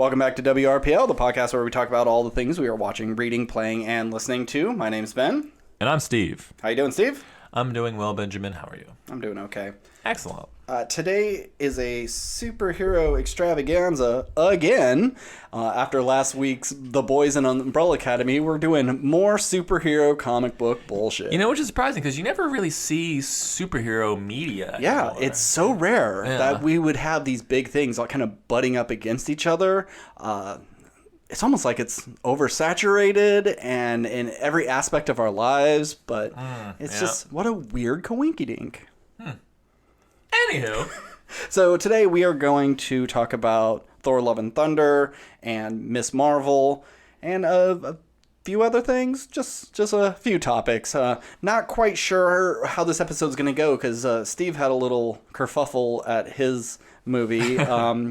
Welcome back to WRPL, the podcast where we talk about all the things we are watching, reading, playing, and listening to. My name's Ben. And I'm Steve. How you doing, Steve? I'm doing well, Benjamin. How are you? I'm doing okay. Excellent. Today is a superhero extravaganza again. After last week's The Boys and Umbrella Academy, we're doing more superhero comic book bullshit. You know, which is surprising because you never really see superhero media Yeah, anymore. it's so rare that we would have these big things all kind of butting up against each other. It's almost like it's oversaturated and in every aspect of our lives, but it's just, what a weird coinkydink. Anywho. So today we are going to talk about Thor Love and Thunder and Miss Marvel and a few other things, just a few topics. Not quite sure how this episode's going to go because Steve had a little kerfuffle at his movie.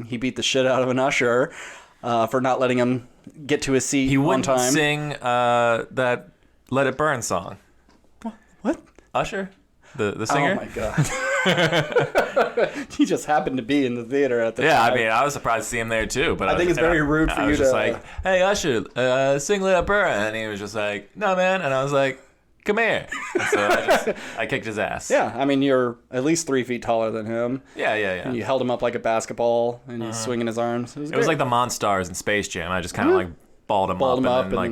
He beat the shit out of an usher for not letting him get to his seat on time. He wouldn't sing that Let It Burn song. What? Usher? The singer? Oh my god. He just happened to be in the theater at the time. Yeah, I mean, I was surprised to see him there too. But I think it's very rude for you to... I was just like, hey, Usher, sing Let It Burn. And he was just like, no, man. And I was like, come here. And so I kicked his ass. Yeah, I mean, you're at least 3 feet taller than him. Yeah. And you held him up like a basketball, and he's swinging his arms. It was like the Monstars in Space Jam. I just kind of like balled him up. And like,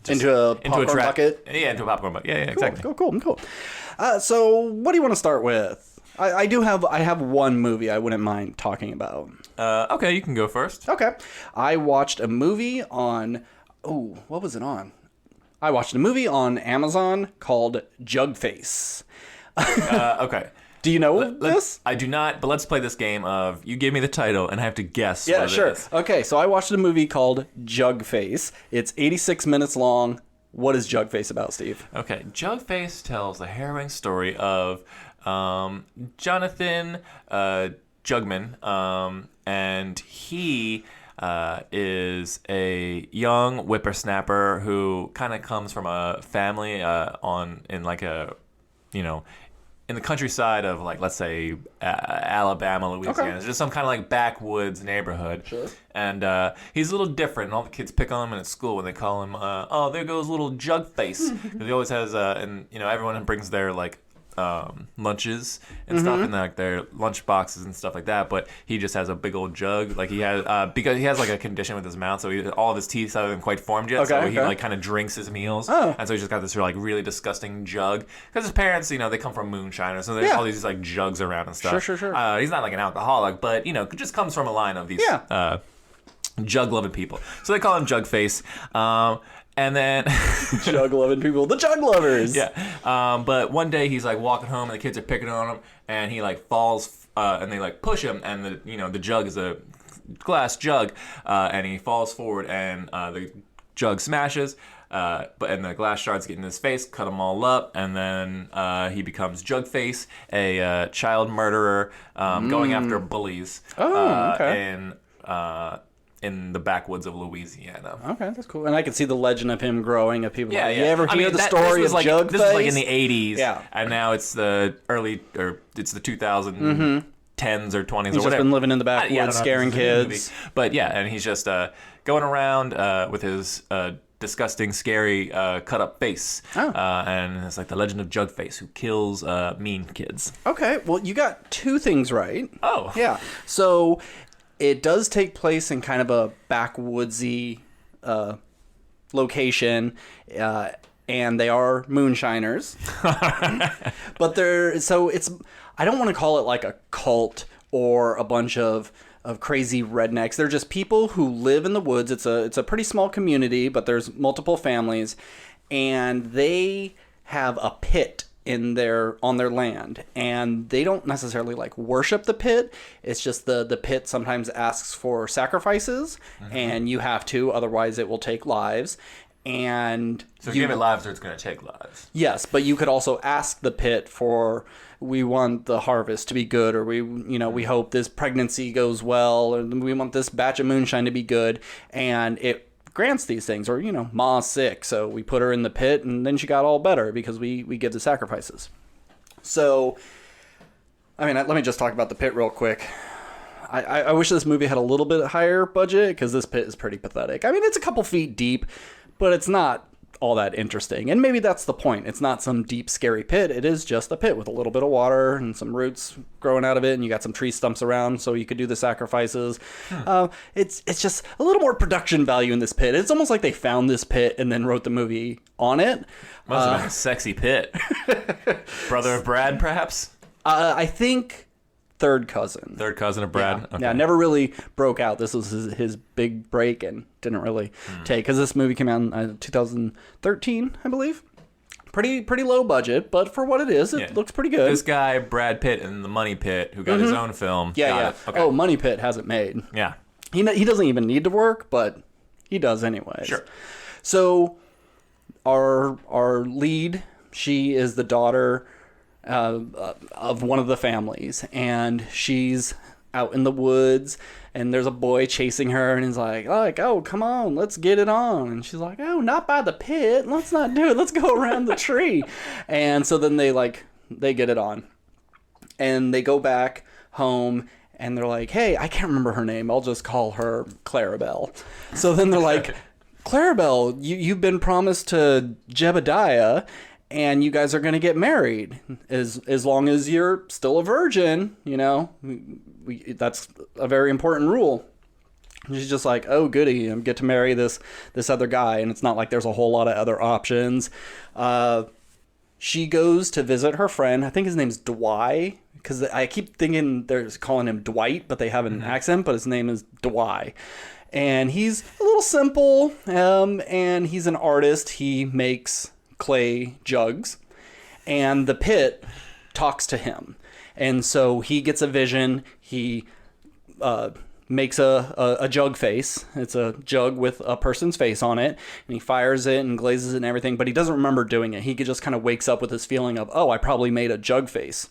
into a popcorn bucket? Yeah, into a popcorn bucket. Yeah, exactly. Cool. So what do you want to start with? I have one movie I wouldn't mind talking about. Okay, you can go first. Okay. I watched a movie on... Oh, what was it on? I watched a movie on Amazon called Jugface. Okay. Do you know this? I do not, but let's play this game of you give me the title and I have to guess Yeah, what sure. it is. Okay, so I watched a movie called Jugface. It's 86 minutes long. What is Jugface about, Steve? Okay, Jugface tells the harrowing story of Jonathan Jugman, and he is a young whippersnapper who kind of comes from a family in the countryside of, like, let's say, Alabama, Louisiana. Okay. It's just some kind of, like, backwoods neighborhood. Sure. And he's a little different, and all the kids pick on him at school when they call him, oh, there goes little Jugface. Because he always has, everyone brings their, like, lunches and stuff in their lunch boxes and stuff like that, but he just has a big old jug. Like, he has because he has like a condition with his mouth, so all of his teeth haven't quite formed yet. He like kind of drinks his meals, and so he's just got this like really disgusting jug. Because his parents, they come from moonshiners, so there's all these like jugs around and stuff. Sure. He's not like an alcoholic, but it just comes from a line of these jug loving people. So they call him Jugface. And then Jug loving people, the jug lovers. Yeah. But one day he's like walking home and the kids are picking on him, and he like falls and they like push him, and the jug is a glass jug, and he falls forward and the jug smashes, and the glass shards get in his face, cut him all up, and then he becomes Jugface, a child murderer, going after bullies. In the backwoods of Louisiana. Okay, that's cool. And I can see the legend of him growing of people. Yeah. You ever hear the story of Jugface? This was like in the 80s. Yeah. And now it's the 2010s or 20s. He's just been living in the backwoods, scaring kids. But yeah, and he's just going around with his disgusting, scary, cut-up face. And it's like the legend of Jugface, who kills mean kids. Okay, well, you got 2 things right. Oh. Yeah. So... it does take place in kind of a backwoodsy location, and they are moonshiners. But I don't want to call it like a cult or a bunch of crazy rednecks. They're just people who live in the woods. It's a pretty small community, but there's multiple families, and they have a pit on their land, and they don't necessarily like worship the pit. It's just the pit sometimes asks for sacrifices, and you have to, otherwise it will take lives. And so you give it lives, or it's going to take lives. Yes, but you could also ask the pit for, we want the harvest to be good, or we hope this pregnancy goes well, or we want this batch of moonshine to be good, and it grants these things. Or Ma's sick, so we put her in the pit, and then she got all better because we give the sacrifices. So I mean, let me just talk about the pit real quick. I wish this movie had a little bit higher budget, because this pit is pretty pathetic. I mean, it's a couple feet deep, but it's not all that interesting. And maybe that's the point. It's not some deep, scary pit. It is just a pit with a little bit of water and some roots growing out of it, and you got some tree stumps around so you could do the sacrifices. It's just a little more production value in this pit. It's almost like they found this pit and then wrote the movie on it. Must have been a sexy pit. Brother of Brad, perhaps? I think third cousin. Third cousin of Brad? Yeah, yeah, never really broke out. This was his big break and didn't really take, because this movie came out in 2013, I believe. Pretty low budget, but for what it is, it looks pretty good. This guy, Brad Pitt, in the Money Pit, who got his own film. Yeah. Okay. Oh, Money Pit hasn't made. Yeah. He doesn't even need to work, but he does anyways. Sure. So our lead, she is the daughter of one of the families, and she's out in the woods, and there's a boy chasing her, and he's like, oh, come on, let's get it on. And she's like, oh, not by the pit, let's not do it, let's go around the tree. And so then they get it on, and they go back home, and they're like, hey, I can't remember her name, I'll just call her Clarabelle. So then they're like, Clarabelle, you've been promised to Jebediah, and you guys are going to get married as long as you're still a virgin, you know. That's a very important rule. And she's just like, oh, goody, I get to marry this other guy, and it's not like there's a whole lot of other options. She goes to visit her friend. I think his name's Dwight, because I keep thinking they're calling him Dwight, but they have an accent, but his name is Dwight. And he's a little simple, and he's an artist. He makes clay jugs, and the pit talks to him, and so he gets a vision. He makes a jug face. It's a jug with a person's face on it, and he fires it and glazes it and everything, but he doesn't remember doing it. He just kind of wakes up with this feeling of, oh, I probably made a jug face.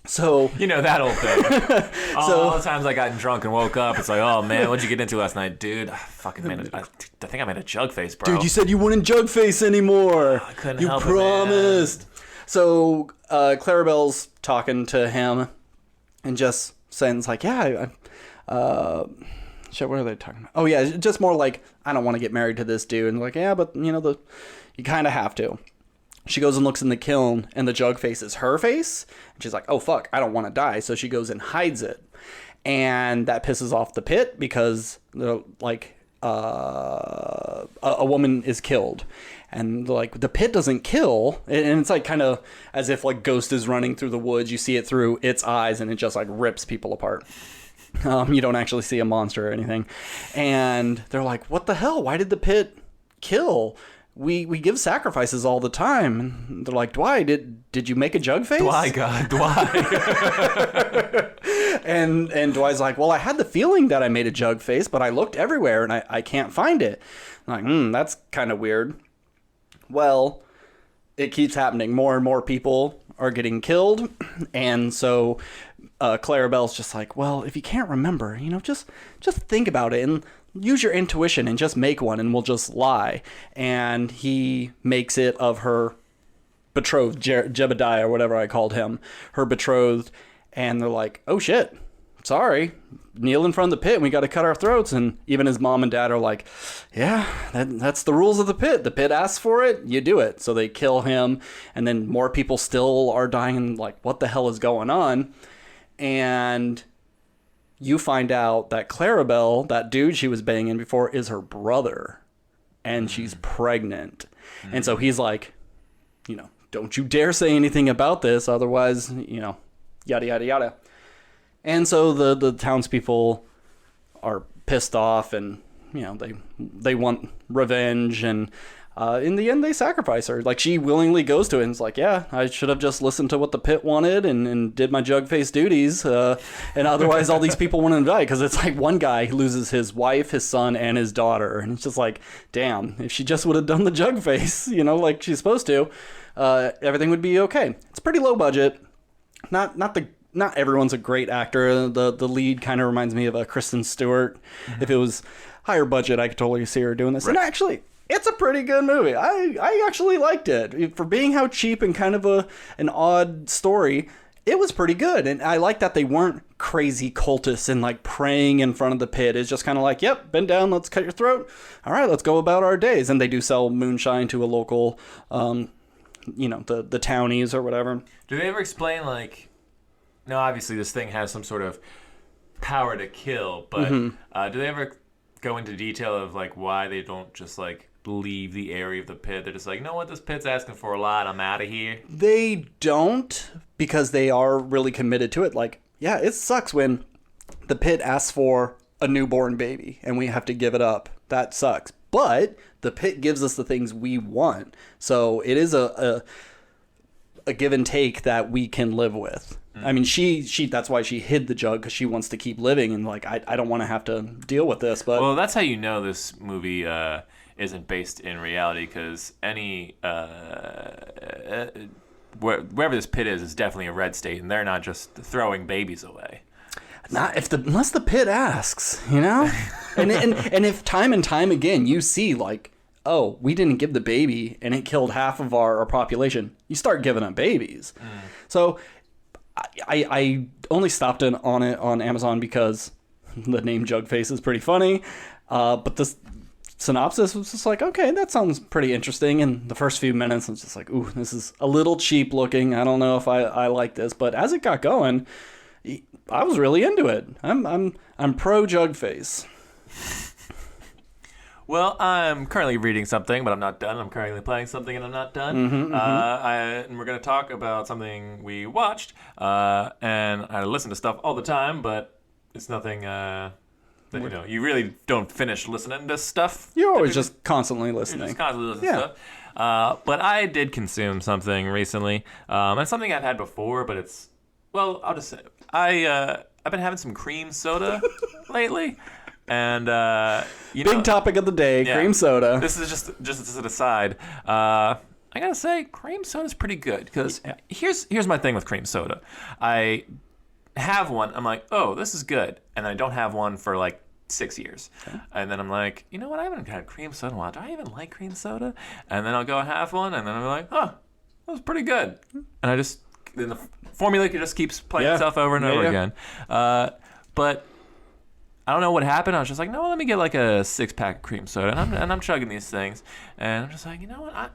So you know that old thing. All the times I got drunk and woke up, it's like, oh man, what'd you get into last night, dude? I think I made a jug face, bro. Dude, you said you wouldn't jug face anymore. I couldn't you help promised. It, man. So Clarabelle's talking to him and just saying, it's like, yeah, shit, what are they talking about? Oh yeah, just more like, I don't want to get married to this dude. And like, yeah, but you know, you kind of have to. She goes and looks in the kiln, and the jug face is her face. And she's like, oh, fuck, I don't want to die. So she goes and hides it. And that pisses off the pit, because like a woman is killed. And like the pit doesn't kill. And it's like kind of as if like Ghost is running through the woods. You see it through its eyes, and it just like rips people apart. You don't actually see a monster or anything. And they're like, what the hell? Why did the pit kill? We give sacrifices all the time. And they're like, Dwight, did you make a jug face? Dwight, God, Dwight. and Dwight's like, well, I had the feeling that I made a jug face, but I looked everywhere and I can't find it. I'm like, that's kind of weird. Well, it keeps happening. More and more people are getting killed. And so Clarabelle's just like, well, if you can't remember, you know, just think about it and use your intuition and just make one, and we'll just lie. And he makes it of her betrothed, Jebediah, or whatever I called him, her betrothed. And they're like, oh shit, sorry, kneel in front of the pit, we got to cut our throats. And even his mom and dad are like, yeah, that's the rules of the pit. The pit asks for it, you do it. So they kill him, and then more people still are dying, and like, what the hell is going on? And you find out that Clarabelle, that dude she was banging before, is her brother, and she's pregnant. And so he's like, you know, don't you dare say anything about this, otherwise, you know, yada, yada, yada. And so the townspeople are pissed off, and, you know, they want revenge, and in the end, they sacrifice her. Like, she willingly goes to it and is like, yeah, I should have just listened to what the pit wanted and did my jug face duties. And otherwise, all these people wouldn't die. Because it's like one guy loses his wife, his son, and his daughter. And it's just like, damn, if she just would have done the jug face, you know, like she's supposed to, everything would be okay. It's pretty low budget. Not everyone's a great actor. The lead kind of reminds me of Kristen Stewart. If it was higher budget, I could totally see her doing this. Right. And actually, it's a pretty good movie. I actually liked it. For being how cheap and kind of an odd story, it was pretty good. And I like that they weren't crazy cultists and like praying in front of the pit. It's just kind of like, yep, bend down, let's cut your throat. All right, let's go about our days. And they do sell moonshine to a local, the townies or whatever. Do they ever explain, like, no, obviously this thing has some sort of power to kill, but do they ever go into detail of like why they don't just like leave the area of the pit? They're just like, you know what, this pit's asking for a lot, I'm out of here. They don't, because they are really committed to it. Like, yeah, it sucks when the pit asks for a newborn baby and we have to give it up. That sucks. But the pit gives us the things we want. So it is a give and take that we can live with. I mean, she that's why she hid the jug, because she wants to keep living, and like, I don't want to have to deal with this. But well, that's how you know this movie isn't based in reality, because any wherever this pit is definitely a red state, and they're not just throwing babies away. Not unless the pit asks, and if time and time again you see like, oh, we didn't give the baby and it killed half of our population, you start giving up babies. So I only stopped on it on Amazon because the name Jugface is pretty funny, but this synopsis was just like, okay, that sounds pretty interesting. And the first few minutes, I was just like, ooh, this is a little cheap looking. I don't know if I like this. But as it got going, I was really into it. I'm pro Jugface. Well, I'm currently reading something, but I'm not done. I'm currently playing something, and I'm not done. And we're going to talk about something we watched. And I listen to stuff all the time, but it's nothing that, you really don't finish listening to stuff. You're always just constantly listening. You're just constantly listening to stuff. But I did consume something recently. And it's something I've had before, but it's, well, I'll just say, I've been having some cream soda lately. And big topic of the day, cream soda. This is just as an aside. I gotta say, cream soda's pretty good, because here's my thing with cream soda. I have one. I'm like, oh, this is good, and I don't have one for like 6 years, and then I'm like, you know what? I haven't had cream soda in a while. Do I even like cream soda? And then I'll go have one, and then I'm like, oh, that was pretty good. And then the formula just keeps playing itself over and over again. But I don't know what happened. I was just like, no, let me get like a 6-pack of cream soda. And I'm chugging these things. And I'm just like, you know what?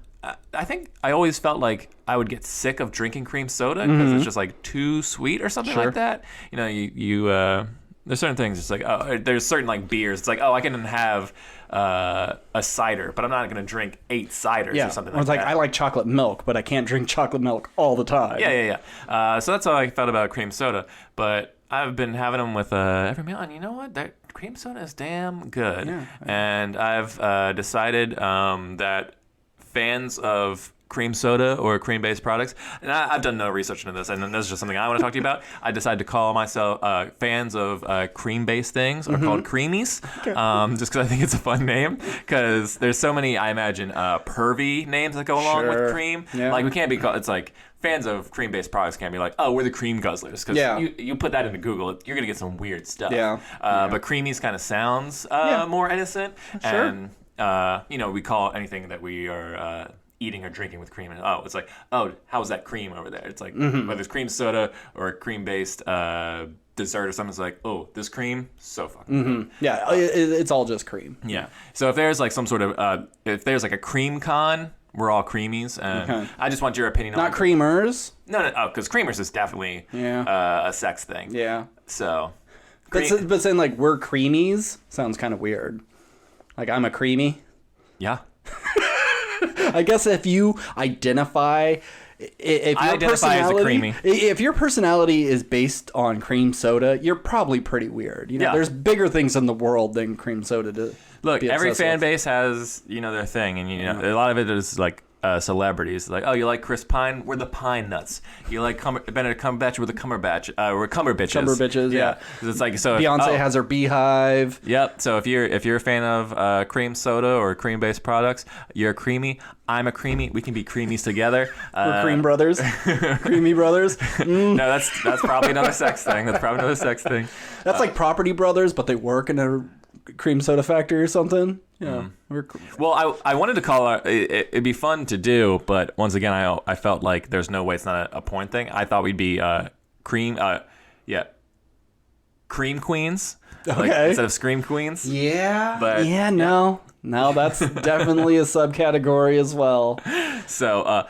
I think I always felt like I would get sick of drinking cream soda because it's just like too sweet or something like that. There's certain things. It's like, oh, there's certain like beers. It's like, oh, I can have a cider, but I'm not going to drink 8 ciders or something like that. I like chocolate milk, but I can't drink chocolate milk all the time. Yeah. So that's how I felt about cream soda. But I've been having them with every meal, and you know what? That cream soda is damn good. Yeah. And I've decided that fans of cream soda or cream-based products, and I've done no research into this, and this is just something I want to talk to you about. I decided to call myself fans of cream-based things are called creamies, just because I think it's a fun name, because there's so many, I imagine, pervy names that go along with cream. Yeah. Like, we can't be called, it's like, fans of cream-based products can't be like, oh, we're the cream guzzlers, because you put that into Google, you're going to get some weird stuff. But creamies kind of sounds more innocent, and, we call anything that we are eating or drinking with cream, and it's like, oh, how's that cream over there? It's like, whether it's cream soda or a cream-based dessert or something, it's like, oh, this cream, so fucking good. Yeah, it's all just cream. Yeah. So if there's like some sort of, if there's like a cream con, we're all creamies, and I just want your opinion on Not creamers? No, because creamers is definitely a sex thing. Yeah. So. But saying like, we're creamies sounds kind of weird. Like, I'm a creamy? Yeah. I guess if you identify as a creamy. If your personality is based on cream soda, you're probably pretty weird. There's bigger things in the world than cream soda to look. Every fan base has their thing, and a lot of it is like celebrities. Like, oh, you like Chris Pine? We're the Pine Nuts. You like Benedict Cumberbatch? We're the Cumberbatch. We're Cumberbitches. Cumberbitches, yeah. It's like, so Beyonce has her beehive. Yep. So if you're a fan of cream soda or cream-based products, you're a creamy. I'm a creamy. We can be creamies together. We're cream brothers. Creamy brothers. No, that's probably another sex thing. That's like Property Brothers, but they work in a cream soda factory or something. Yeah. Well, I wanted to call it'd be fun to do, but once again, I felt like there's no way it's not a porn thing. I thought we'd be cream. cream queens. Okay. Instead of scream queens. Yeah. But, yeah, no. No, that's definitely a subcategory as well. So,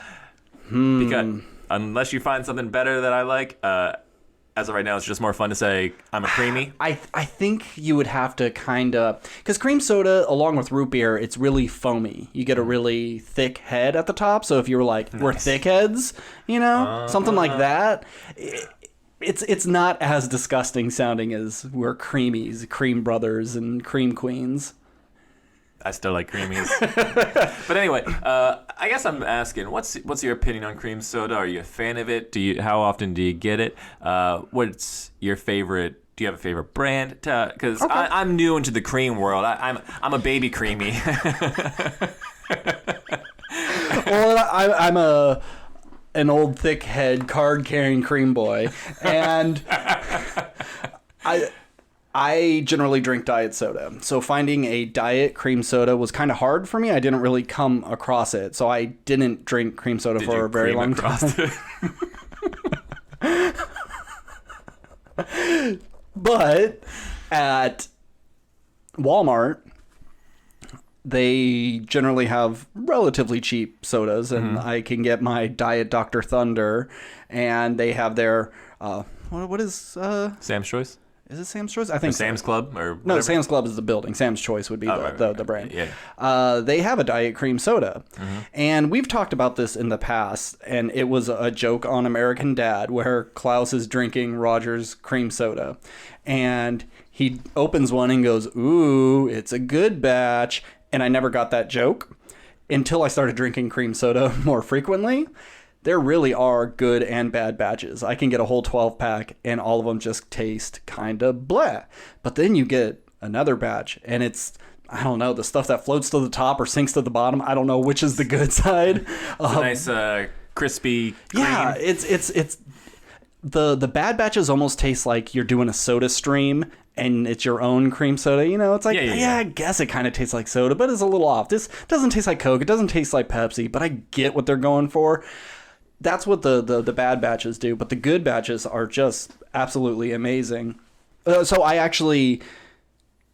because unless you find something better that I like, as of right now, it's just more fun to say I'm a creamy. I think you would have to kind of... Because cream soda, along with root beer, it's really foamy. You get a really thick head at the top. So if you were like, we're thick heads, something like that... It's not as disgusting sounding as we're creamies, cream brothers, and cream queens. I still like creamies. But anyway, I guess I'm asking, what's your opinion on cream soda? Are you a fan of it? How often do you get it? What's your favorite? Do you have a favorite brand? Because I'm new into the cream world. I'm a baby creamy. Well, I'm an old thick head card carrying cream boy, and I generally drink diet soda. So finding a diet cream soda was kind of hard for me. I didn't really come across it. So I didn't drink cream soda for a very long time. But at Walmart, they generally have relatively cheap sodas, and I can get my Diet Dr. Thunder, and they have their what is Sam's Choice? Is it Sam's Choice? I think Sam's Club or whatever? No, Sam's Club is the building. Sam's Choice would be the brand. Yeah. They have a diet cream soda, and we've talked about this in the past, and it was a joke on American Dad where Klaus is drinking Roger's cream soda, and he opens one and goes, "Ooh, it's a good batch," and I never got that joke until I started drinking cream soda more frequently. There really are good and bad batches. I can get a whole 12-pack, and all of them just taste kind of bleh. But then you get another batch, and it's, I don't know, the stuff that floats to the top or sinks to the bottom. I don't know which is the good side. It's a nice, crispy cream. Yeah, it's the bad batches almost taste like you're doing a soda stream, and it's your own cream soda. It's like, yeah, I guess it kind of tastes like soda, but it's a little off. This doesn't taste like Coke. It doesn't taste like Pepsi, but I get what they're going for. That's what the bad batches do, but the good batches are just absolutely amazing. So I actually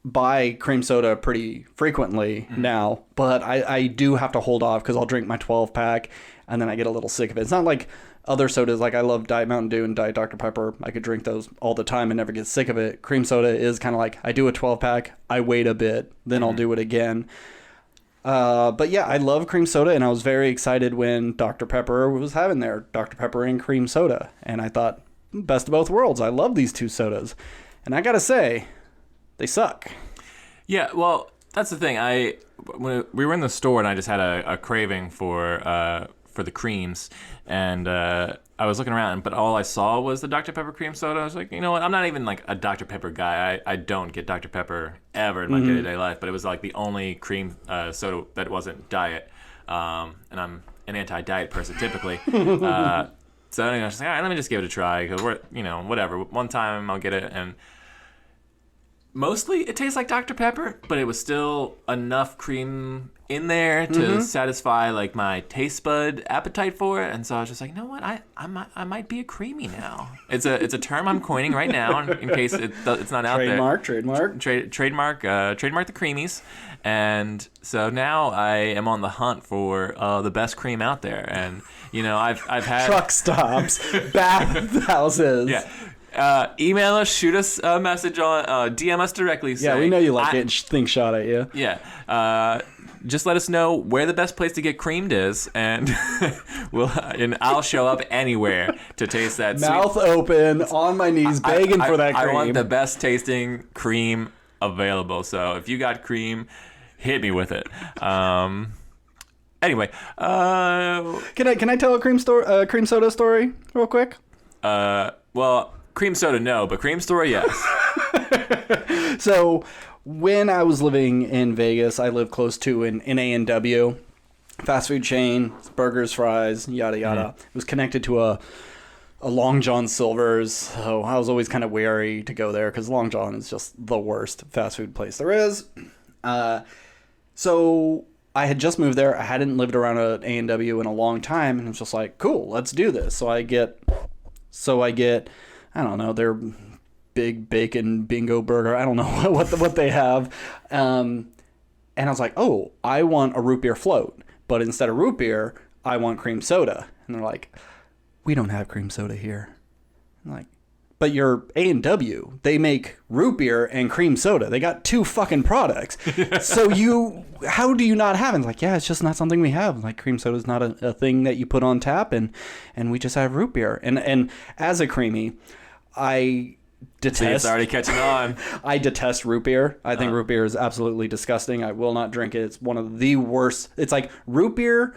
buy cream soda pretty frequently now, but I do have to hold off because I'll drink my 12-pack and then I get a little sick of it. It's not like other sodas, like I love Diet Mountain Dew and Diet Dr. Pepper. I could drink those all the time and never get sick of it. Cream soda is kind of like, I do a 12-pack, I wait a bit, then I'll do it again. But yeah, I love cream soda, and I was very excited when Dr. Pepper was having their Dr. Pepper and cream soda. And I thought, best of both worlds. I love these two sodas. And I gotta say, they suck. Yeah, well, that's the thing. When we were in the store, and I just had a craving for the creams, and I was looking around, but all I saw was the Dr. Pepper cream soda. I was like, you know what? I'm not even like a Dr. Pepper guy. I don't get Dr. Pepper ever in my day-to-day life, but it was like the only cream soda that wasn't diet. And I'm an anti-diet person typically. So anyway, I was like, all right, let me just give it a try because whatever. One time I'll get it, and mostly it tastes like Dr. Pepper, but it was still enough cream in there to satisfy like my taste bud appetite for it. And so I was just like, you know what, I might be a creamy now. It's a term I'm coining right now in case it's not out there. Trademark the creamies. And so now I am on the hunt for the best cream out there. And I've had truck stops, bathhouses. Yeah. Email us, shoot us a message on, DM us directly. Yeah, we know you like getting things shot at you. Yeah. Just let us know where the best place to get creamed is, and I'll show up anywhere to taste that. Mouth open, on my knees, begging for that cream. I want the best tasting cream available. So if you got cream, hit me with it. Anyway, can I tell a cream soda story real quick? Well, cream soda, no, but cream story, yes. So when I was living in Vegas, I lived close to an A&W fast food chain, burgers, fries, yada yada. It was connected to a Long John Silver's, so I was always kind of wary to go there because Long John is just the worst fast food place there is. So I had just moved there. I hadn't lived around an A&W in a long time, and it was just like, cool, let's do this. So I get, I don't know, their big bacon bingo burger. I don't know what they have. And I was like, oh, I want a root beer float. But instead of root beer, I want cream soda. And they're like, we don't have cream soda here. I'm like, but you're A&W. They make root beer and cream soda. They got 2 fucking products. So how do you not have it? It's like, yeah, it's just not something we have. Like, cream soda is not a thing that you put on tap, and we just have root beer. And as a creamy, I detest... See, it's already catching on. I detest root beer. I think root beer is absolutely disgusting. I will not drink it. It's one of the worst. It's like root beer,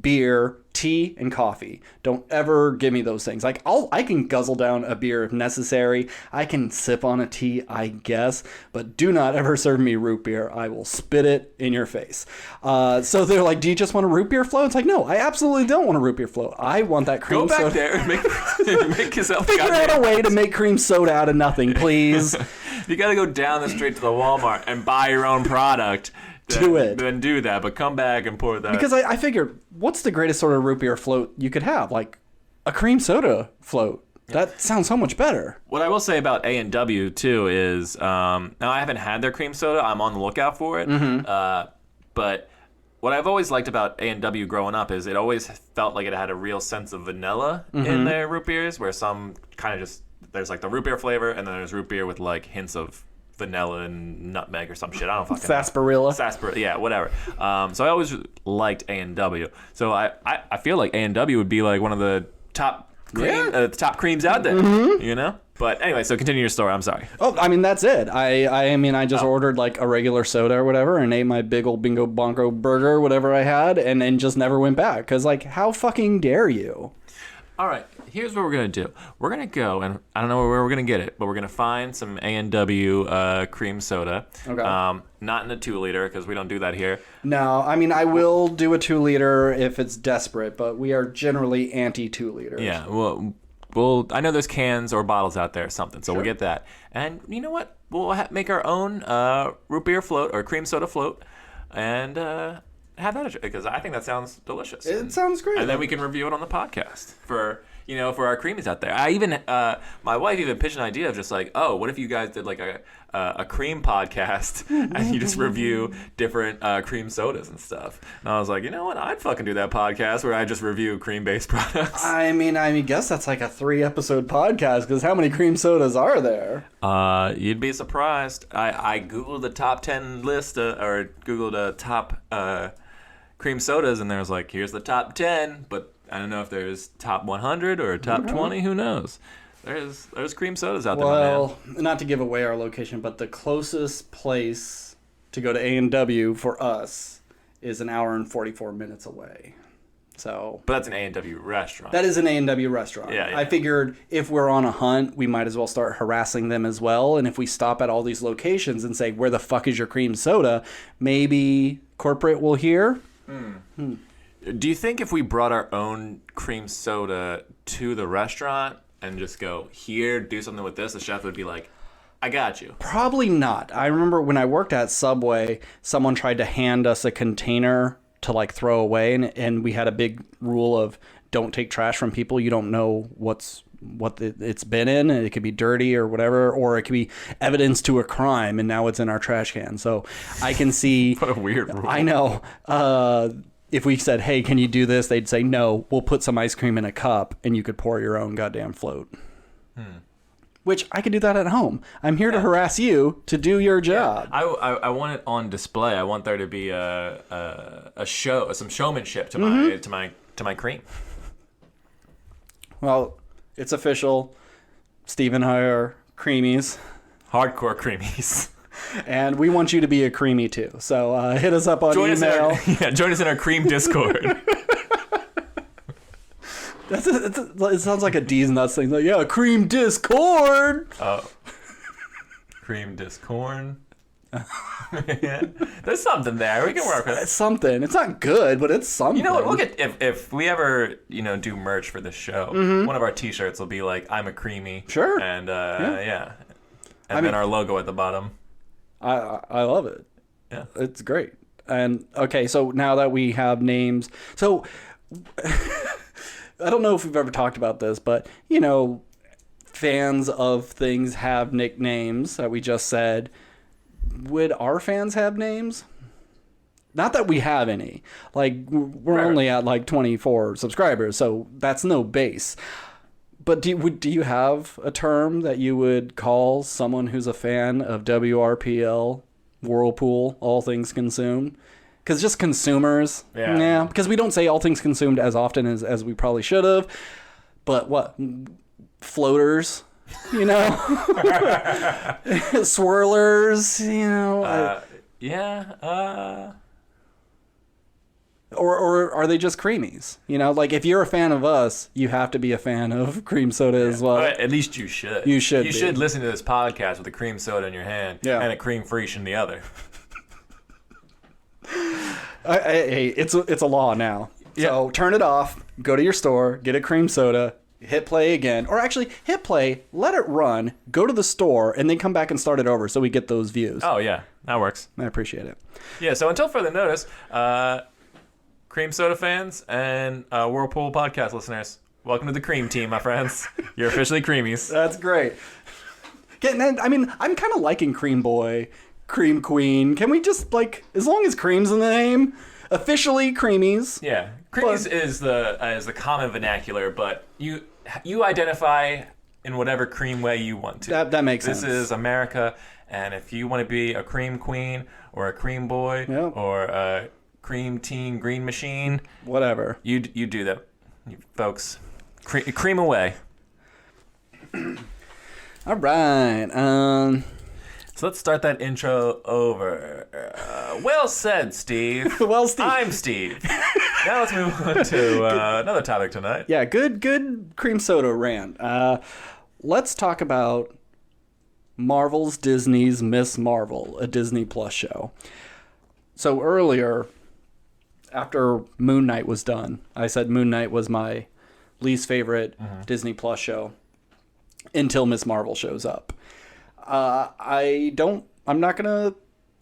beer, tea, and coffee. Don't ever give me those things. Like, I can guzzle down a beer if necessary. I can sip on a tea, I guess, but do not ever serve me root beer. I will spit it in your face. So they're like, do you just want a root beer float? It's like, no, I absolutely don't want a root beer float. I want that cream soda. Go back there and make yourself... Figure out a way to make cream soda out of nothing, please. You got to go down the street to the Walmart and buy your own product. Then do that, but come back and pour that. Because I figured, what's the greatest sort of root beer float you could have? Like a cream soda float. That sounds so much better. What I will say about A&W too is, now I haven't had their cream soda. I'm on the lookout for it. But what I've always liked about A&W growing up is it always felt like it had a real sense of vanilla in their root beers, where some kind of just, there's like the root beer flavor, and then there's root beer with like hints of vanilla and nutmeg or some shit. I don't fucking sarsaparilla. Yeah, whatever. So I always liked A&W. So I feel like A&W would be like one of the top top creams out there, you know? But anyway, so continue your story. I'm sorry. Oh, I mean, that's it. I mean, I just ordered like a regular soda or whatever and ate my big old bingo bongo burger, whatever I had, and then just never went back. Because, like, how fucking dare you? All right, here's what we're going to do. We're going to go, and I don't know where we're going to get it, but we're going to find some A&W cream soda. Okay. Not in a 2-liter, because we don't do that here. No, I mean, I will do a 2-liter if it's desperate, but we are generally anti-2-liters. Yeah, well, I know there's cans or bottles out there or something, so we'll get that. And you know what? We'll make our own root beer float or cream soda float, and... have that, because I think that sounds delicious. It sounds great. And then we can review it on the podcast for our creamies out there. I even my wife even pitched an idea of just like, oh, what if you guys did like a cream podcast and you just review different cream sodas and stuff. And I was like, you know what? I'd fucking do that podcast where I just review cream-based products. I mean, guess that's like a 3-episode podcast, because how many cream sodas are there? You'd be surprised. I Googled the top 10 list or Googled top cream sodas, and there's like, here's the top 10, but I don't know if there's top 100 or top 20. Who knows? There's cream sodas out there, my man. Well, not to give away our location, but the closest place to go to A&W for us is 1 hour and 44 minutes away. So, but that's an A&W restaurant. That is an A&W restaurant. Yeah. I figured if we're on a hunt, we might as well start harassing them as well. And if we stop at all these locations and say, where the fuck is your cream soda? Maybe corporate will hear. Do you think if we brought our own cream soda to the restaurant and just go, here, do something with this, the chef would be like, I got you? Probably not. I remember when I worked at Subway, someone tried to hand us a container to like throw away, and we had a big rule of don't take trash from people. You don't know what it's been in, and it could be dirty or whatever, or it could be evidence to a crime, and now it's in our trash can. So I can see... What a weird rule. I know. If we said, hey, can you do this? They'd say, no, we'll put some ice cream in a cup, and you could pour your own goddamn float. Which I could do that at home. I'm here to harass you to do your job. Yeah. I want it on display. I want there to be a show, some showmanship to my cream. Well, it's official. Steve and I are creamies. Hardcore creamies. And we want you to be a creamy too. So hit us up on email. Join us in our cream Discord. It sounds like a D's Nuts thing. Like, yeah, cream Discord. Oh. Cream Discord. Yeah. There's something there. We can work with it. It's something. It's not good, but it's something. You know what? We'll get if we ever do merch for this show. One of our T-shirts will be like, "I'm a creamy." Sure. And and then our logo at the bottom. I love it. Yeah, it's great. And okay, so now that we have names, so I don't know if we've ever talked about this, but fans of things have nicknames that we just said. Would our fans have names? Not that we have any. Like, we're only at like 24 subscribers, so that's no base. But do you have a term that you would call someone who's a fan of WRPL, Whirlpool, All Things Consumed? Because just consumers, yeah. Because we don't say All Things Consumed as often as we probably should have. But what? Floaters, you know? Swirlers, you know? Or are they just creamies? You know, like if you're a fan of us, you have to be a fan of cream soda as well. At least you should. You should. You should listen to this podcast with a cream soda in your hand and a cream fraiche in the other. Hey, it's a law now. So turn it off. Go to your store. Get a cream soda. Hit play again. Or actually, hit play. Let it run. Go to the store, and then come back and start it over, so we get those views. Oh yeah, that works. I appreciate it. Yeah. So until further notice, cream soda fans and Whirlpool podcast listeners, welcome to the cream team, my friends. You're officially creamies. That's great. I mean, I'm kind of liking Cream Boy, Cream Queen. Can we just, like, as long as cream's in the name, officially creamies. Yeah. Creamies is the common vernacular, but you identify in whatever cream way you want to. That makes sense. This is America, and if you want to be a cream queen or a cream boy or a cream teen green machine, whatever, you do that, you folks. Cream away. All right. So let's start that intro over. Well said, Steve. Well, Steve. I'm Steve. Now let's move on to another topic tonight. Yeah, good cream soda rant. Let's talk about Marvel's Disney's Miss Marvel, a Disney Plus show. So earlier, after Moon Knight was done, I said Moon Knight was my least favorite Disney Plus show until Miss Marvel shows up. I'm not gonna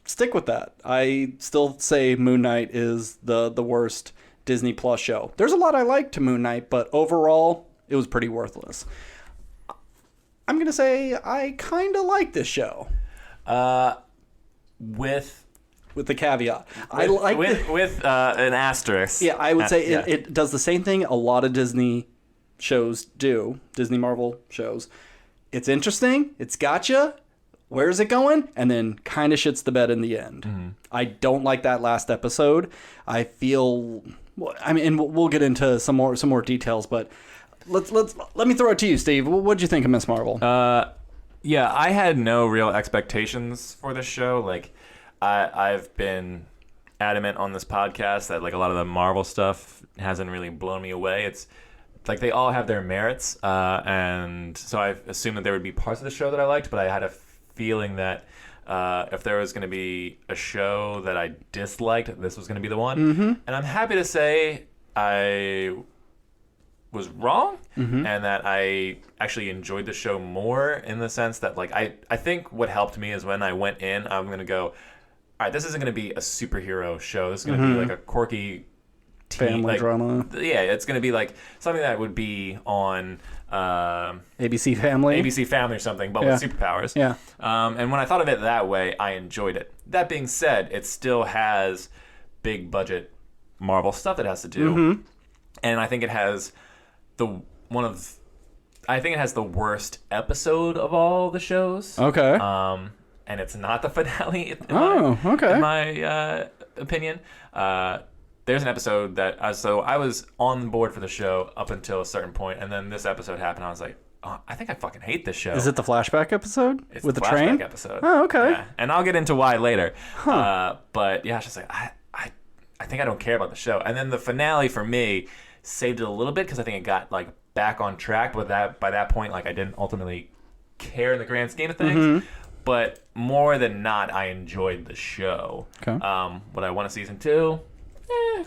stick with that. I still say Moon Knight is the worst Disney Plus show. There's a lot I like to Moon Knight, but overall, it was pretty worthless. I'm gonna say I kind of like this show. With the caveat, with an asterisk. Yeah, I would say it does the same thing a lot of Disney shows do. Disney Marvel shows. It's interesting. It's gotcha. Where's it going? And then kind of shits the bed in the end. Mm-hmm. I don't like that last episode. I feel. I mean, and we'll get into some more details, but let me throw it to you, Steve. What'd you think of Miss Marvel? Yeah, I had no real expectations for this show. Like, I've been adamant on this podcast that like a lot of the Marvel stuff hasn't really blown me away. It's like they all have their merits, and so I assumed that there would be parts of the show that I liked, but I had a feeling that if there was going to be a show that I disliked, this was going to be the one. Mm-hmm. And I'm happy to say I was wrong, and that I actually enjoyed the show more in the sense that like I think what helped me is when I went in, I'm going to go, all right, this isn't going to be a superhero show. This is going to be like a quirky family drama. Yeah, it's going to be like something that would be on ABC Family or something, but with superpowers. Yeah. And when I thought of it that way, I enjoyed it. That being said, it still has big budget Marvel stuff it has to do, and I think it has the worst episode of all the shows. Okay. And it's not the finale. In my opinion. There's an episode that I was on board for the show up until a certain point, and then this episode happened. I was like, oh, I think I fucking hate this show. Is it the flashback episode with the flashback train episode? Oh, okay. Yeah. And I'll get into why later. But yeah, it's just like I think I don't care about the show. And then the finale for me saved it a little bit because I think it got like back on track. But by that point, like I didn't ultimately care in the grand scheme of things. But more than not, I enjoyed the show. Okay. Would I want a season 2?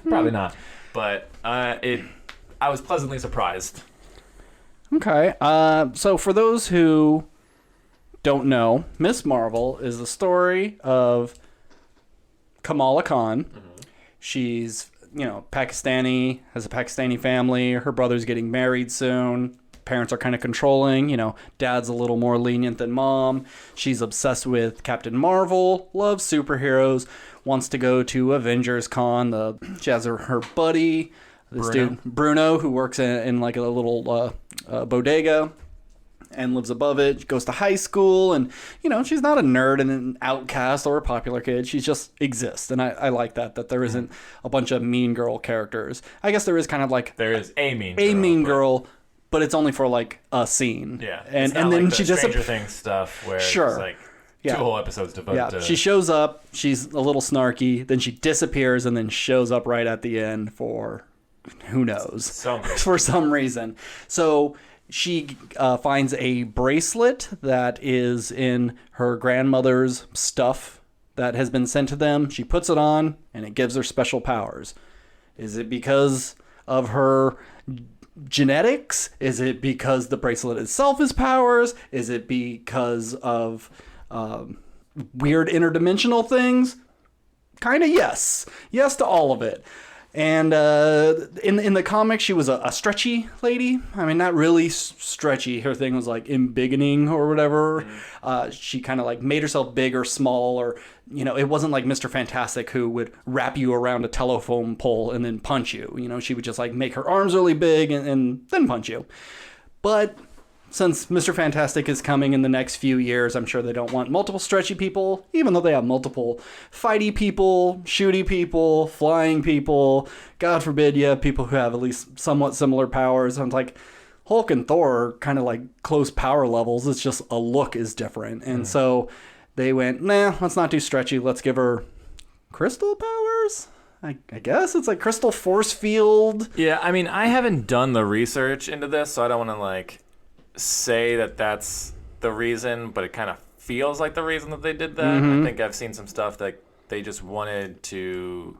Probably not. But I was pleasantly surprised. Okay. So for those who don't know, Miss Marvel is the story of Kamala Khan. She's, Pakistani, has a Pakistani family. Her brother's getting married soon. parents are kind of controlling. Dad's a little more lenient than mom. She's obsessed with Captain Marvel, loves superheroes, wants to go to Avengers Con. She has her buddy, dude Bruno, who works in like a little bodega and lives above it. She goes to high school, and she's not a nerd and an outcast or a popular kid. She just exists, and I like that there isn't a bunch of mean girl characters. I guess there is kind of like there is a mean girl, but it's only for like a scene. Yeah, and then like she just Stranger Things stuff where it's like 2 whole episodes devoted to. She shows up, she's a little snarky, then she disappears, and then shows up right at the end for who knows for some reason. So she finds a bracelet that is in her grandmother's stuff that has been sent to them. She puts it on, and it gives her special powers. Is it because of her genetics? Is it because the bracelet itself is powers? Is it because of weird interdimensional things? Kind of yes. Yes to all of it. And in the comics, she was a stretchy lady. I mean, not really stretchy. Her thing was like embiggening or whatever. She kind of like made herself big or small, or it wasn't like Mr. Fantastic, who would wrap you around a telephone pole and then punch you. She would just like make her arms really big and then punch you. But since Mr. Fantastic is coming in the next few years, I'm sure they don't want multiple stretchy people, even though they have multiple fighty people, shooty people, flying people. God forbid you have people who have at least somewhat similar powers. I'm like, Hulk and Thor are kind of like close power levels. It's just a look is different. And so they went, nah, let's not do stretchy. Let's give her crystal powers? I guess it's like crystal force field. Yeah, I mean, I haven't done the research into this, so I don't want to like say that that's the reason, but it kind of feels like the reason that they did that. I think I've seen some stuff that they just wanted to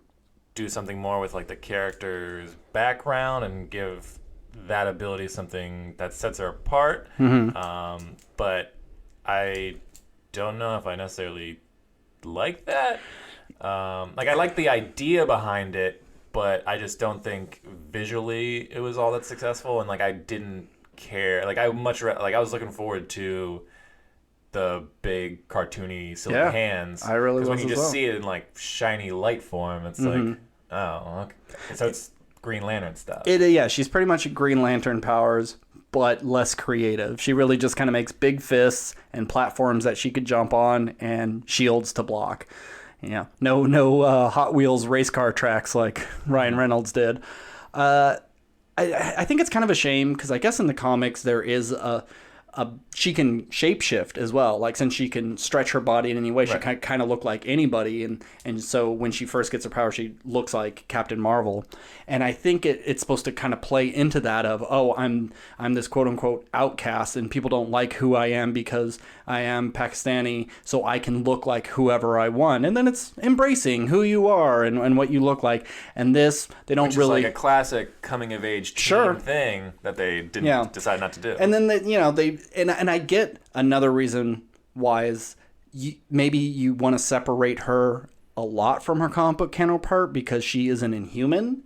do something more with like the character's background and give that ability something that sets her apart. But I don't know if I necessarily like that. Like I like the idea behind it, but I just don't think visually it was all that successful, and like I didn't care. Like I was looking forward to the big cartoony silly hands. I really was. Because when you as just well. see it in like shiny light form, it's like, oh, okay. So it's Green Lantern stuff. She's pretty much Green Lantern powers, but less creative. She really just kind of makes big fists and platforms that she could jump on and shields to block. No Hot Wheels race car tracks like Ryan Reynolds did. I think it's kind of a shame because I guess in the comics there is she can shapeshift as well. Like since she can stretch her body in any way, she can kind of look like anybody. And so when she first gets her power, she looks like Captain Marvel. And I think it's supposed to kind of play into that of, oh, I'm this quote unquote outcast and people don't like who I am because I am Pakistani, so I can look like whoever I want. And then it's embracing who you are and what you look like. And this, they don't Which really... is like a classic coming of age teen thing that they didn't decide not to do. And then, and I get another reason why is maybe you want to separate her a lot from her comic book counterpart because she is an Inhuman.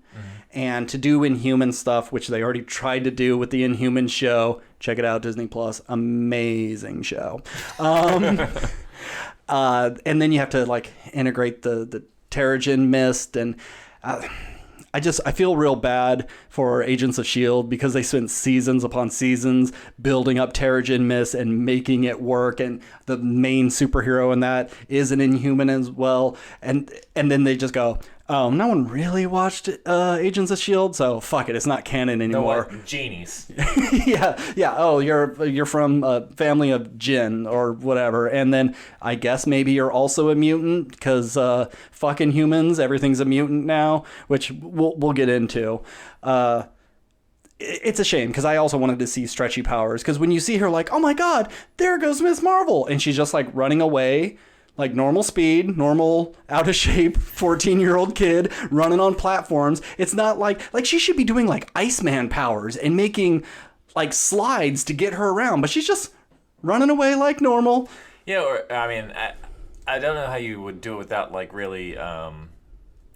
And to do Inhuman stuff, which they already tried to do with the Inhuman show, check it out, Disney Plus, amazing show. And then you have to like integrate the Terrigen mist, and I feel real bad for Agents of S.H.I.E.L.D. because they spent seasons upon seasons building up Terrigen mist and making it work, and the main superhero in that is an Inhuman as well, and then they just go, oh, no one really watched Agents of S.H.I.E.L.D., so fuck it, it's not canon anymore. No, genies. yeah. Oh, you're from a family of Jinn or whatever, and then I guess maybe you're also a mutant because fucking humans, everything's a mutant now, which we'll get into. It's a shame because I also wanted to see stretchy powers, because when you see her like, oh my god, there goes Miss Marvel, and she's just like running away. Like normal speed, normal out of shape 14-year-old kid running on platforms. It's not like she should be doing like Iceman powers and making like slides to get her around, but she's just running away like normal. Yeah, or I mean, I don't know how you would do it without like really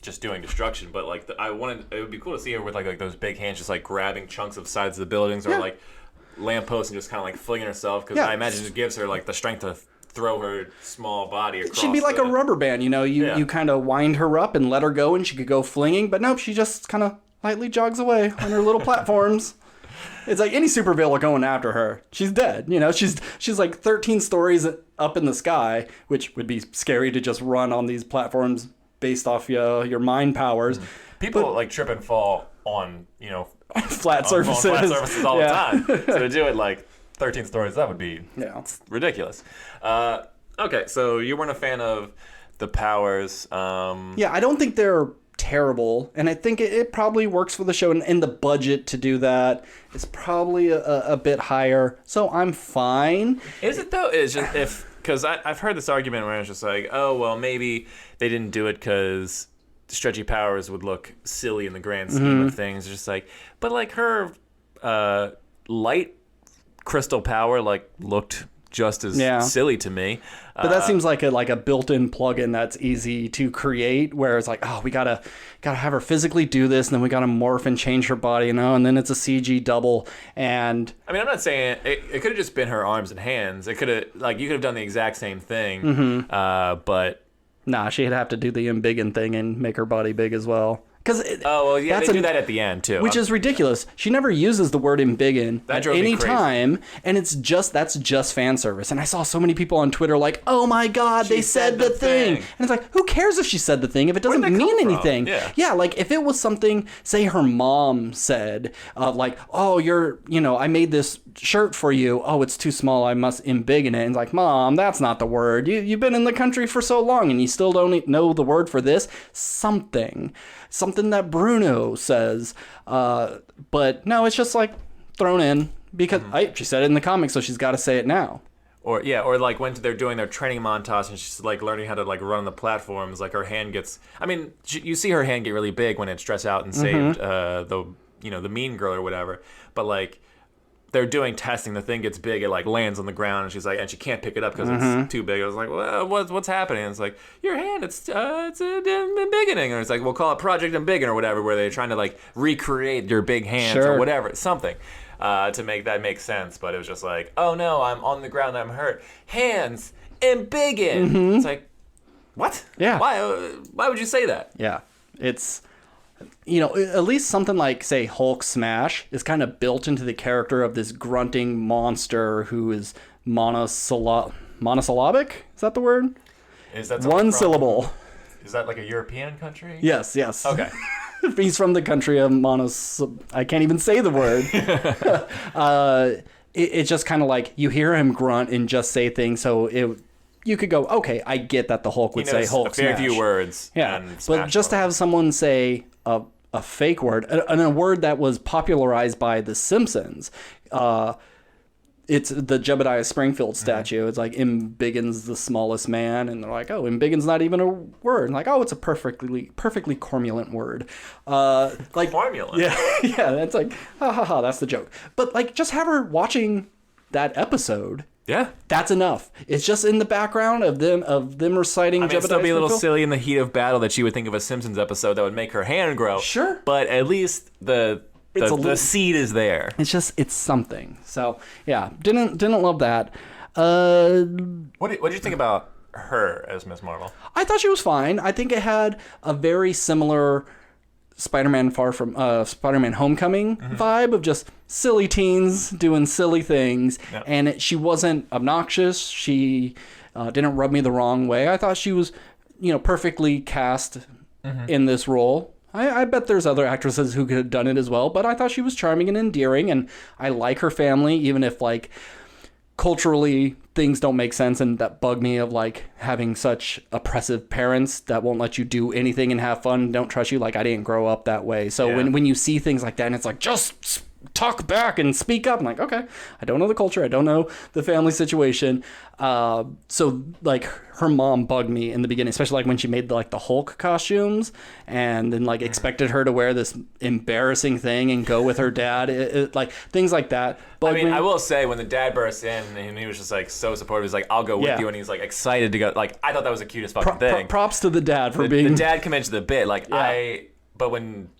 just doing destruction, but like it would be cool to see her with like those big hands just like grabbing chunks of sides of the buildings, or like lamppost and just kind of like flinging herself because Yeah. I imagine it gives her like the strength to throw her small body across. She'd be like a rubber band, you know. You kind of wind her up and let her go, and she could go flinging. But nope, she just kind of lightly jogs away on her little platforms. It's like any supervillain going after her. She's dead, you know. She's like 13 stories up in the sky, which would be scary to just run on these platforms based off your mind powers. People like trip and fall on flat surfaces. On flat surfaces all the time. So to do it like 13 stories, that would be ridiculous. Okay, so you weren't a fan of the powers. Yeah, I don't think they're terrible, and I think it probably works for the show, and the budget to do that is probably a bit higher, so I'm fine. Is it though? Is just because I've heard this argument where it's just like, oh well, maybe they didn't do it because stretchy powers would look silly in the grand scheme of things. It's just like, but like her light crystal power like looked just as silly to me. But that seems like a built-in plugin that's easy to create, where it's like, oh, we gotta have her physically do this, and then we gotta morph and change her body, and then it's a CG double. And I mean, I'm not saying it could have just been her arms and hands. It could have you could have done the exact same thing, but nah, she'd have to do the embiggen thing and make her body big as well. They do that at the end too, which is ridiculous. She never uses the word embiggen at any time, and that's just fan service. And I saw so many people on Twitter like, "Oh my God, they said the thing," and it's like, who cares if she said the thing if it doesn't mean anything? Yeah, like if it was something, say her mom said, like, "Oh, I made this shirt for you. Oh, it's too small. I must embiggen it." And it's like, Mom, that's not the word. You've been in the country for so long, and you still don't know the word for this. Something that Bruno says, but no, it's just like thrown in because she said it in the comics, so she's got to say it now. Or like when they're doing their training montage and she's like learning how to like run on the platforms, like her hand gets. I mean, you see her hand get really big when it stretched out and saved the mean girl or whatever. But like they're doing testing, the thing gets big, it like lands on the ground, and she's like, and she can't pick it up because it's too big. I was like, well, what's happening? And it's like, your hand, it's embiggening, or it's like, we'll call it Project Embiggen or whatever, where they're trying to like recreate your big hands or whatever, something to make that make sense. But it was just like, oh no, I'm on the ground, I'm hurt. Hands embiggen. It's like, what? Yeah. Why would you say that? Yeah, it's. At least something like, say, Hulk Smash is kind of built into the character of this grunting monster who is monosyllabic? Is that the word? Is that one syllable? Is that like a European country? Yes. Okay. He's from the country of I can't even say the word. It's just kind of like you hear him grunt and just say things, so you could go, okay, I get that the Hulk would say Hulk Smash. A fair few words. Yeah, but just to have someone say a fake word, and a word that was popularized by The Simpsons, it's the Jebediah Springfield statue. It's like, embiggen's the smallest man, and they're like, oh, embiggen's not even a word. And like, oh, it's a perfectly cormulent word. Like cormulent. Yeah, that's like, ha, that's the joke. But like, just have her watching that episode. Yeah, that's enough. It's just in the background of them reciting. It'd still be a little silly in the heat of battle that she would think of a Simpsons episode that would make her hand grow. Sure, but at least the seed is there. It's something. So yeah, didn't love that. What did you think about her as Miss Marvel? I thought she was fine. I think it had a very similar Spider-Man Spider-Man Homecoming vibe of just silly teens doing silly things, and she wasn't obnoxious. She didn't rub me the wrong way. I thought she was, perfectly cast in this role. I bet there's other actresses who could have done it as well, but I thought she was charming and endearing, and I like her family, even if like culturally things don't make sense and that bug me of like having such oppressive parents that won't let you do anything and have fun, don't trust you. Like, I didn't grow up that way. So when you see things like that and it's like, just talk back and speak up, I'm like, okay, I don't know the culture, I don't know the family situation. So like her mom bugged me in the beginning, especially like when she made the Hulk costumes and then like expected her to wear this embarrassing thing and go with her dad, like things like that. But I will say, when the dad burst in and he was just like so supportive, he's like, I'll go with you, and he's like excited to go. Like, I thought that was the cutest fucking thing. Props to the dad for being. The dad committed to the bit. Like but when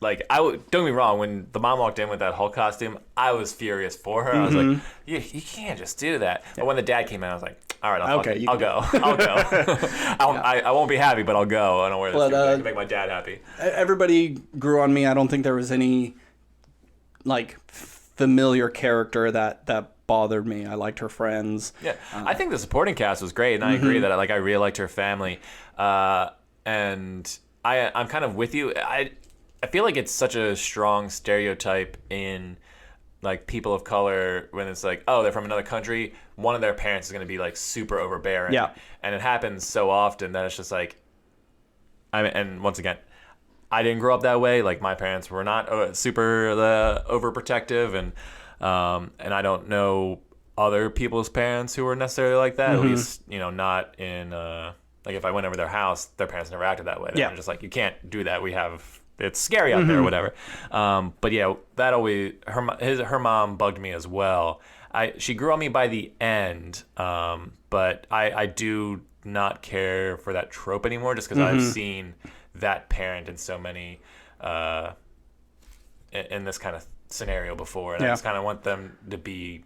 like, don't get me wrong, when the mom walked in with that Hulk costume, I was furious for her. I was like, you can't just do that. But when the dad came in, I was like, all right, I'll go. I'll go. I won't be happy, but I'll go. I don't wear this to make my dad happy. Everybody grew on me. I don't think there was any, like, familiar character that bothered me. I liked her friends. Yeah, I think the supporting cast was great, and I agree that I really liked her family. And I'm kind of with you. I feel like it's such a strong stereotype in like people of color when it's like, oh, they're from another country. One of their parents is going to be like super overbearing. Yeah. And it happens so often that it's just like, and once again, I didn't grow up that way. Like my parents were not super overprotective, and I don't know other people's parents who were necessarily like that. At least, not in like if I went over their house, their parents never acted that way. They're just like, you can't do that. It's scary out there or whatever. But yeah, that always her mom bugged me as well. She grew on me by the end, but I do not care for that trope anymore just because I've seen that parent in so many in this kind of scenario before, and I just kind of want them to be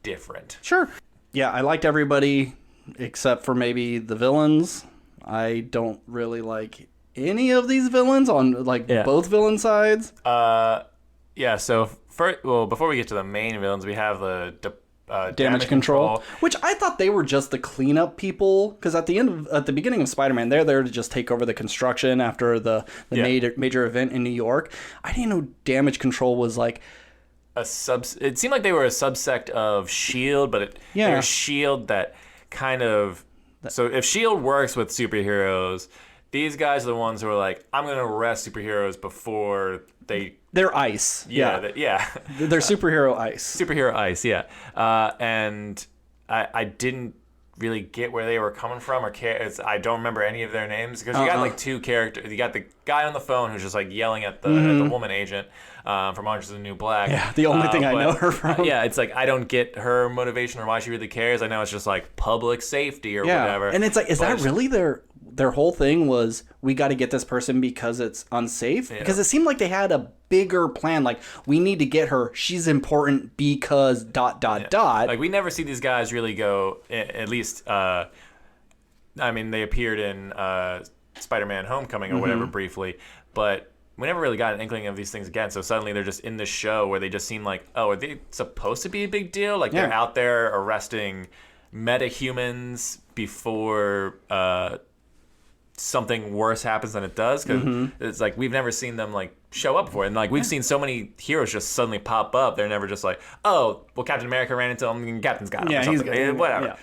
different. Sure. Yeah, I liked everybody except for maybe the villains. I don't really like any of these villains on both villain sides. Yeah, so before we get to the main villains, we have the damage control, which I thought they were just the cleanup people, because at the beginning of Spider-Man, they're there to just take over the construction after the major event in New York. I didn't know damage control was like it seemed like they were a subsect of S.H.I.E.L.D., but they're S.H.I.E.L.D. that kind of... So if S.H.I.E.L.D. works with superheroes, these guys are the ones who are like, I'm going to arrest superheroes before they... They're ICE. Yeah. They're superhero ICE. Superhero ICE, yeah. And I didn't really get where they were coming from or care. I don't remember any of their names because you got like two characters. You got the guy on the phone who's just like yelling at the woman agent from Orange is the New Black. Yeah, the only thing I know her from. Yeah, it's like I don't get her motivation or why she really cares. I know it's just like public safety or whatever. And it's like, is that really their whole thing was, we got to get this person because it's unsafe? Yeah. Because it seemed like they had a bigger plan. Like, we need to get her. She's important because ... Like, we never see these guys really go, at least, I mean, they appeared in Spider-Man Homecoming or whatever briefly, but we never really got an inkling of these things again. So suddenly they're just in this show where they just seem like, oh, are they supposed to be a big deal? Like, they're out there arresting metahumans before something worse happens than it does, because it's like we've never seen them like show up before, and like we've seen so many heroes just suddenly pop up. They're never just like, oh, well, Captain America ran into him and Captain's got him or something. Whatever.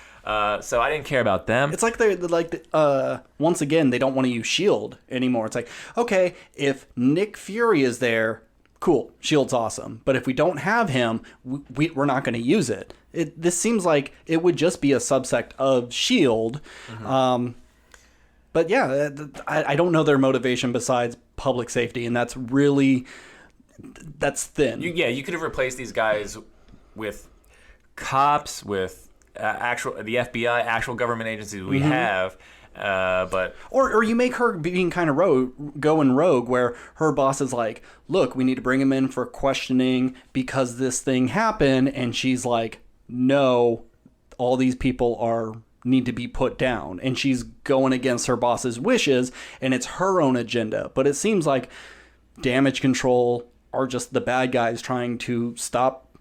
So I didn't care about them. It's like once again, they don't want to use S.H.I.E.L.D. anymore. It's like, okay, if Nick Fury is there, cool, S.H.I.E.L.D''s awesome, but if we don't have him, we're not going to use it. This seems like it would just be a subsect of S.H.I.E.L.D. But yeah, I don't know their motivation besides public safety, and that's thin. You could have replaced these guys with cops, with the FBI, actual government agencies we have, but or you make her being kind of rogue, where her boss is like, look, we need to bring him in for questioning because this thing happened, and she's like, no, all these people need to be put down, and she's going against her boss's wishes, and it's her own agenda. But it seems like damage control are just the bad guys trying to stop,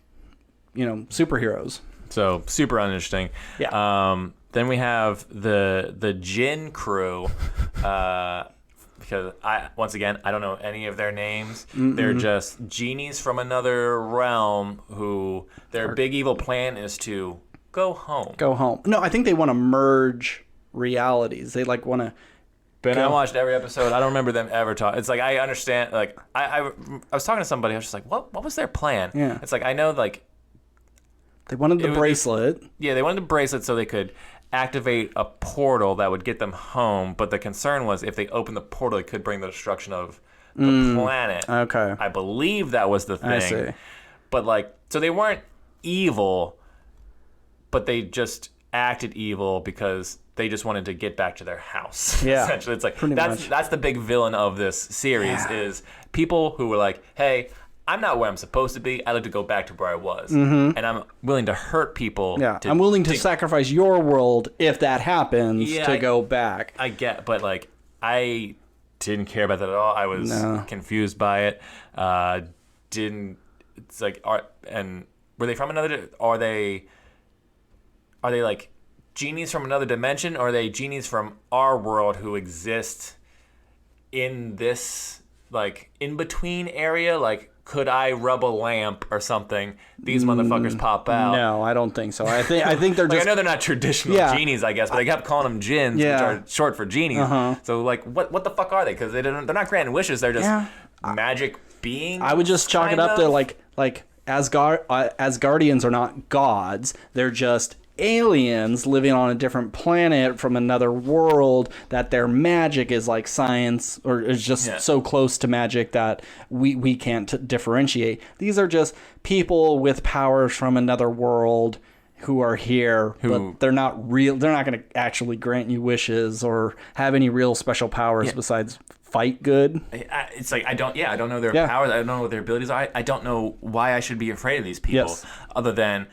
superheroes. So super uninteresting. Yeah. Then we have the Jinn crew, because once again I don't know any of their names. They're just genies from another realm who their big evil plan is to go home. No, I think they want to merge realities. They want to. But I watched every episode. I don't remember them ever talk. It's like I understand. Like I was talking to somebody. I was just like, what was their plan? Yeah. It's like I know like. They wanted the bracelet. They wanted the bracelet so they could activate a portal that would get them home. But the concern was if they opened the portal, it could bring the destruction of the planet. Okay. I believe that was the thing. I see. But so they weren't evil. But they just, acted evil because they just wanted to get back to their house. Yeah, essentially, it's like pretty much. that's the big villain of this series is people who were like, hey, I'm not where I'm supposed to be. I like to go back to where I was, and I'm willing to hurt people. Yeah, I'm willing to sacrifice your world if that happens to go back. I get, but like I didn't care about that at all. I was confused by it. It's like and were they from another? Are they like genies from another dimension, or are they genies from our world who exist in this like in between area? Like, could I rub a lamp or something? These motherfuckers pop out. No, I don't think so. I think they're like, just. I know they're not traditional genies, I guess, but they kept calling them jinns, which are short for genies. So like, what the fuck are they? Because they're not granting wishes. They're just magic beings. I would just chalk it up to like Asgardians are not gods. They're just aliens living on a different planet from another world, that their magic is like science, or is just so close to magic that we can't differentiate. These are just people with powers from another world who are here, but they're not real. They're not going to actually grant you wishes or have any real special powers besides fight good. It's like I don't know their powers. I don't know what their abilities are. I don't know why I should be afraid of these people, other than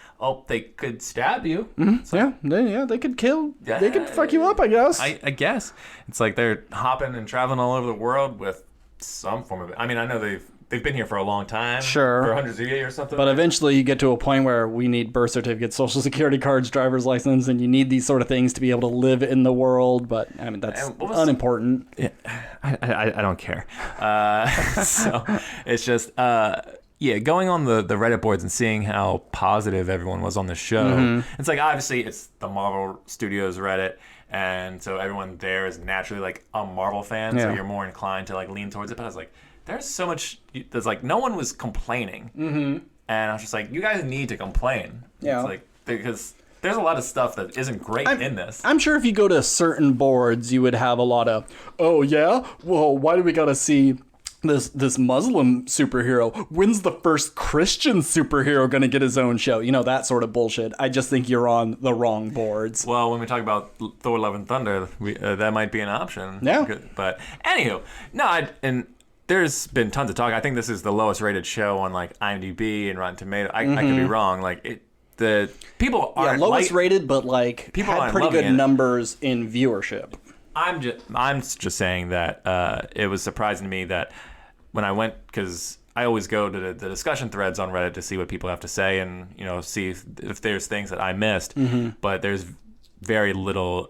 they could stab you. They could kill. They could fuck you up, I guess. I guess it's like they're hopping and traveling all over the world with some form of it. I mean, I know they've been here for a long time, for hundreds of years or something. But eventually you get to a point where we need birth certificates, social security cards, driver's license, and you need these sort of things to be able to live in the world. But I mean, that's unimportant. Yeah, I don't care. So it's just going on the Reddit boards and seeing how positive everyone was on the show. It's like, obviously it's the Marvel Studios Reddit, and so everyone there is naturally like a Marvel fan, so you're more inclined to like lean towards it. But I was like, there's so much. There's like no one was complaining, and I was just like, you guys need to complain. It's like, because there's a lot of stuff that isn't great in this. I'm sure if you go to certain boards, you would have a lot of, well, why do we gotta see this Muslim superhero? When's the first Christian superhero gonna get his own show? You know, that sort of bullshit. I just think you're on the wrong boards. Well, when we talk about Thor Love and Thunder, that might be an option. Yeah. But anywho, there's been tons of talk. I think this is the lowest rated show on like IMDb and Rotten Tomatoes. I could be wrong. Like the people aren't lowest rated, but like people had pretty good numbers in viewership. I'm just saying that it was surprising to me that when I went, because I always go to the discussion threads on Reddit to see what people have to say and see if there's things that I missed. But there's very little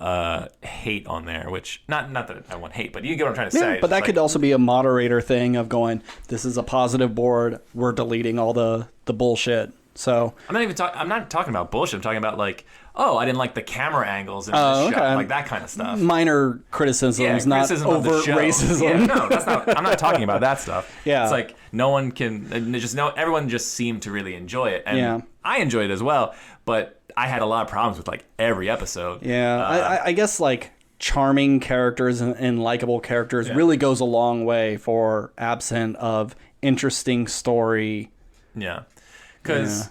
hate on there, which not that I want hate, but you get what I'm trying to say. But that could also be a moderator thing of going, this is a positive board, we're deleting all the bullshit. So I'm not talking about bullshit. I'm talking about like, I didn't like the camera angles in the shot, like that kind of stuff. Minor criticisms, not overt racism. Yeah, no, that's not. I'm not talking about that stuff. Yeah, it's like no one can everyone just seemed to really enjoy it, and I enjoyed it as well. But I had a lot of problems with like every episode. Yeah, I guess like charming characters and likable characters really goes a long way for absent of interesting story. Yeah, because.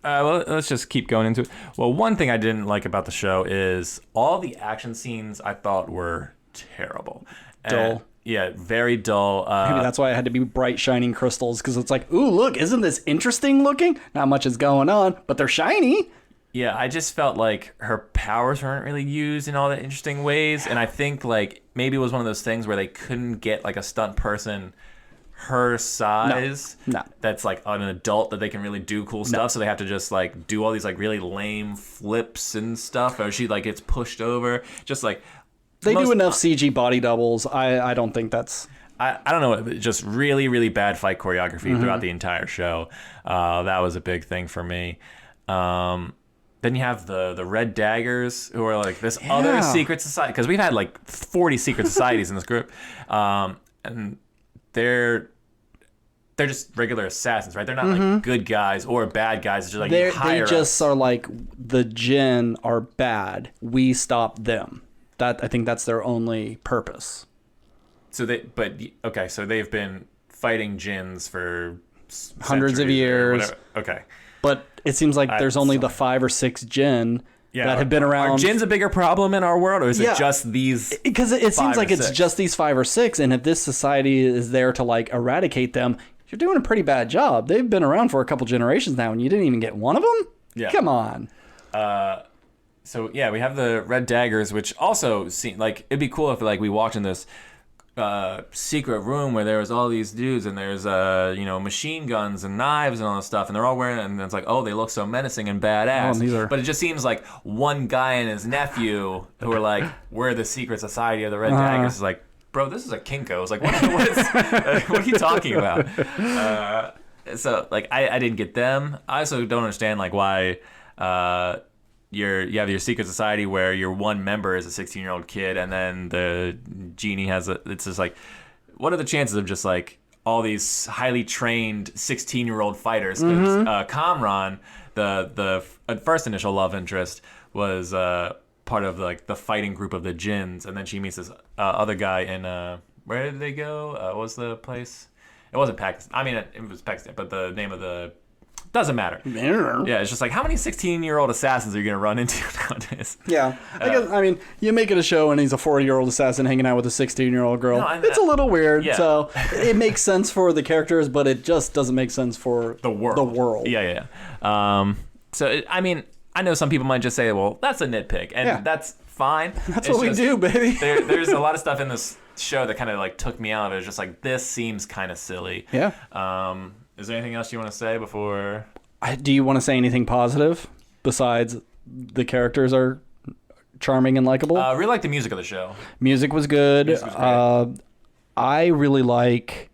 Well, let's just keep going into it. Well, one thing I didn't like about the show is all the action scenes I thought were terrible. Dull. Very dull. Maybe that's why I had to be bright, shining crystals, because it's like, ooh, look, isn't this interesting looking? Not much is going on, but they're shiny. Yeah, I just felt like her powers weren't really used in all the interesting ways, and I think like maybe it was one of those things where they couldn't get like a stunt person her size that's like an adult that they can really do cool stuff, so they have to just like do all these like really lame flips and stuff, or she like gets pushed over, just like they do enough CG body doubles. I don't think that's I don't know, just really really bad fight choreography throughout the entire show. That was a big thing for me. Then you have the Red Daggers, who are like this other secret society, because we've had like 40 secret societies in this group, and they're just regular assassins, right? They're not like good guys or bad guys. It's just like they just are like, the Jinn are bad, we stop them. I think that's their only purpose. So they've been fighting Jinns for hundreds of years. Okay. But it seems like there's only the 5 or 6 Jinn that have been around. Are Jinns a bigger problem in our world, or is it just these? Because it seems like it's just these 5 or 6, and if this society is there to like eradicate them, you're doing a pretty bad job. They've been around for a couple generations now, and you didn't even get one of them? Yeah. Come on. So yeah, we have the red daggers, which also seem like it'd be cool if like we walked in this secret room where there was all these dudes and there's machine guns and knives and all this stuff, and they're all wearing it, and it's like, oh, they look so menacing and badass. But it just seems like one guy and his nephew who are like, we're the secret society of the red daggers is like, bro, this is a Kinko's. Like, what are you talking about? So like I didn't get them. I also don't understand like why you have your secret society where your one member is a 16-year-old kid, and then the genie it's just like, what are the chances of just like all these highly trained 16-year-old fighters? Because Kamran, the first initial love interest, was part of like the fighting group of the Jinns, and then she meets this other guy in where did they go? What was the place? It wasn't Pakistan. I mean, it was Pakistan, but the name of the doesn't matter. Yeah, it's just like, how many 16-year-old assassins are you going to run into nowadays? Yeah. I mean, you make it a show and he's a 40-year-old assassin hanging out with a 16-year-old girl. It's a little weird. Yeah. So it makes sense for the characters, but it just doesn't make sense for the world. Yeah. I mean, I know some people might just say, well, that's a nitpick, and that's fine. That's what we do, baby. There's a lot of stuff in this show that kind of like took me out. It was just like, this seems kind of silly. Yeah. Is there anything else you want to say before? Do you want to say anything positive besides the characters are charming and likable? I really like the music of the show. Music was good. I really like,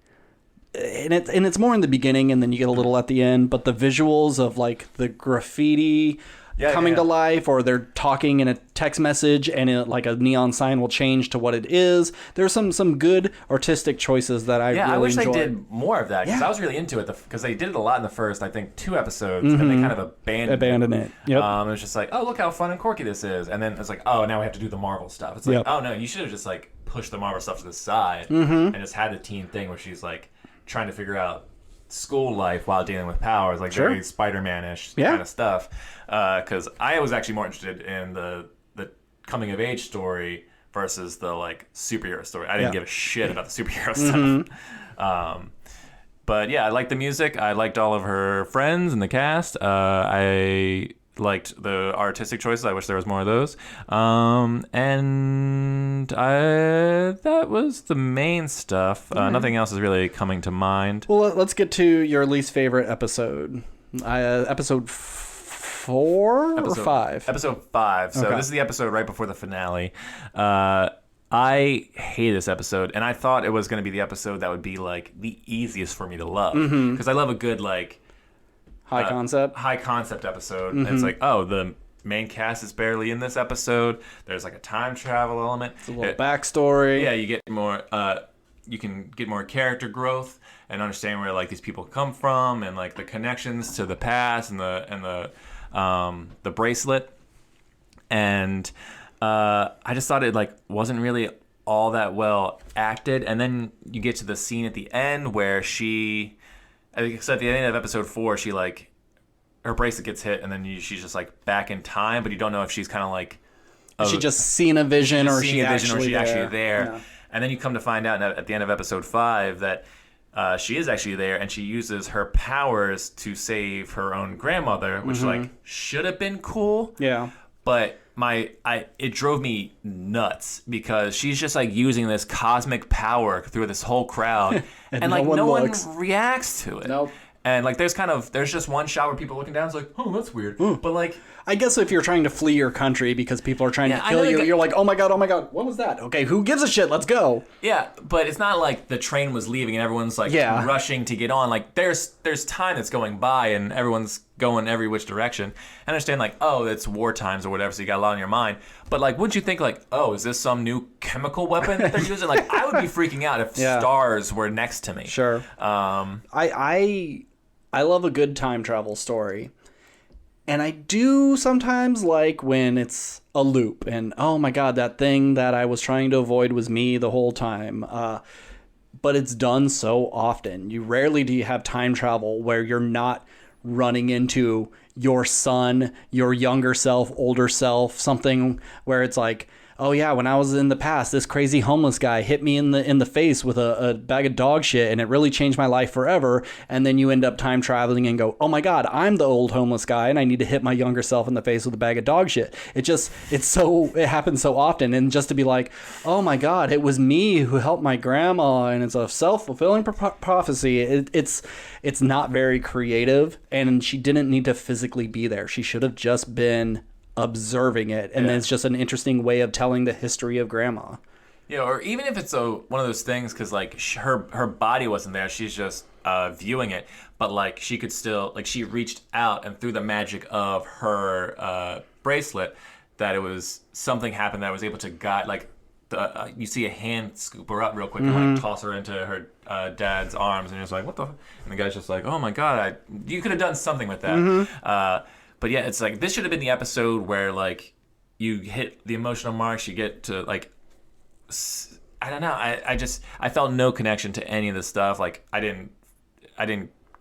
and it's more in the beginning, and then you get a little at the end. But the visuals of like the graffiti coming to life, or they're talking in a text message, and like a neon sign will change to what it is. There's some good artistic choices that I really enjoyed. I wish they did more of that, because I was really into it, because they did it a lot in the first, I think, 2 episodes, and they kind of abandoned it. Yep. It was just like, oh, look how fun and quirky this is, and then it's like, oh, now we have to do the Marvel stuff. It's like, oh no, you should have just like pushed the Marvel stuff to the side and just had the teen thing where she's like trying to figure out school life while dealing with powers, like very Spider-Man-ish kind of stuff. Because I was actually more interested in the coming of age story versus the like superhero story. I didn't give a shit about the superhero stuff. But yeah, I liked the music. I liked all of her friends and the cast. I liked the artistic choices. I wish there was more of those. And that was the main stuff. Nothing else is really coming to mind. Well, let's get to your least favorite episode. Episode 4 or 5? Episode 5. So this is the episode right before the finale. I hate this episode, and I thought it was going to be the episode that would be like the easiest for me to love, because I love a good like high concept episode. And it's like, oh, the main cast is barely in this episode. There's like a time travel element. It's a little backstory. Yeah, you get more. You can get more character growth and understand where like these people come from, and like the connections to the past, and the bracelet. And I just thought it like wasn't really all that well acted. And then you get to the scene at the end where I think it's at the end of episode 4, she like, her bracelet gets hit, and then she's just like back in time, but you don't know if she's kind of like, is she just seeing a vision, or is she actually there? Yeah. And then you come to find out at the end of episode 5 that she is actually there, and she uses her powers to save her own grandmother, which like should have been cool. Yeah. But it drove me nuts, because she's just like using this cosmic power through this whole crowd, and like no one reacts to it. Nope. And like there's just one shot where people are looking down. It's like, oh, that's weird. But like, I guess if you're trying to flee your country because people are trying to kill you, you're like, oh my god, what was that? Okay, who gives a shit? Let's go. Yeah, but it's not like the train was leaving and everyone's like rushing to get on. Like there's time that's going by and everyone's going every which direction. I understand like, oh, it's war times or whatever, so you got a lot on your mind. But like, wouldn't you think like, oh, is this some new chemical weapon that they're using? Like, I would be freaking out if stars were next to me. Sure. I love a good time travel story. And I do sometimes like when it's a loop and, oh my god, that thing that I was trying to avoid was me the whole time. But it's done so often. Rarely do you have time travel where you're not running into your son, your younger self, older self, something where it's like, oh yeah, when I was in the past, this crazy homeless guy hit me in the face with a bag of dog shit, and it really changed my life forever. And then you end up time traveling and go, oh my God, I'm the old homeless guy, and I need to hit my younger self in the face with a bag of dog shit. It happens so often, and just to be like, oh my God, it was me who helped my grandma, and it's a self-fulfilling prophecy. It's not very creative, and she didn't need to physically be there. She should have just been observing it, and then it's just an interesting way of telling the history of grandma. Yeah, or even if it's one of those things, because like her body wasn't there, she's just viewing it, but like she could still, like, she reached out, and through the magic of her bracelet, that it was something happened that was able to guide, like you see a hand scoop her up real quick and like toss her into her dad's arms, and you're just like, what the? And the guy's just like, oh my God, you could have done something with that. But yeah, it's like, this should have been the episode where like you hit the emotional marks, you get to like, I don't know, I felt no connection to any of this stuff. Like I didn't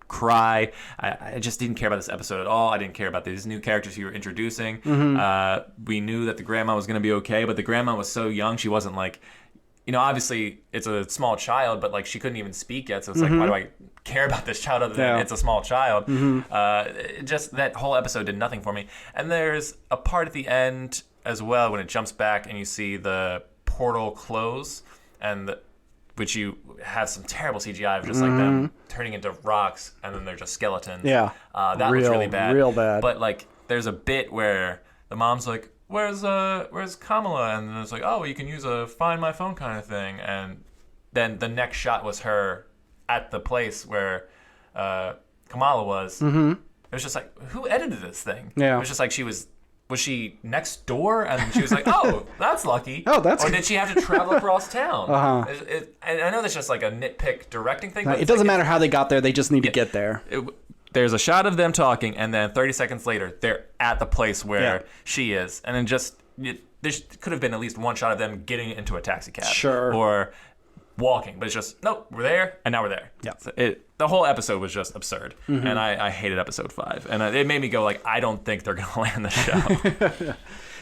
cry. I just didn't care about this episode at all. I didn't care about these new characters you were introducing. We knew that the grandma was going to be okay, but the grandma was so young, she wasn't like, obviously it's a small child, but like she couldn't even speak yet. So it's like, why do I care about this child other than it's a small child? Just that whole episode did nothing for me. And there's a part at the end as well when it jumps back and you see the portal close, and which you have some terrible CGI of just like them turning into rocks, and then they're just skeletons. Yeah, that was really bad. Real bad. But like, there's a bit where the mom's like, where's Kamala? And then it's like, oh, you can use a Find My Phone kind of thing. And then the next shot was her at the place where Kamala was. It was just like, who edited this thing? Yeah. It was just like, was she next door? And she was like, oh, that's lucky. Oh, that's. Or did she have to travel across town? And I know that's just like a nitpick directing thing. But it doesn't matter how they got there. They just need to get there. There's a shot of them talking, and then 30 seconds later, they're at the place where she is. And then there could have been at least one shot of them getting into a taxi cab. Sure. Or walking. But it's just, nope, we're there, and now we're there. Yeah. So the whole episode was just absurd. And I hated episode 5. And it made me go, like, I don't think they're going to land the show.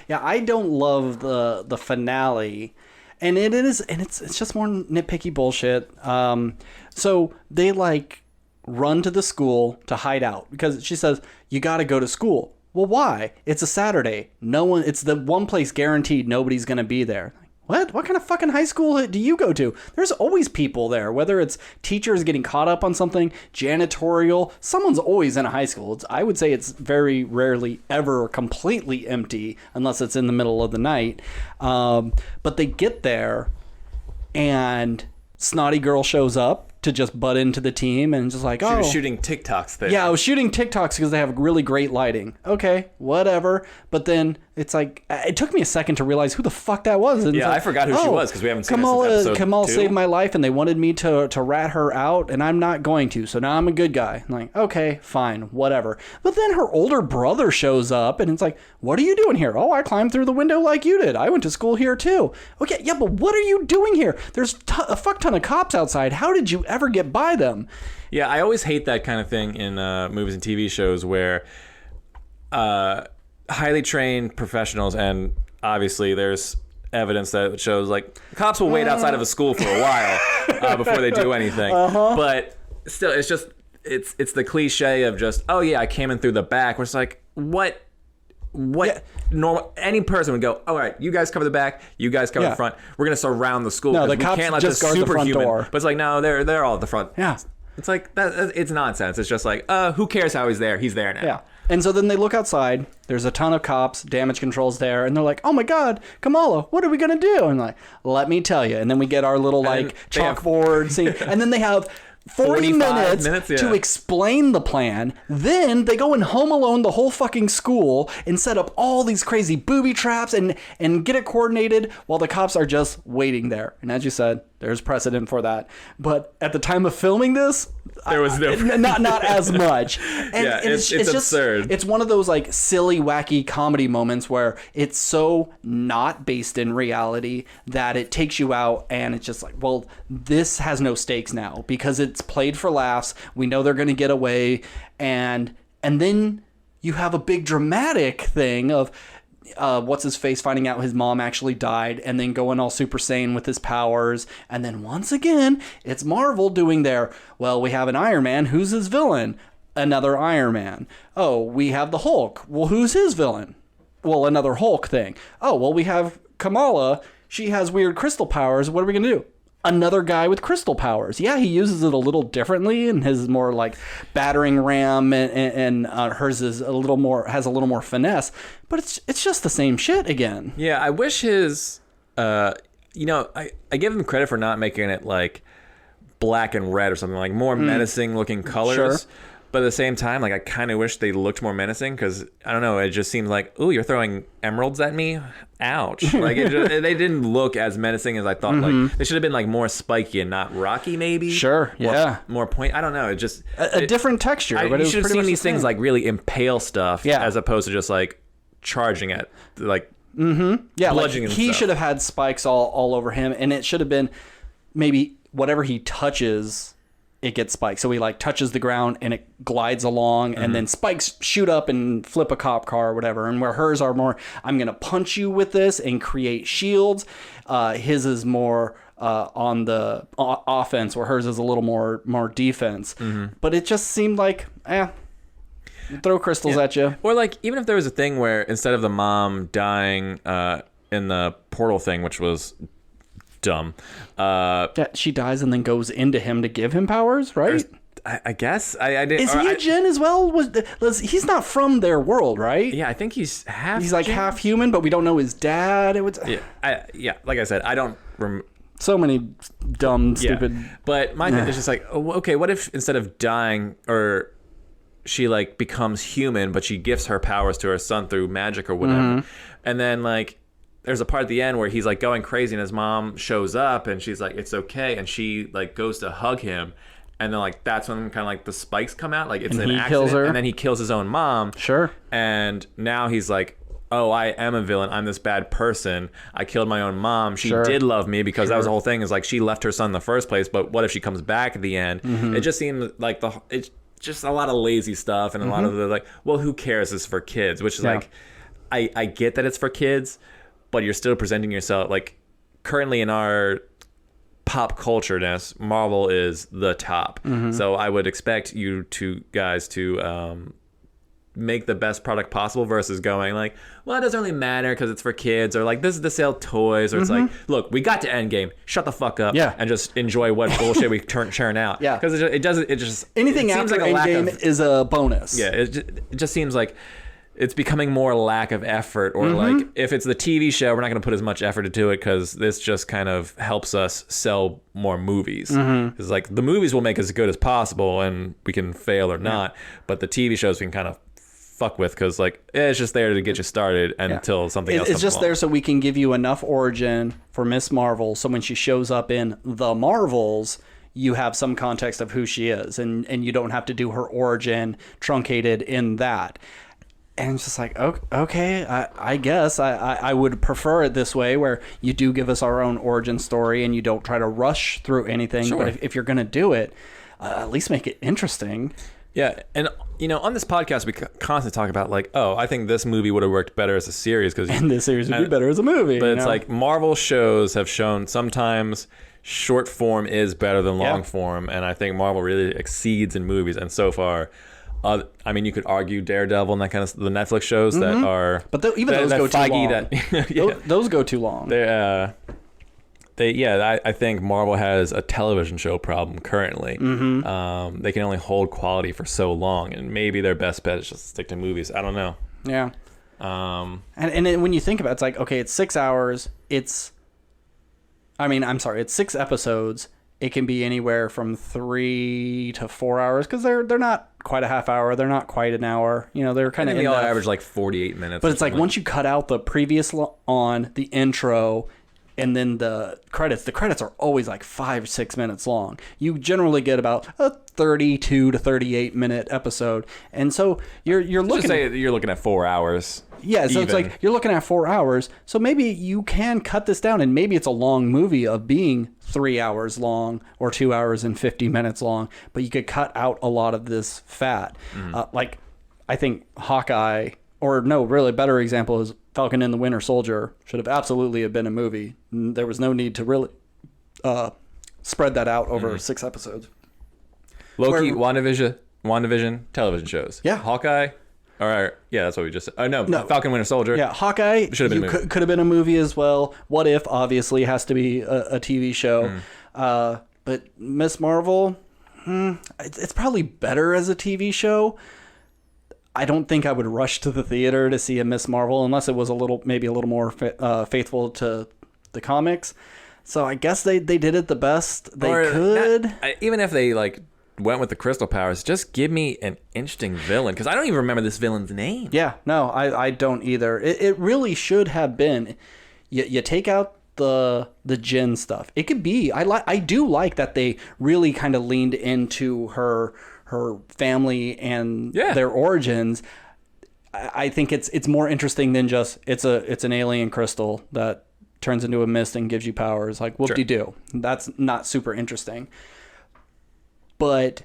Yeah, I don't love the finale. And it's just more nitpicky bullshit. So they, like, run to the school to hide out because she says, you got to go to school. Well, why? It's a Saturday. It's the one place guaranteed nobody's going to be there. What kind of fucking high school do you go to? There's always people there, whether it's teachers getting caught up on something, janitorial, someone's always in a high school. I would say it's very rarely ever completely empty unless it's in the middle of the night. But they get there and Snotty Girl shows up to just butt into the team and just like, She was shooting TikToks there. Yeah, I was shooting TikToks because they have really great lighting. Okay, whatever. But then it's like, it took me a second to realize who the fuck that was. And I forgot who she was because we haven't seen her since episode Kamala 2. saved my life and they wanted me to rat her out and I'm not going to. So now I'm a good guy. I'm like, okay, fine, whatever. But then her older brother shows up and it's like, what are you doing here? Oh, I climbed through the window like you did. I went to school here too. Okay, yeah, but what are you doing here? There's a fuck ton of cops outside. How did you ever get by them? Yeah, I always hate that kind of thing in movies and TV shows where highly trained professionals, and obviously there's evidence that shows like cops will wait outside of a school for a while before they do anything. But still, it's the cliche of just, oh yeah, I came in through the back. Where it's like, what normal any person would go, all right, you guys cover the back, you guys cover the front. We're gonna surround the school. No, the cops can't let just guard the front door. But it's like, no, they're all at the front. Yeah. It's like that. It's nonsense. It's just like, who cares how he's there? He's there now. Yeah. And so then they look outside. There's a ton of cops. Damage control's there, and they're like, "Oh my God, Kamala, what are we gonna do?" And like, let me tell you. And then we get our little like chalkboard scene, and then they have 40 minutes to explain the plan. Then they go and home alone the whole fucking school and set up all these crazy booby traps and get it coordinated while the cops are just waiting there. And as you said, there's precedent for that. But at the time of filming this, there was no not as much. And it's just absurd. It's one of those like silly, wacky comedy moments where it's so not based in reality that it takes you out, and it's just like, well, this has no stakes now because it's played for laughs. We know they're going to get away, and And then you have a big dramatic thing of what's his face finding out his mom actually died, and then going all Super Saiyan with his powers. And then once again, it's Marvel doing their, well, we have an Iron Man. Who's his villain? Another Iron Man. Oh, we have the Hulk. Well, who's his villain? Well, another Hulk thing. Oh, well, we have Kamala. She has weird crystal powers. What are we going to do? Another guy with crystal powers. Yeah, he uses it a little differently, and his more like battering ram, and hers is has a little more finesse. But it's just the same shit again. Yeah, I wish his, I give him credit for not making it like black and red or something, like more menacing looking colors. Sure. But at the same time, like I kind of wish they looked more menacing, because I don't know, it just seems like, ooh, you're throwing emeralds at me, ouch. Like they didn't look as menacing as I thought. Like they should have been like more spiky and not rocky, maybe. Sure, yeah. More point. I don't know. It just a different texture. But you should have seen these things like really impale stuff, as opposed to just like charging at like bludgeoning. Like he should have had spikes all over him, and it should have been maybe whatever he touches, it gets spikes. So he like touches the ground and it glides along, and then spikes shoot up and flip a cop car or whatever. And where hers are more, I'm going to punch you with this and create shields. His is more on the offense, where hers is a little more defense. But it just seemed like, throw crystals at you. Or like, even if there was a thing where instead of the mom dying in the portal thing, which was dumb. She dies and then goes into him to give him powers, right? I guess I didn't. Is he a Jinn as well? He's not from their world, right? Yeah, I think he's half. He's like Jinn? half human, but we don't know his dad. It was like I said, I don't. So many dumb, stupid. But my thing is just like, okay, what if instead of dying, or she like becomes human, but she gifts her powers to her son through magic or whatever, and then like, there's a part at the end where he's like going crazy and his mom shows up and she's like, it's okay. And she like goes to hug him. And then like, that's when kind of like the spikes come out. Like it's an accident. Kills her. And then he kills his own mom. Sure. And now he's like, oh, I am a villain. I'm this bad person. I killed my own mom. She did love me, because that was the whole thing, is like she left her son in the first place. But what if she comes back at the end? It just seemed like it's just a lot of lazy stuff, and a lot of the like, well, who cares? This is for kids, which is like, I get that it's for kids, but you're still presenting yourself like, currently in our pop culture-ness, Marvel is the top. So I would expect you guys to make the best product possible, versus going like, well, it doesn't really matter because it's for kids, or like, this is to sell toys, or it's like, look, we got to Endgame, shut the fuck up, and just enjoy what bullshit we churn out. Because it just anything it after like Endgame is a bonus. It just seems like it's becoming more lack of effort, or like, if it's the TV show, we're not going to put as much effort into it, because this just kind of helps us sell more movies. It's like, the movies will make as good as possible, and we can fail or not, but the TV shows we can kind of fuck with, because like, it's just there to get you started until something else comes It's just along. there so we can give you enough origin for Miss Marvel, so when she shows up in The Marvels, you have some context of who she is, and you don't have to do her origin truncated in that. And it's just like, okay, I guess I would prefer it this way, where you do give us our own origin story and you don't try to rush through anything. Sure. But if you're going to do it, at least make it interesting. Yeah. And, on this podcast, we constantly talk about like, oh, I think this movie would have worked better as a series. And this series would be better as a movie. But it's like, Marvel shows have shown sometimes short form is better than long form. And I think Marvel really exceeds in movies. And so far, I mean, you could argue Daredevil and that kind of the Netflix shows that are, but even those go too long. Those go too long. I think Marvel has a television show problem currently. They can only hold quality for so long, and maybe their best bet is just to stick to movies. I don't know. Yeah. And then when you think about it, it's like, okay, it's 6 hours. It's 6 episodes. It can be anywhere from 3 to 4 hours, because they're not quite a half hour. They're not quite an hour. They're kind of. They all average like 48 minutes. But it's like, once you cut out the previous the intro, and then the credits are always like 5-6 minutes long. You generally get about a 32 to 38 minute episode, and so you're looking. Just say you're looking at 4 hours. Yeah, so it's like, you're looking at 4 hours. So maybe you can cut this down, and maybe it's a long movie of being 3 hours long or 2 hours and 50 minutes long, but you could cut out a lot of this fat. Like, I think Hawkeye, or no, really better example is Falcon and the Winter Soldier should have absolutely have been a movie. There was no need to really spread that out over 6 episodes. Loki, WandaVision, television shows. Yeah. Hawkeye. Yeah, that's what we just said. No, Falcon Winter Soldier. Yeah, Hawkeye should have been could have been a movie as well. What If obviously has to be a TV show. But Miss Marvel, it's probably better as a TV show. I don't think I would rush to the theater to see a Miss Marvel unless it was maybe a little more faithful to the comics. So I guess they did it the best they could. Even if they went with the crystal powers, just give me an interesting villain, because I don't even remember this villain's name. Yeah, no, I don't either. It really should have been. You take out the Jinn stuff. It could be. I do like that they really kind of leaned into her family and their origins. I think it's more interesting than just it's an alien crystal that turns into a mist and gives you powers. Like whoop-de-doo. That's not super interesting. But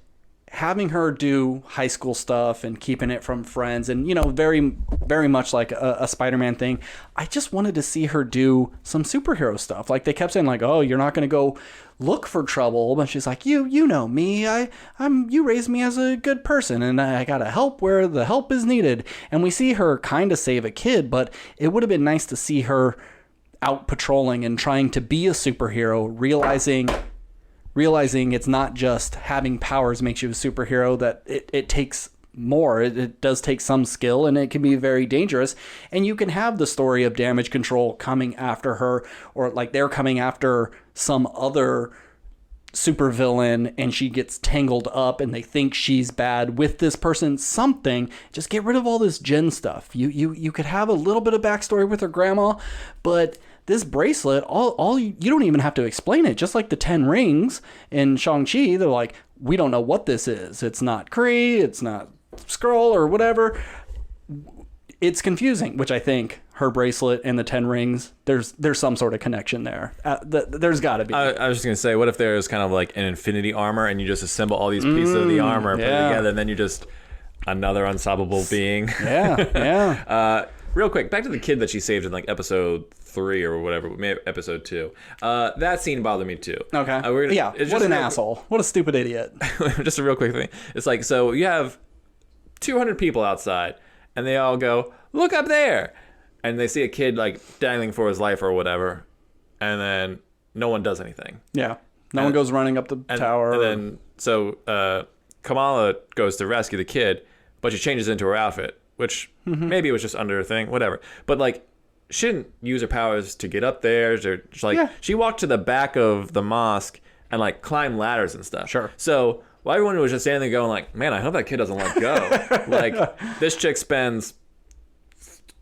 having her do high school stuff and keeping it from friends and, very, very much like a Spider-Man thing, I just wanted to see her do some superhero stuff. Like they kept saying oh, you're not going to go look for trouble. But she's like, you know me, you raised me as a good person and I got to help where the help is needed. And we see her kind of save a kid, but it would have been nice to see her out patrolling and trying to be a superhero, realizing it's not just having powers makes you a superhero, that it takes more. It does take some skill, and it can be very dangerous. And you can have the story of Damage Control coming after her, or they're coming after some other supervillain and she gets tangled up and they think she's bad with this person. Something. Just get rid of all this Jinn stuff. You could have a little bit of backstory with her grandma, but this bracelet, all you don't even have to explain it. Just like the 10 rings in Shang-Chi, they're like, we don't know what this is. It's not Kree, it's not Skrull or whatever. It's confusing, which I think her bracelet and the 10 rings, there's some sort of connection there. There's got to be. I was just going to say, what if there's kind of like an infinity armor and you just assemble all these pieces of the armor, put it together, and then you just another unstoppable being. Yeah. Real quick, back to the kid that she saved in episode 3 or whatever, maybe episode 2. That scene bothered me too. Okay. What an asshole. What a stupid idiot. Just a real quick thing. It's so you have 200 people outside, and they all go, look up there. And they see a kid dangling for his life or whatever, and then no one does anything. Yeah. No one goes running up the tower. And then, so Kamala goes to rescue the kid, but she changes into her outfit, which maybe it was just under her thing, whatever. But she didn't use her powers to get up there. She walked to the back of the mosque and climbed ladders and stuff. Sure. So while everyone was just standing there going man, I hope that kid doesn't let go. This chick spends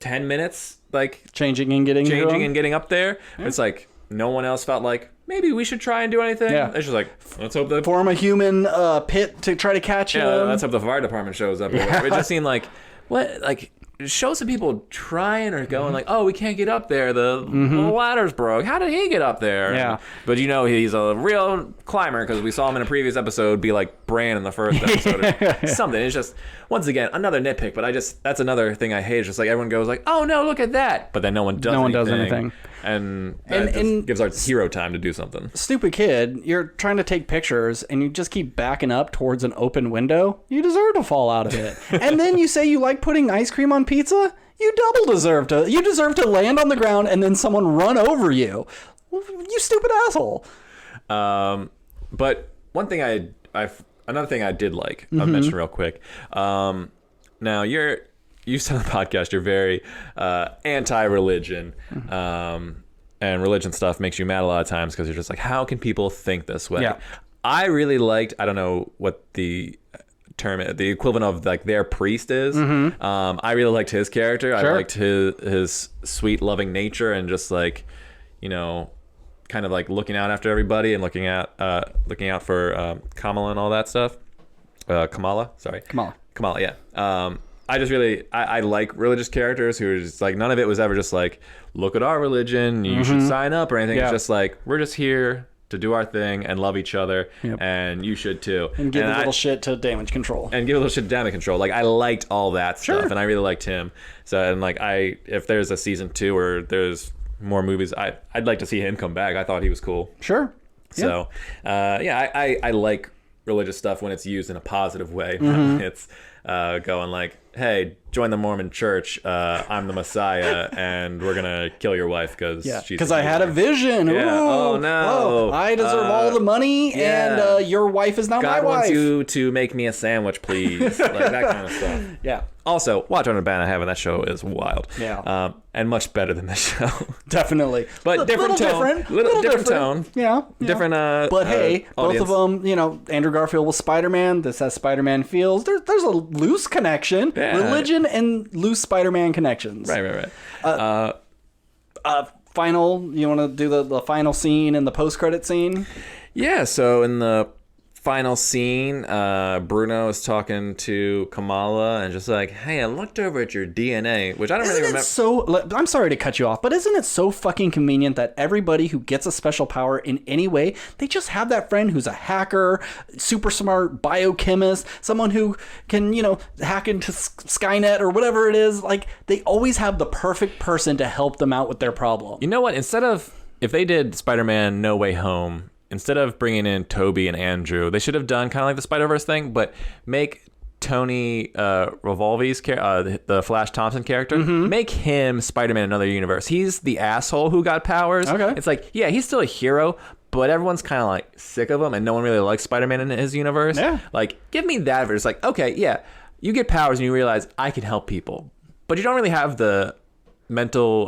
10 minutes changing and getting up there. Yeah. It's no one else felt maybe we should try and do anything. Yeah. It's just let's hope form a human pit to try to catch him. Yeah, let's hope the fire department shows up. Yeah. It just seemed show some people trying or going oh, we can't get up there. The ladder's broke. How did he get up there? Yeah. But he's a real climber because we saw him in a previous episode be like Bran in the first episode or something. It's just, once again, another nitpick, but that's another thing I hate. It's just everyone goes oh no, look at that. But then no one does anything. And gives our hero time to do something. Stupid kid, you're trying to take pictures and you just keep backing up towards an open window. You deserve to fall out of it. And then you say you like putting ice cream on pizza? You deserve to land on the ground and then someone run over you. You stupid asshole. But one thing another thing I did like, I'll mention real quick. Now you said on the podcast you're very anti-religion, and religion stuff makes you mad a lot of times because you're just how can people think this way? Yeah. I really liked, I don't know what the term, the equivalent of their priest is. I really liked his character. Sure. I liked his sweet, loving nature and just kind of looking out after everybody and looking out for Kamala and all that stuff. Kamala, yeah. I just really, I like religious characters who are just none of it was ever just look at our religion, you should sign up or anything. Yeah. It's just we're just here to do our thing and love each other, Yep. and you should too. And give a little shit to damage control. And give a little shit to damage control. Like, I liked all that stuff, and I really liked him. So, and like, if there's a season 2 or there's more movies, I'd like to see him come back. I thought he was cool. Sure. So, I like religious stuff when it's used in a positive way. It's going like, hey, join the Mormon church. I'm the Messiah, and we're gonna kill your wife because I had a vision. Yeah. Ooh, Oh no! whoa, I deserve all the money, and your wife is not God my wife. wants you to make me a sandwich, please. Like that kind of stuff. Yeah. Also, watch Under Ban I Heaven. That show is wild. Yeah. And much better than this show. Definitely. But different tone. Little different tone. Yeah. Different. But hey, audience. both of them. Andrew Garfield was Spider-Man. This has Spider-Man feels. There's a loose connection. Yeah. Religion and loose Spider-Man connections. Right. Final. You want to do the final scene and the post-credit scene? Yeah. So in the final scene, Bruno is talking to Kamala and just like, hey, I looked over at your DNA, which I don't really remember. I'm sorry to cut you off, but isn't it so fucking convenient that everybody who gets a special power in any way, they just have that friend who's a hacker, super smart biochemist, someone who can, hack into Skynet or whatever it is. Like, they always have the perfect person to help them out with their problem. You know what? If they did Spider-Man No Way Home, instead of bringing in Toby and Andrew, they should have done kind of like the Spider-Verse thing, but make Tony Revolve's the Flash Thompson character, make him Spider-Man in another universe. He's the asshole who got powers. Okay. It's like, yeah, he's still a hero, but everyone's kind of like sick of him, and no one really likes Spider-Man in his universe. Yeah. Like, give me that verse. Like, okay, yeah, you get powers and you realize I can help people, but you don't really have the mental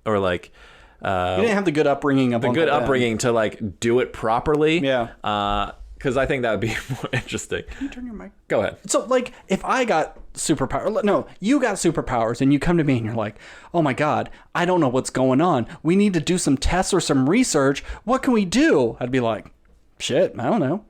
or like... you didn't have the good upbringing of Uncle Ben. To like do it properly. Yeah. Because I think that would be more interesting. Can you turn your mic? Go ahead. So, like, if I got superpowers, no, you got superpowers, and you come to me and you're like, oh my God, I don't know what's going on. We need to do some tests or some research. What can we do? I'd be like, shit, I don't know.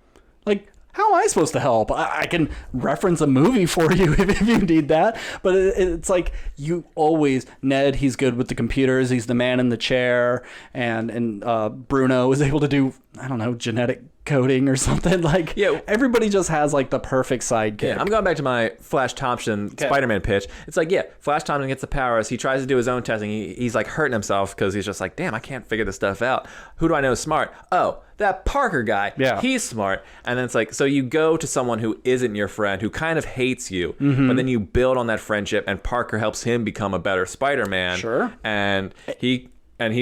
Like, how am I supposed to help? I can reference a movie for you if you need that. But it's like, you always, Ned, he's good with the computers. He's the man in the chair. And Bruno is able to do, I don't know, genetic coding or something. Like, yeah, everybody just has like the perfect sidekick. Yeah, I'm going back to my Flash Thompson Spider-Man pitch. It's like, yeah, Flash Thompson gets the powers. He tries to do his own testing. He's like hurting himself because he's just like, damn, I can't figure this stuff out. Who do I know is smart? Oh, that Parker guy. Yeah. He's smart. And then it's like, so you go to someone who isn't your friend, who kind of hates you, but then you build on that friendship, and Parker helps him become a better Spider-Man. Sure. And he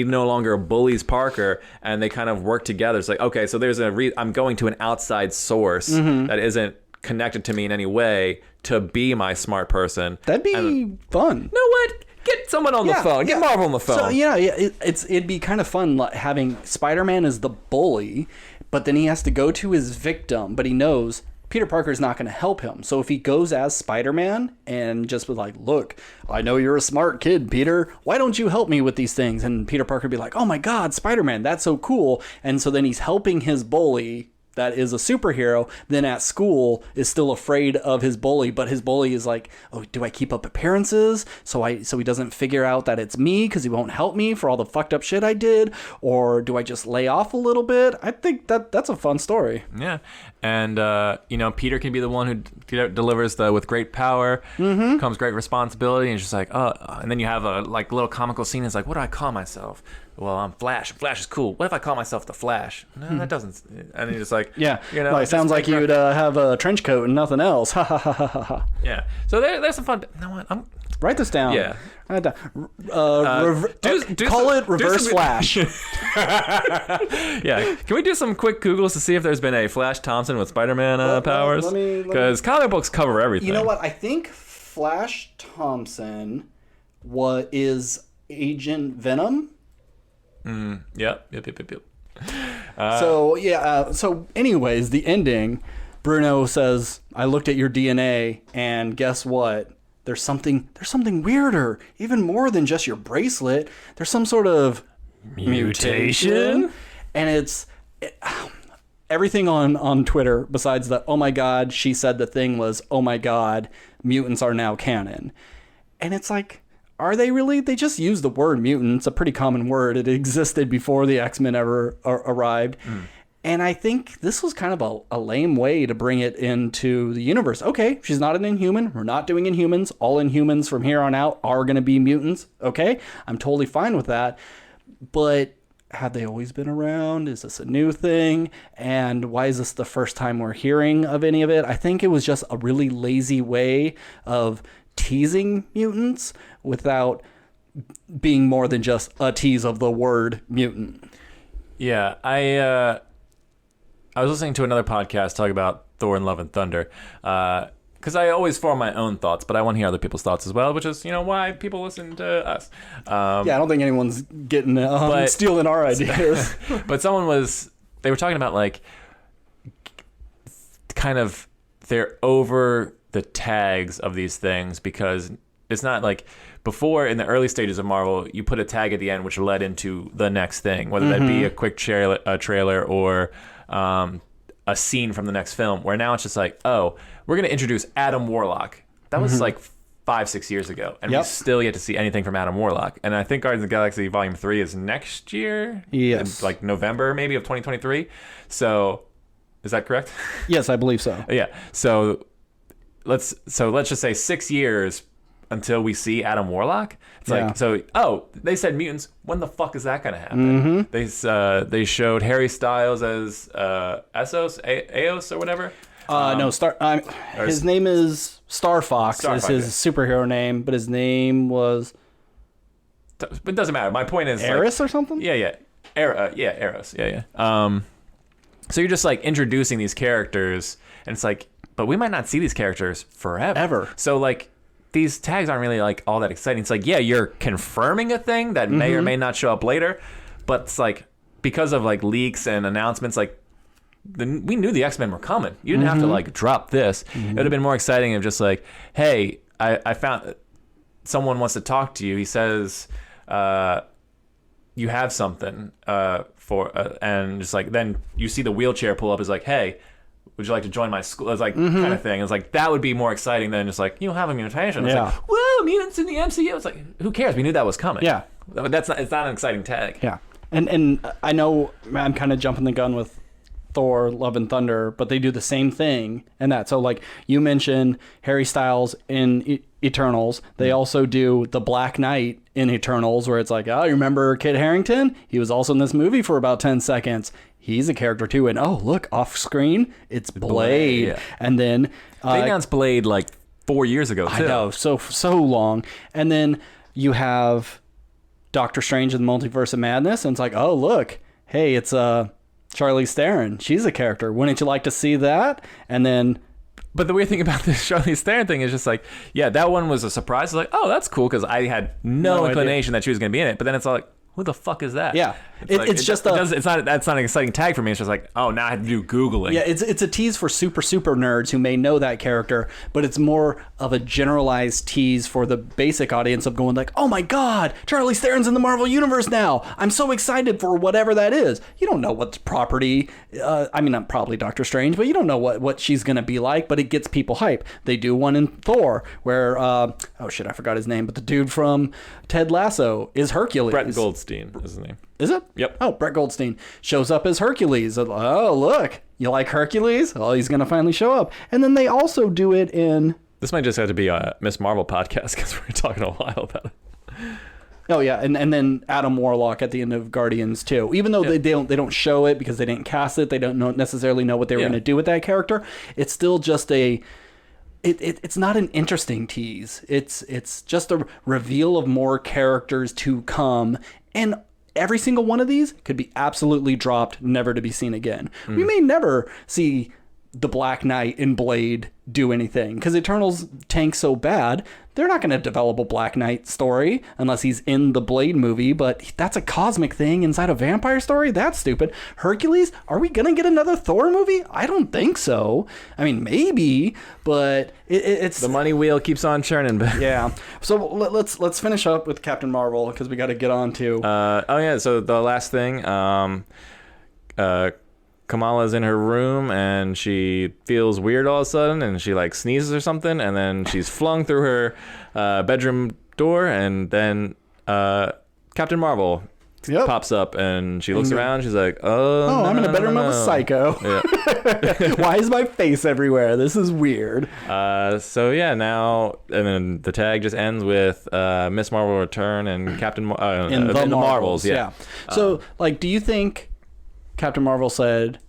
no longer bullies Parker, and they kind of work together. It's like, okay, so there's I'm going to an outside source that isn't connected to me in any way to be my smart person. That'd be fun. You know what? Get someone on the phone. Get Marvel on the phone. So, it'd be kind of fun having Spider-Man as the bully, but then he has to go to his victim, but he knows Peter Parker's not going to help him. So if he goes as Spider-Man and just be like, look, I know you're a smart kid, Peter. Why don't you help me with these things? And Peter Parker would be like, oh my God, Spider-Man, that's so cool. And so then he's helping his bully that is a superhero, then at school is still afraid of his bully, but his bully is like, oh, do I keep up appearances so he doesn't figure out that it's me because he won't help me for all the fucked up shit I did, or do I just lay off a little bit? I think that's a fun story. Yeah, and Peter can be the one who delivers with great power comes great responsibility, and it's just like, and then you have a like little comical scene. It's like, what do I call myself? Well, I'm Flash. Flash is cool. What if I call myself the Flash? No, that doesn't. And you're just like, yeah, well, it sounds like you'd have a trench coat and nothing else. Ha ha ha ha ha. Yeah. So there's some fun. You know what? Write this down. Yeah. Call it Reverse Flash. Yeah. Can we do some quick Googles to see if there's been a Flash Thompson with Spider-Man powers? Because comic books cover everything. You know what? I think Flash Thompson is Agent Venom. Yep. So anyways, the ending, Bruno says, I looked at your DNA, and guess what? There's something weirder, even more than just your bracelet. There's some sort of mutation. And it's everything on Twitter besides the, oh my God, she said the thing was, oh my God, mutants are now canon. And it's like, are they really? They just use the word mutant. It's a pretty common word. It existed before the X-Men ever arrived. And I think this was kind of a lame way to bring it into the universe. Okay, she's not an Inhuman. We're not doing Inhumans. All Inhumans from here on out are going to be mutants. Okay, I'm totally fine with that. But have they always been around? Is this a new thing? And why is this the first time we're hearing of any of it? I think it was just a really lazy way of teasing mutants without being more than just a tease of the word mutant. Yeah, I was listening to another podcast talk about Thor and Love and Thunder, because I always form my own thoughts, but I want to hear other people's thoughts as well, which is, why people listen to us. Yeah, I don't think anyone's getting stealing our ideas. But they were talking about, like, kind of they're over the tags of these things, because it's not like before in the early stages of Marvel, you put a tag at the end which led into the next thing, whether that be a quick trailer or a scene from the next film, where now it's just like, oh, we're going to introduce Adam Warlock. That was like 5-6 years ago, and we still yet to see anything from Adam Warlock. And I think Guardians of the Galaxy Volume 3 is next year? Yes. In, like, November, maybe, of 2023. So, is that correct? Yes, I believe so. Yeah. So let's just say 6 years until we see Adam Warlock. It's like, they said mutants. When the fuck is that going to happen? They showed Harry Styles as Eos or whatever. His name is Star Fox. Is his superhero name, but his name was... But it doesn't matter. My point is... Eris or something? Yeah. Eros. Yeah. So you're just, like, introducing these characters, and it's like, but we might not see these characters forever. So, like, these tags aren't really, like, all that exciting. It's like, yeah, you're confirming a thing that may or may not show up later, but it's like, because of, like, leaks and announcements, like, we knew the X-Men were coming. You didn't have to, like, drop this. It would have been more exciting of just like, hey, I found someone wants to talk to you. He says you have something and just like, then you see the wheelchair pull up. Is like, hey, would you like to join my school? It's like, kind of thing. It's like, that would be more exciting than just like, have a mutation. It's like, whoa, mutants in the MCU. It's like, who cares? We knew that was coming. Yeah. It's not an exciting tag. Yeah. And I know I'm kind of jumping the gun with Thor, Love and Thunder, but they do the same thing and that. So, like, you mentioned Harry Styles in Eternals. They also do the Black Knight in Eternals, where it's like, oh, you remember Kit Harington? He was also in this movie for about 10 seconds. He's a character too. And oh, look, off screen, it's Blade. Yeah. And then they announced Blade like 4 years ago too. I know, so long. And then you have Doctor Strange and the Multiverse of Madness, and it's like, oh, look, hey, it's Charlize Theron. She's a character. Wouldn't you like to see that? And then... But the weird thing about this Charlize Theron thing is just like, yeah, that one was a surprise. It's like, oh, that's cool, because I had no inclination that she was going to be in it. But then it's all like, who the fuck is that? Yeah, that's not an exciting tag for me. It's just like, oh, now I have to do Googling. Yeah, it's a tease for super nerds who may know that character, but it's more of a generalized tease for the basic audience of going like, oh my god, Charlize Theron's in the Marvel Universe now. I'm so excited for whatever that is. You don't know what's property. I mean, not probably Doctor Strange, but you don't know what she's gonna be like. But it gets people hype. They do one in Thor where oh shit, I forgot his name, but the dude from Ted Lasso is Hercules. Brett Goldstein is his name. Is it? Yep. Oh, Brett Goldstein shows up as Hercules. Oh, look, you like Hercules? Oh, he's going to finally show up. And then they also do it in... This might just have to be a Miss Marvel podcast, because we're talking a while about it. Oh, yeah, and then Adam Warlock at the end of Guardians, too. Even though they don't show it because they didn't cast it, they don't necessarily know what they were going to do with that character, it's still just it's not an interesting tease. It's just a reveal of more characters to come, and every single one of these could be absolutely dropped, never to be seen again. We may never see the Black Knight in Blade do anything, because Eternals tank so bad, they're not going to develop a Black Knight story unless he's in the Blade movie, but that's a cosmic thing inside a vampire story? That's stupid. Hercules? Are we going to get another Thor movie? I don't think so. I mean, maybe, but it's... The money wheel keeps on churning. Yeah. So let's finish up with Captain Marvel, because we got to get on to... so the last thing... Kamala's in her room and she feels weird all of a sudden, and she like sneezes or something, and then she's flung through her bedroom door, and then Captain Marvel pops up, and she looks around. She's like, "Oh, I'm in a bedroom of a psycho. Yeah. Why is my face everywhere? This is weird." So yeah, now and then the tag just ends with Miss Marvel return and Captain in the Marvels. Yeah. So like, do you think Captain Marvel said,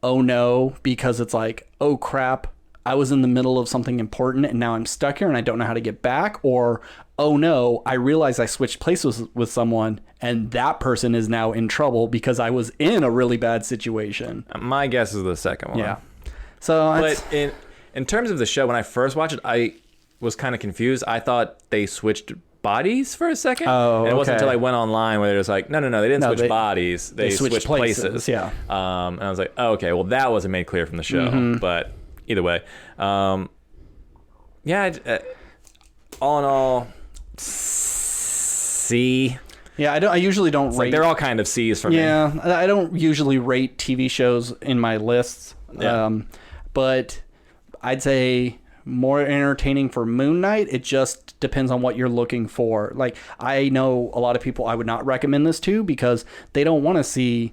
"Oh no," because it's like, "Oh crap, I was in the middle of something important and now I'm stuck here and I don't know how to get back," or "Oh no, I realized I switched places with someone and that person is now in trouble because I was in a really bad situation"? My guess is the second one. Yeah. So, but in terms of the show, when I first watched it, I was kind of confused. I thought they switched bodies for a second. Oh, and it wasn't okay. until I went online where it was like, no, they didn't switch bodies. They switched places. Yeah. And I was like, oh, okay, well, that wasn't made clear from the show. But either way, yeah, all in all, C. Yeah, I usually don't rate. Like they're all kind of C's for me. Yeah, I don't usually rate TV shows in my lists. Yeah. But I'd say more entertaining for Moon Knight. It just depends on what you're looking for. Like, I know a lot of people I would not recommend this to because they don't want to see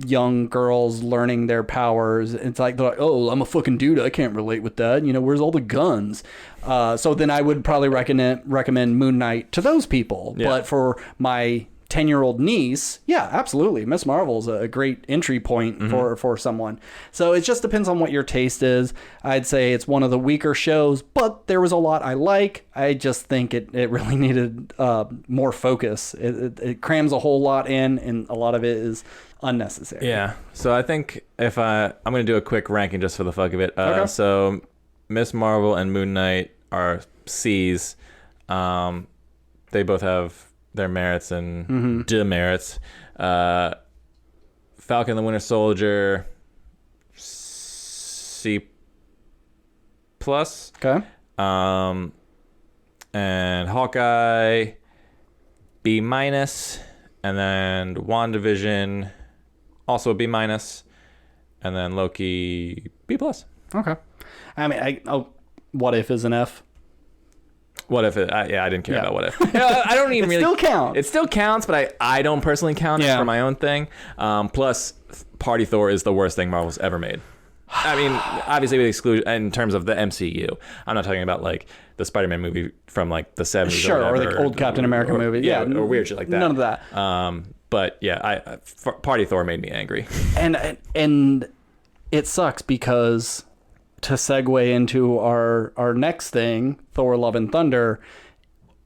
young girls learning their powers. It's like, they're like, "Oh, I'm a fucking dude, I can't relate with that. You know, where's all the guns?" So then I would probably recommend Moon Knight to those people. Yeah. But for my 10-year-old niece, yeah, absolutely, Miss Marvel's a great entry point for someone. So it just depends on what your taste is. I'd say it's one of the weaker shows, but there was a lot I like. I just think it really needed more focus. It crams a whole lot in, and a lot of it is unnecessary. Yeah. So I think if I'm going to do a quick ranking just for the fuck of it. Okay. So Miss Marvel and Moon Knight are C's. They both have their merits and demerits. Falcon and the Winter Soldier, C+. Okay. And Hawkeye, B-. And then WandaVision, also a B-. And then Loki, B+. Okay. I mean, What If is an F. What If I didn't care about What If. Yeah, I don't even really. Still counts. It still counts, but I don't personally count it for my own thing. Plus, Party Thor is the worst thing Marvel's ever made. I mean, obviously, with exclusion in terms of the MCU. I'm not talking about like the Spider-Man movie from like the 70s. Sure, or the old Captain America movie. Yeah, or weird shit like that. None of that. But yeah, Party Thor made me angry. And it sucks because, to segue into our next thing, Thor Love and Thunder,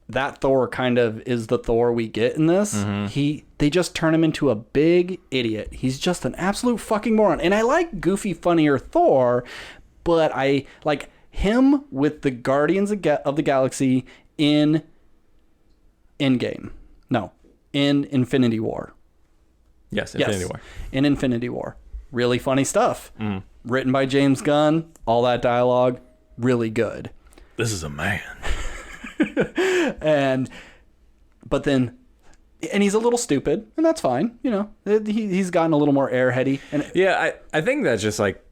that Thor kind of is the Thor we get in this. They just turn him into a big idiot. He's just an absolute fucking moron. And I like goofy, funnier Thor, but I like him with the Guardians of the Galaxy in Endgame. No, in Infinity War. Yes, Infinity War. In Infinity War. Really funny stuff. Written by James Gunn. All that dialogue, really good. This is a man. But he's a little stupid, and that's fine. You know, he's gotten a little more airheady. And yeah, I think that's just like,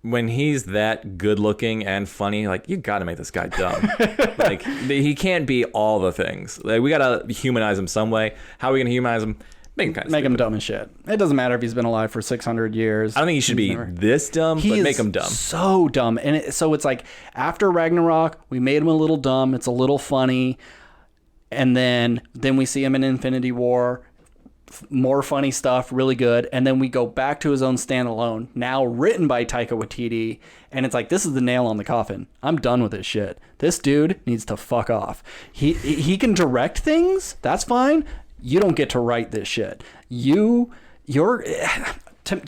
when he's that good looking and funny, like, you got to make this guy dumb. Like, he can't be all the things. Like, we got to humanize him some way. How are we going to humanize him? Make him dumb as shit. It doesn't matter if he's been alive for 600 years. I don't think he should be this dumb, but make him dumb. So dumb. And so it's like, after Ragnarok, we made him a little dumb. It's a little funny. And then we see him in Infinity War. More funny stuff, really good. And then we go back to his own standalone, now written by Taika Waititi. And it's like, this is the nail on the coffin. I'm done with this shit. This dude needs to fuck off. He can direct things. That's fine. You don't get to write this shit. To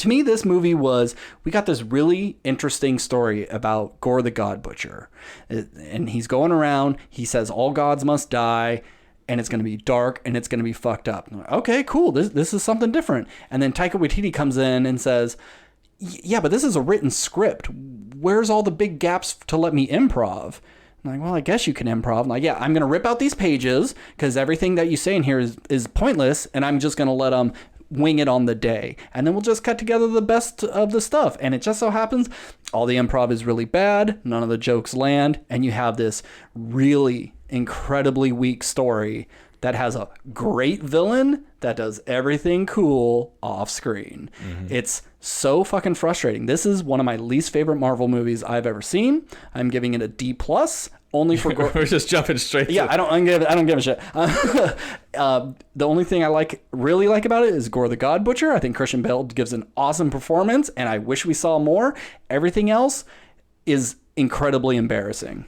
me, this movie we got this really interesting story about Gore the God Butcher. And he's going around, he says all gods must die, and it's going to be dark, and it's going to be fucked up. Like, okay, cool, this is something different. And then Taika Waititi comes in and says, yeah, but this is a written script. Where's all the big gaps to let me improv? I'm like, well, I guess you can improv. I'm like, yeah, I'm going to rip out these pages because everything that you say in here is pointless, and I'm just going to let them wing it on the day. And then we'll just cut together the best of the stuff. And it just so happens all the improv is really bad. None of the jokes land. And you have this really incredibly weak story that has a great villain that does everything cool off screen. It's so fucking frustrating. This is one of my least favorite Marvel movies I've ever seen. I'm giving it a D+, only for We're just jumping straight. yeah, I don't give a shit. The only thing I really like about it is Gore the God Butcher. I think Christian Bale gives an awesome performance, and I wish we saw more. Everything else is incredibly embarrassing.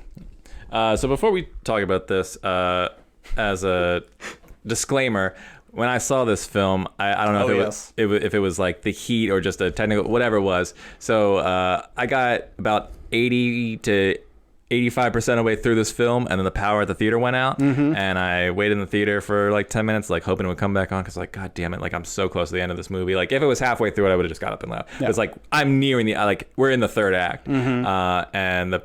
So before we talk about this, as a disclaimer, when I saw this film, I don't know if it was like the heat or just a technical, whatever it was. So I got about 80 to 85% of the way through this film, and then the power at the theater went out, and I waited in the theater for like 10 minutes, like hoping it would come back on, because like, god damn it, like I'm so close to the end of this movie. Like if it was halfway through it, I would have just got up and left. Yeah. It's like I'm nearing the we're in the third act, and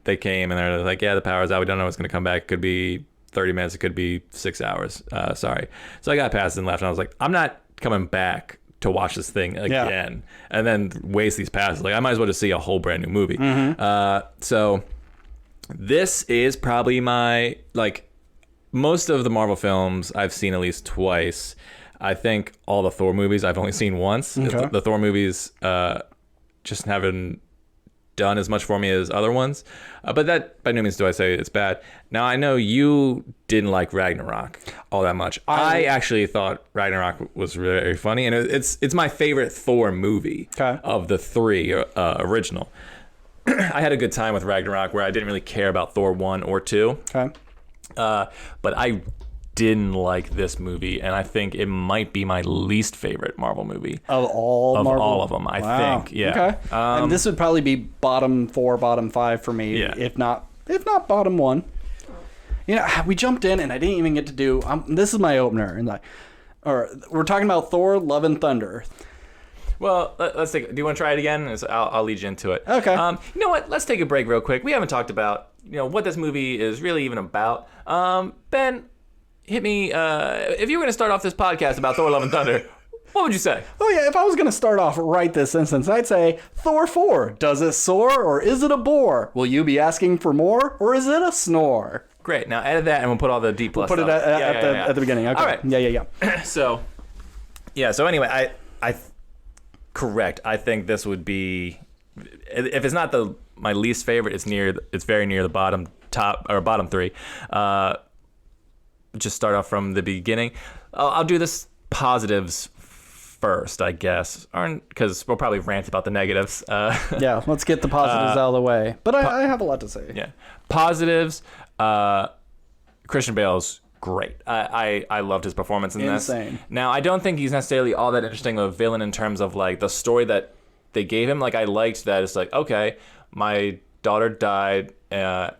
they came and they're like, yeah, the power's out. We don't know what's gonna come back. It could be 30 minutes. It could be 6 hours. Sorry. So I got past it and left, and I was like, I'm not coming back to watch this thing again and then waste these passes. Like I might as well just see a whole brand new movie. So this is probably my, like, most of the Marvel films I've seen at least twice. I think all the Thor movies I've only seen once. Okay. The Thor movies just haven't done as much for me as other ones. But that, by no means do I say it's bad. Now, I know you didn't like Ragnarok all that much. I actually thought Ragnarok was very funny, and it's my favorite Thor movie of the three original. I had a good time with Ragnarok, where I didn't really care about Thor 1 or 2. Okay. But I didn't like this movie, and I think it might be my least favorite Marvel movie. Of all of them, I think. Yeah. Okay. And this would probably be bottom 4, bottom 5 for me, if not bottom 1. You know, we jumped in, and I didn't even get to do... this is my opener. And we're talking about Thor Love and Thunder. Well, let's take. Do you want to try it again? I'll lead you into it. Okay. You know what? Let's take a break real quick. We haven't talked about what this movie is really even about. Ben, hit me. If you were going to start off this podcast about Thor: Love and Thunder, what would you say? Oh yeah, if I was going to start off right this instance, I'd say Thor 4. Does it soar or is it a bore? Will you be asking for more or is it a snore? Great. Now edit that and we'll put all the D+. We'll put it at the beginning. Okay. All right. Yeah. So anyway, I. Correct. I think this would be, if it's not my least favorite, it's very near the bottom 3. Just start off from the beginning. I'll do this positives first, I guess, because we'll probably rant about the negatives. Yeah, let's get the positives out of the way. But I have a lot to say. Yeah, positives. Christian Bale's great. I loved his performance in this. Insane. Now, I don't think he's necessarily all that interesting of a villain in terms of like the story that they gave him. Like I liked that it's like, okay, my daughter died.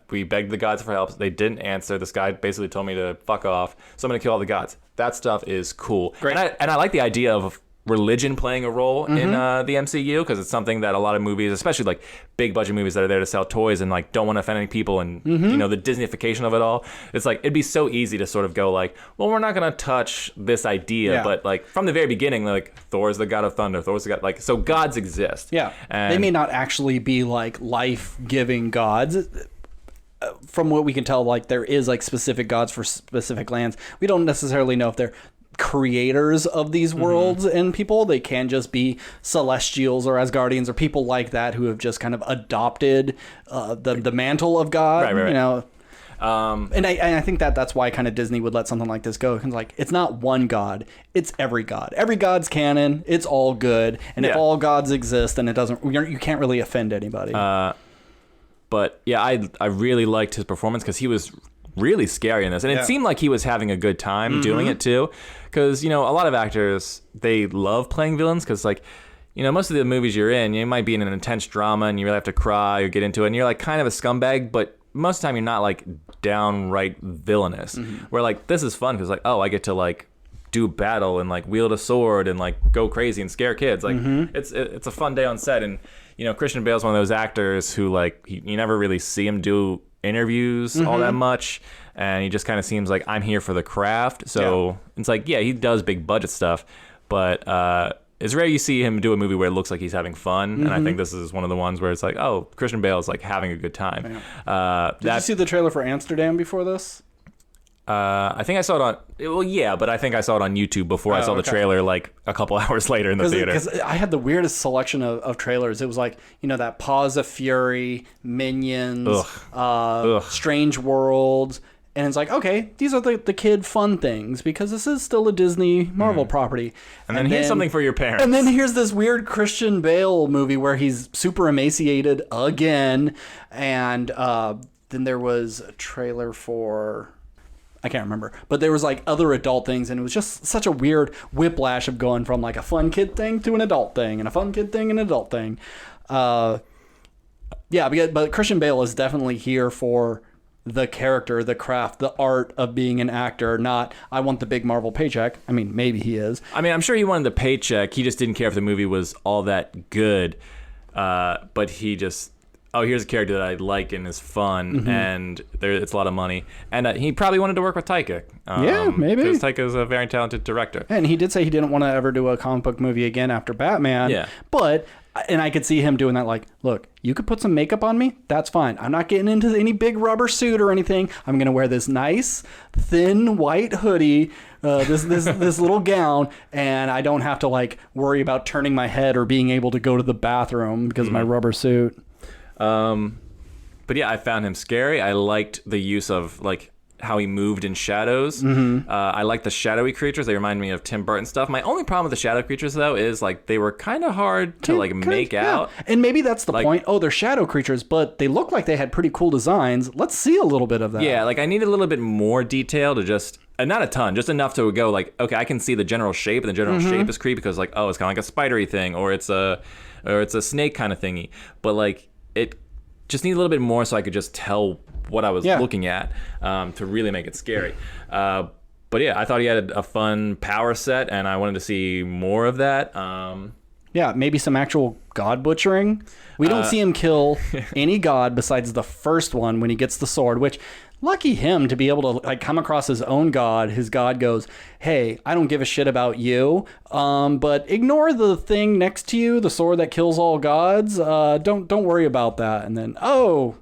We begged the gods for help. They didn't answer. This guy basically told me to fuck off. So I'm gonna kill all the gods. That stuff is cool. Great. And I like the idea of religion playing a role in the MCU, because it's something that a lot of movies, especially like big budget movies that are there to sell toys and like don't want to offend any people, and the Disneyfication of it all, it's like it'd be so easy to sort of go like, well, we're not gonna touch this idea, but like from the very beginning, like Thor's the god of thunder, Thor's the god, like, so gods exist. Yeah, and they may not actually be like life-giving gods. From what we can tell, like there is like specific gods for specific lands. We don't necessarily know if they're creators of these worlds and people. They can just be celestials or Asgardians or people like that who have just kind of adopted the mantle of God. Right. You know, and I think that's why kind of Disney would let something like this go. Because like it's not one god, it's every god. Every god's canon. It's all good, and if all gods exist, then it doesn't. You can't really offend anybody. But yeah, I really liked his performance because he was really scary in this, and it seemed like he was having a good time doing it too, because a lot of actors, they love playing villains, because like most of the movies you're in, you might be in an intense drama and you really have to cry or get into it, and you're like kind of a scumbag, but most of the time you're not like downright villainous, where like this is fun because like, oh, I get to like do battle and like wield a sword and like go crazy and scare kids, like it's a fun day on set. And Christian Bale's one of those actors who like you never really see him do interviews all that much, and he just kind of seems like, I'm here for the craft. So it's like, yeah, he does big budget stuff, but it's rare you see him do a movie where it looks like he's having fun, and I think this is one of the ones where it's like, oh, Christian Bale is like having a good time. Did you see the trailer for Amsterdam before this? I think I saw it on. Well, yeah, but I think I saw it on YouTube before I saw the trailer like a couple hours later in the theater. Because I had the weirdest selection of trailers. It was like, that Paws of Fury, Minions, Strange Worlds. And it's like, okay, these are the kid fun things because this is still a Disney Marvel property. And then here's something for your parents. And then here's this weird Christian Bale movie where he's super emaciated again. And then there was a trailer for... I can't remember, but there was like other adult things, and it was just such a weird whiplash of going from like a fun kid thing to an adult thing, and a fun kid thing and an adult thing. But Christian Bale is definitely here for the character, the craft, the art of being an actor, not I want the big Marvel paycheck. I mean, maybe he is. I mean, I'm sure he wanted the paycheck. He just didn't care if the movie was all that good, but he just... oh, here's a character that I like and is fun, and it's a lot of money. And he probably wanted to work with Taika. Yeah, maybe. Because Taika is a very talented director. And he did say he didn't want to ever do a comic book movie again after Batman. Yeah. But, and I could see him doing that like, look, you could put some makeup on me. That's fine. I'm not getting into any big rubber suit or anything. I'm going to wear this nice, thin, white hoodie, this little gown, and I don't have to like worry about turning my head or being able to go to the bathroom because of my rubber suit. But yeah, I found him scary. I liked the use of like how he moved in shadows. I like the shadowy creatures. They remind me of Tim Burton stuff. My only problem with the shadow creatures though is like they were kind of hard to like make out. And maybe that's the point. Oh, they're shadow creatures, but they look like they had pretty cool designs. Let's see a little bit of that. Yeah, like I need a little bit more detail to just... not a ton, just enough to go like, okay, I can see the general shape, and the general shape is creepy because like, oh, it's kind of like a spidery thing, or it's a snake kind of thingy. But like, it just needs a little bit more so I could just tell what I was looking at to really make it scary. But yeah, I thought he had a fun power set, and I wanted to see more of that. Yeah, maybe some actual god butchering. We don't see him kill any god besides the first one when he gets the sword, which... lucky him to be able to like come across his own god. His god goes, hey, I don't give a shit about you, but ignore the thing next to you, the sword that kills all gods. Don't worry about that. And then, oh,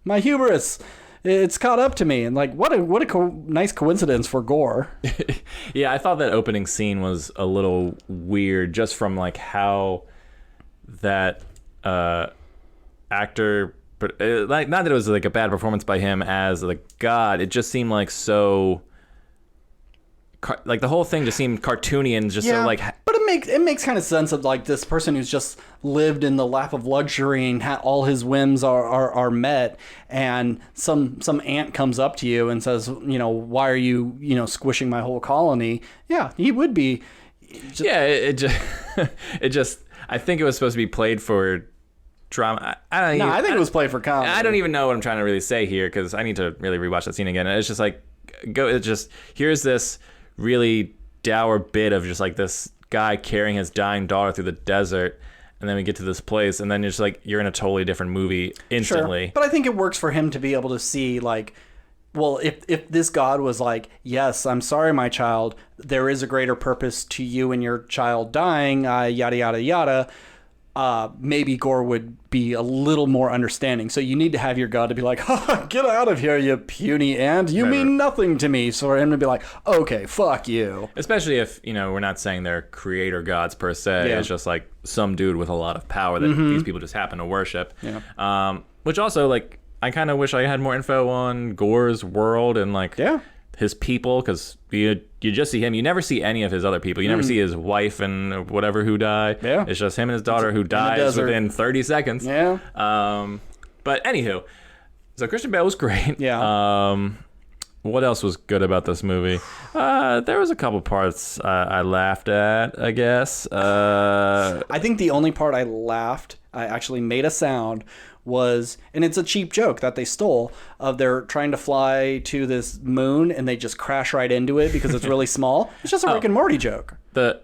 my hubris, it's caught up to me. And like, what a nice coincidence for Gore. Yeah, I thought that opening scene was a little weird just from like how that actor... but like, not that it was like a bad performance by him as the god, it just seemed like so like the whole thing just seemed cartoony and just so like... but it makes kind of sense of like this person who's just lived in the lap of luxury and all his whims are met, and some ant comes up to you and says, why are you squishing my whole colony? Yeah, he would be it just I think it was supposed to be played for drama. I think it was played for comedy. I don't even know what I'm trying to really say here because I need to really rewatch that scene again. And it's just like, here's this really dour bit of just like this guy carrying his dying daughter through the desert, and then we get to this place, and then you're just like, you're in a totally different movie instantly. Sure. But I think it works for him to be able to see like, well, if this god was like, yes, I'm sorry, my child, there is a greater purpose to you and your child dying, yada, yada, yada, maybe Gore would be a little more understanding. So you need to have your god to be like, get out of here, you puny ant. You mean nothing to me. So for him to be like, okay, fuck you. Especially if, we're not saying they're creator gods per se. Yeah. It's just like some dude with a lot of power that these people just happen to worship. Yeah. Which also, like, I kind of wish I had more info on Gore's world and, like... yeah. His people, because you just see him. You never see any of his other people. You never see his wife and whatever who die. Yeah. It's just him and his daughter who dies within 30 seconds. Yeah. But anywho, so Christian Bale was great. Yeah. What else was good about this movie? There was a couple parts I laughed at, I guess. I think the only part I actually made a sound was, and it's a cheap joke that they stole, of they're trying to fly to this moon and they just crash right into it because it's really small. It's just a Rick and Morty joke. The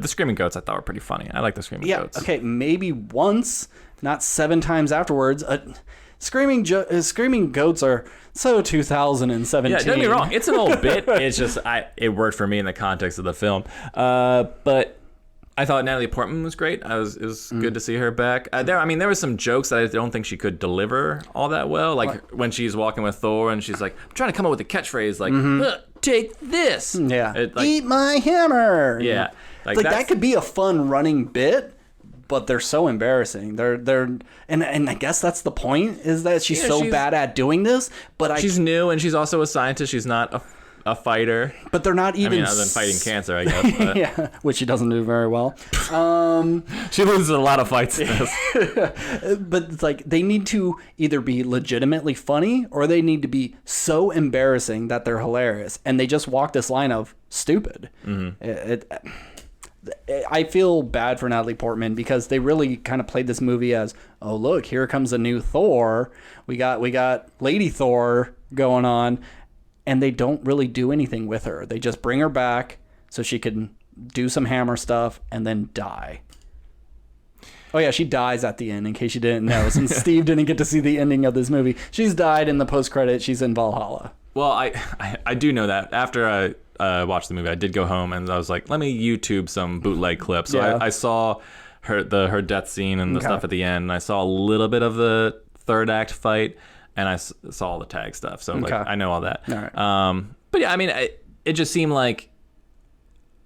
screaming goats I thought were pretty funny. I like the screaming goats. Okay, maybe once, not 7 times afterwards. Screaming goats are so 2017. Yeah, don't get me wrong. It's an old bit. It's just it worked for me in the context of the film. But I thought Natalie Portman was great. It was good to see her back. There were some jokes that I don't think she could deliver all that well. Like when she's walking with Thor and she's like, I'm trying to come up with a catchphase like, take this. Yeah. Eat my hammer. Yeah. Like that could be a fun running bit, but they're so embarrassing. And I guess that's the point, is that she's bad at doing this. But she's new, and she's also a scientist. She's not a fighter. But they're not even... other than fighting cancer, I guess. But. Yeah, which she doesn't do very well. She loses a lot of fights in this. But it's like, they need to either be legitimately funny, or they need to be so embarrassing that they're hilarious. And they just walk this line of stupid. I feel bad for Natalie Portman, because they really kind of played this movie as, oh, look, here comes a new Thor. We got Lady Thor going on. And they don't really do anything with her. They just bring her back so she can do some hammer stuff and then die. Oh, yeah, she dies at the end, in case you didn't know. Since Steve didn't get to see the ending of this movie. She's died in the post-credit. She's in Valhalla. Well, I do know that. After I watched the movie, I did go home, and I was like, let me YouTube some bootleg clips. So I saw her death scene and the stuff at the end, and I saw a little bit of the third act fight. And I saw all the tag stuff, so I know all that. All right. But yeah, it just seemed like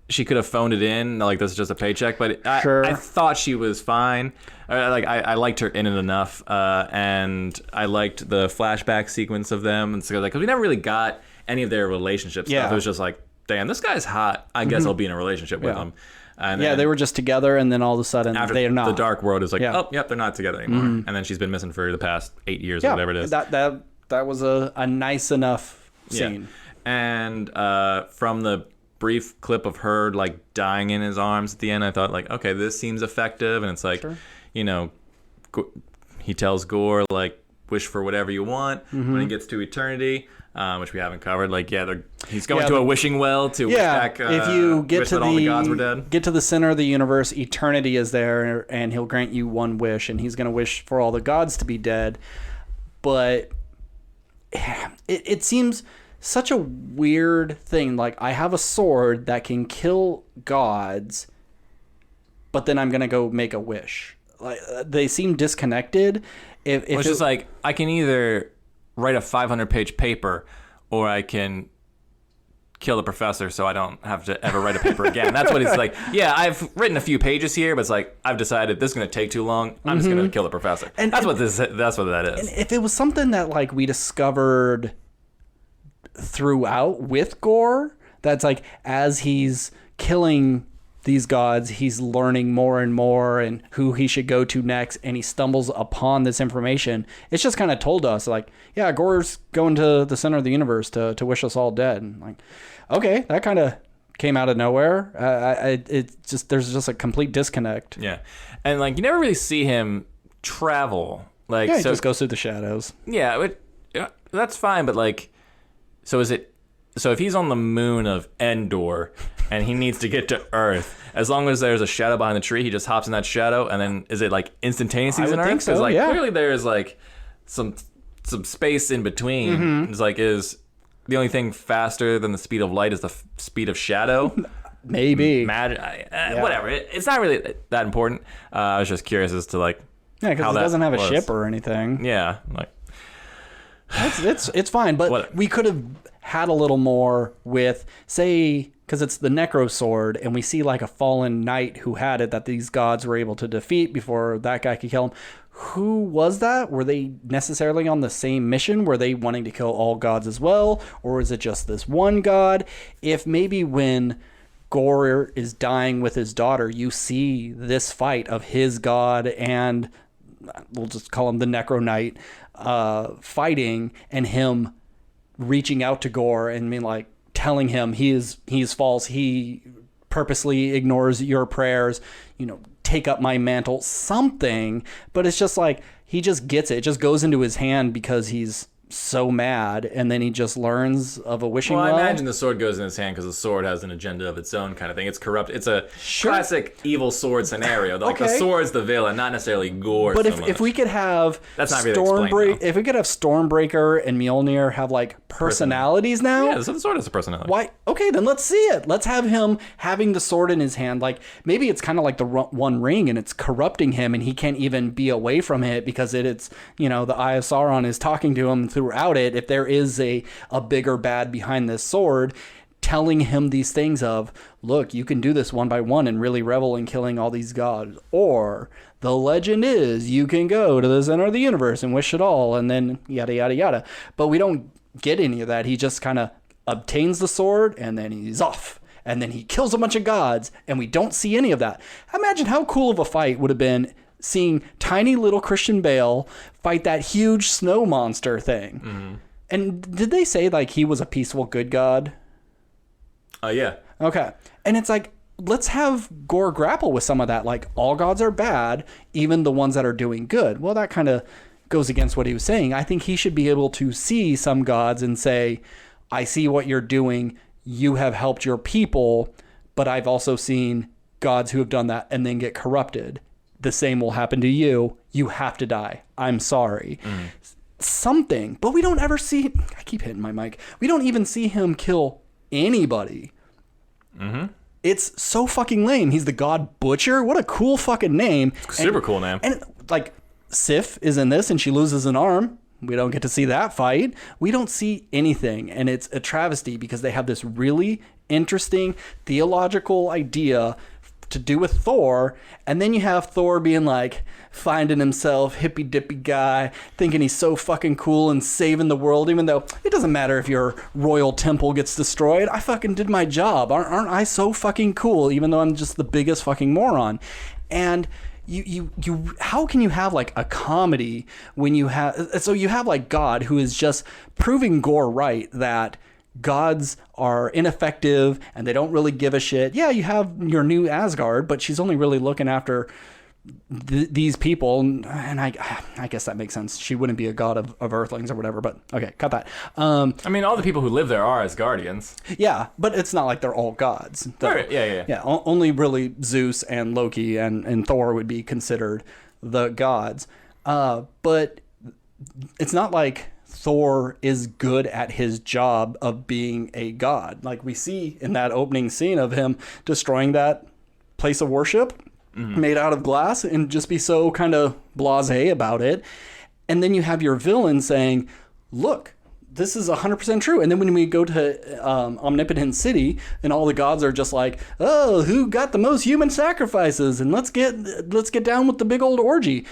she could have phoned it in, like this is just a paycheck. But I thought she was fine. I liked her in it enough, and I liked the flashback sequence of them, and so because we never really got any of their relationship stuff. It was just like, damn, this guy's hot. I guess I'll be in a relationship with him. And they were just together, and then all of a sudden they're not. The dark world is like, oh, yep, they're not together anymore. And then she's been missing for the past 8 years or whatever it is. That was a nice enough scene. And from the brief clip of her like dying in his arms at the end, I thought like, okay, this seems effective. And it's like, he tells Gore like, wish for whatever you want when he gets to eternity. Which we haven't covered. Like, he's going to a wishing well to wish back. If you get to all the gods were dead. Get to the center of the universe, eternity is there, and he'll grant you one wish, and he's going to wish for all the gods to be dead. But it seems such a weird thing. Like, I have a sword that can kill gods, but then I'm going to go make a wish. Like, they seem disconnected. It's just like, I can either write a 500-page paper, or I can kill the professor so I don't have to ever write a paper again. That's what it's like. Yeah, I've written a few pages here, but it's like, I've decided this is going to take too long. I'm just going to kill the professor. And that's what that is. And if it was something that like we discovered throughout with Gore, that's like, as he's killing these gods, he's learning more and more and who he should go to next, and he stumbles upon this information. It's just kind of told us like, yeah, Gore's going to the center of the universe to wish us all dead. And like, okay, that kind of came out of nowhere. There's just a complete disconnect. Yeah. And like, you never really see him travel. Like, he just goes through the shadows. Yeah, that's fine, but like, so if he's on the moon of Endor and he needs to get to Earth, as long as there's a shadow behind the tree, he just hops in that shadow, and then is it like instantaneous he's in Earth? So, like, clearly there's like some space in between. It's like, is the only thing faster than the speed of light is the speed of shadow? Maybe. Whatever. It's not really that important. I was just curious as to like, because it doesn't have a ship or anything. Yeah, like it's fine, but we could have had a little more with, say, because it's the Necro Sword, and we see like a fallen knight who had it that these gods were able to defeat before that guy could kill him. Who was that? Were they necessarily on the same mission? Were they wanting to kill all gods as well? Or is it just this one god? If maybe when Gore is dying with his daughter, you see this fight of his god and, we'll just call him the Necro Knight, fighting, and him reaching out to Gore and being like, telling him he's false, he purposely ignores your prayers, take up my mantle, something. But it's just like, he just gets it. It just goes into his hand because he's so mad, and then he just learns of a wishing well. I imagine the sword goes in his hand because the sword has an agenda of its own kind of thing. It's corrupt. It's a classic evil sword scenario. Like the sword's the villain, not necessarily Gore. But if we could have if we could have Stormbreaker and Mjolnir have like personalities now. Yeah, so the sword has a personality. Why? Okay, then let's see it. Let's have him having the sword in his hand. Like maybe it's kind of like the One Ring, and it's corrupting him, and he can't even be away from it because it's the Eye of Sauron is talking to him throughout it. If there is a bigger bad behind this sword telling him these things of, look, you can do this one by one and really revel in killing all these gods, or the legend is you can go to the center of the universe and wish it all, and then yada yada yada. But we don't get any of that. He just kind of obtains the sword and then he's off, and then he kills a bunch of gods, and we don't see any of that. Imagine how cool of a fight would have been seeing tiny little Christian Bale fight that huge snow monster thing. Mm-hmm. And did they say like he was a peaceful good god? Yeah. Okay. And it's like, let's have Gore grapple with some of that. Like, all gods are bad, even the ones that are doing good. Well, that kind of goes against what he was saying. I think he should be able to see some gods and say, I see what you're doing. You have helped your people, but I've also seen gods who have done that and then get corrupted. The same will happen to you. You have to die. I'm sorry. Something. But we don't ever see... I keep hitting my mic. We don't even see him kill anybody. Mm-hmm. It's so fucking lame. He's the God Butcher. What a cool fucking name. Super cool name. And like, Sif is in this and she loses an arm. We don't get to see that fight. We don't see anything. And it's a travesty because they have this really interesting theological idea to do with Thor, and then you have Thor being like finding himself hippy dippy guy, thinking he's so fucking cool and saving the world, even though it doesn't matter if your royal temple gets destroyed. I fucking did my job. Aren't I so fucking cool, even though I'm just the biggest fucking moron? And you how can you have like a comedy when you have like God who is just proving Gore right that gods are ineffective and they don't really give a shit. Yeah, you have your new Asgard, but she's only really looking after these people, and I guess that makes sense. She wouldn't be a god of Earthlings or whatever, but okay, cut that. I mean, all the people who live there are Asgardians. Yeah, but it's not like they're all gods. Right, yeah. Yeah, only really Zeus and Loki and Thor would be considered the gods. But it's not like Thor is good at his job of being a god. Like we see in that opening scene of him destroying that place of worship made out of glass and just be so kind of blasé about it. And then you have your villain saying, look, this is 100% true. And then when we go to Omnipotent City and all the gods are just like, oh, who got the most human sacrifices? And let's get down with the big old orgy.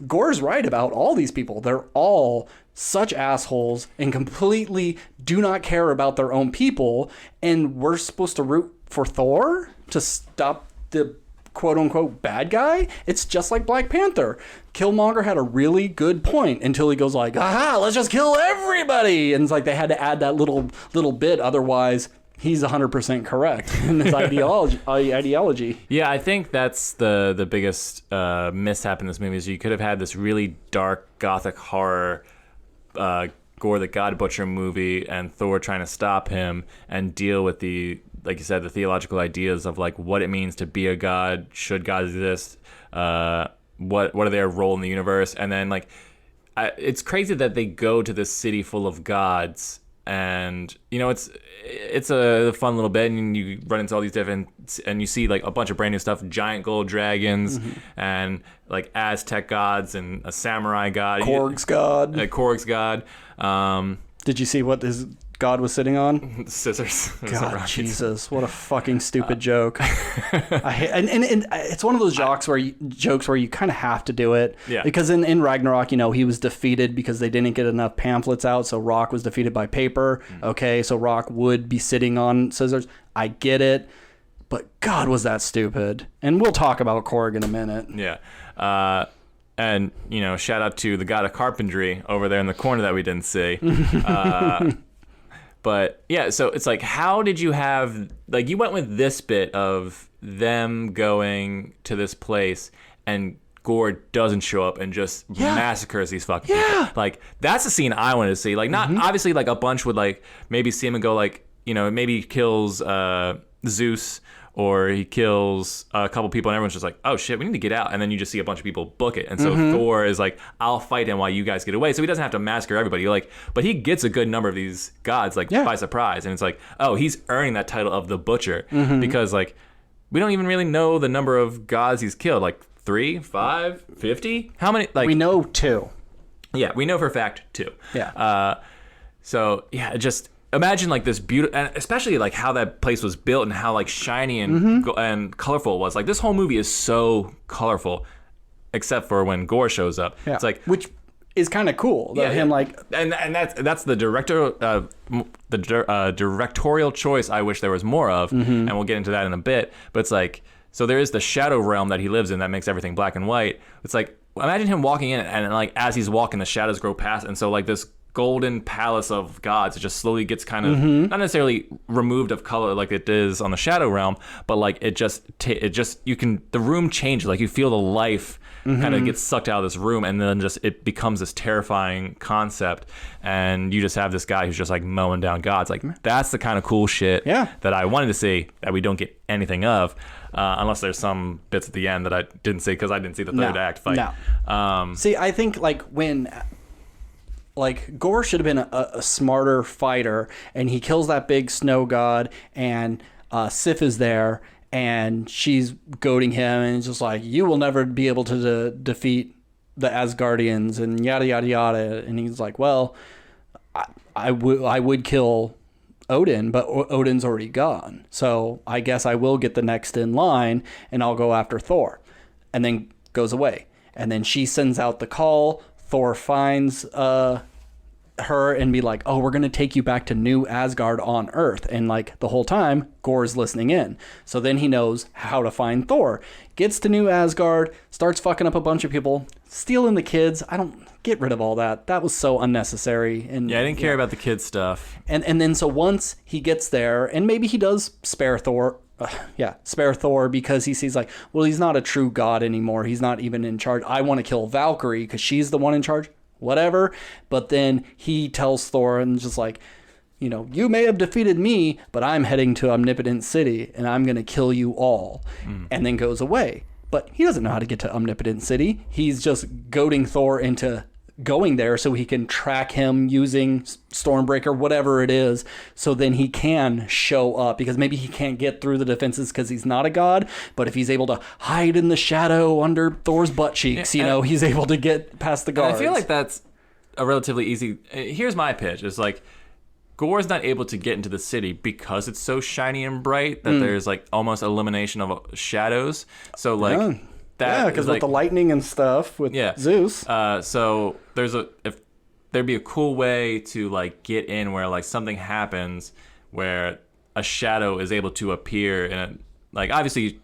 Gore's right about all these people. They're all such assholes and completely do not care about their own people. And we're supposed to root for Thor to stop the quote-unquote bad guy? It's just like Black Panther. Killmonger had a really good point until he goes like, aha, let's just kill everybody. And it's like they had to add that little bit. Otherwise, he's 100% correct in his ideology. Yeah, I think that's the biggest mishap in this movie is you could have had this really dark gothic horror Gore the God Butcher movie and Thor trying to stop him and deal with like you said, the theological ideas of like what it means to be a god, should God exist, what are their role in the universe, and then like it's crazy that they go to this city full of gods. And it's a fun little bit, and you run into all these different, and you see like a bunch of brand new stuff, giant gold dragons, and like Aztec gods, and a samurai god, Korg's god. Did you see what his god was sitting on? Scissors. God, Jesus, what a fucking stupid joke. I hate, and it's one of those jokes where you kind of have to do it. Yeah. Because in Ragnarok, he was defeated because they didn't get enough pamphlets out, so Rock was defeated by paper. Okay, so Rock would be sitting on scissors. I get it, but God, was that stupid. And we'll talk about Korg in a minute. Yeah. And, shout out to the god of carpentry over there in the corner that we didn't see. But yeah, so it's like, how did you have, you went with this bit of them going to this place and Gore doesn't show up and just massacres these fucking people. Like, that's the scene I wanted to see. Like, not obviously like a bunch would like maybe see him and go like, you know, maybe he kills Zeus, or he kills a couple people, and everyone's just like, oh shit, we need to get out. And then you just see a bunch of people book it. And so Thor is like, I'll fight him while you guys get away. So he doesn't have to massacre everybody. Like, but he gets a good number of these gods, like, by surprise. And it's like, oh, he's earning that title of the Butcher. Because, like, we don't even really know the number of gods he's killed. Like, 3, 5, 50? How many? Like, we know 2. Yeah, we know for a fact 2. Yeah. So, yeah, just... imagine like this beautiful, and especially like how that place was built and how like shiny and colorful it was. Like, this whole movie is so colorful, except for when Gore shows up. Yeah. It's like, which is kind of cool. Him like, and that's the directorial choice I wish there was more of, and we'll get into that in a bit. But it's like, so there is the shadow realm that he lives in that makes everything black and white. It's like, imagine him walking in, and like as he's walking, the shadows grow past, and so like this golden palace of gods, it just slowly gets kind of not necessarily removed of color like it is on the shadow realm, but like it just you can, the room changes, like you feel the life kind of gets sucked out of this room, and then just it becomes this terrifying concept, and you just have this guy who's just like mowing down gods. Like, that's the kind of cool shit that I wanted to see that we don't get anything of, unless there's some bits at the end that I didn't see because I didn't see the third act fight. See, I think like when like Gore should have been a smarter fighter, and he kills that big snow god, and Sif is there, and she's goading him, and it's just like, you will never be able to defeat the Asgardians, and yada yada yada. And he's like, well, I would kill Odin, but Odin's already gone, so I guess I will get the next in line, and I'll go after Thor. And then goes away, and then she sends out the call. Thor finds her and be like, oh, we're going to take you back to New Asgard on Earth. And like the whole time, Gore's listening in. So then he knows how to find Thor. Gets to New Asgard, starts fucking up a bunch of people, stealing the kids. I don't... get rid of all that. That was so unnecessary. And yeah, I didn't care about the kids stuff. And then so once he gets there, and maybe he does spare Thor... spare Thor, because he sees like, well, he's not a true god anymore. He's not even in charge. I want to kill Valkyrie because she's the one in charge. Whatever. But then he tells Thor and just like, you know, you may have defeated me, but I'm heading to Omnipotent City and I'm going to kill you all. And then goes away. But he doesn't know how to get to Omnipotent City. He's just goading Thor into going there so he can track him using Stormbreaker, whatever it is, so then he can show up, because maybe he can't get through the defenses because he's not a god, but if he's able to hide in the shadow under Thor's butt cheeks, you know, he's able to get past the guards. I feel like that's a relatively easy... Here's my pitch. It's like, Gore's not able to get into the city because it's so shiny and bright that there's like almost elimination of shadows. So like... because like, with the lightning and stuff with Zeus. So if there'd be a cool way to like get in where like something happens where a shadow is able to appear in a, like, obviously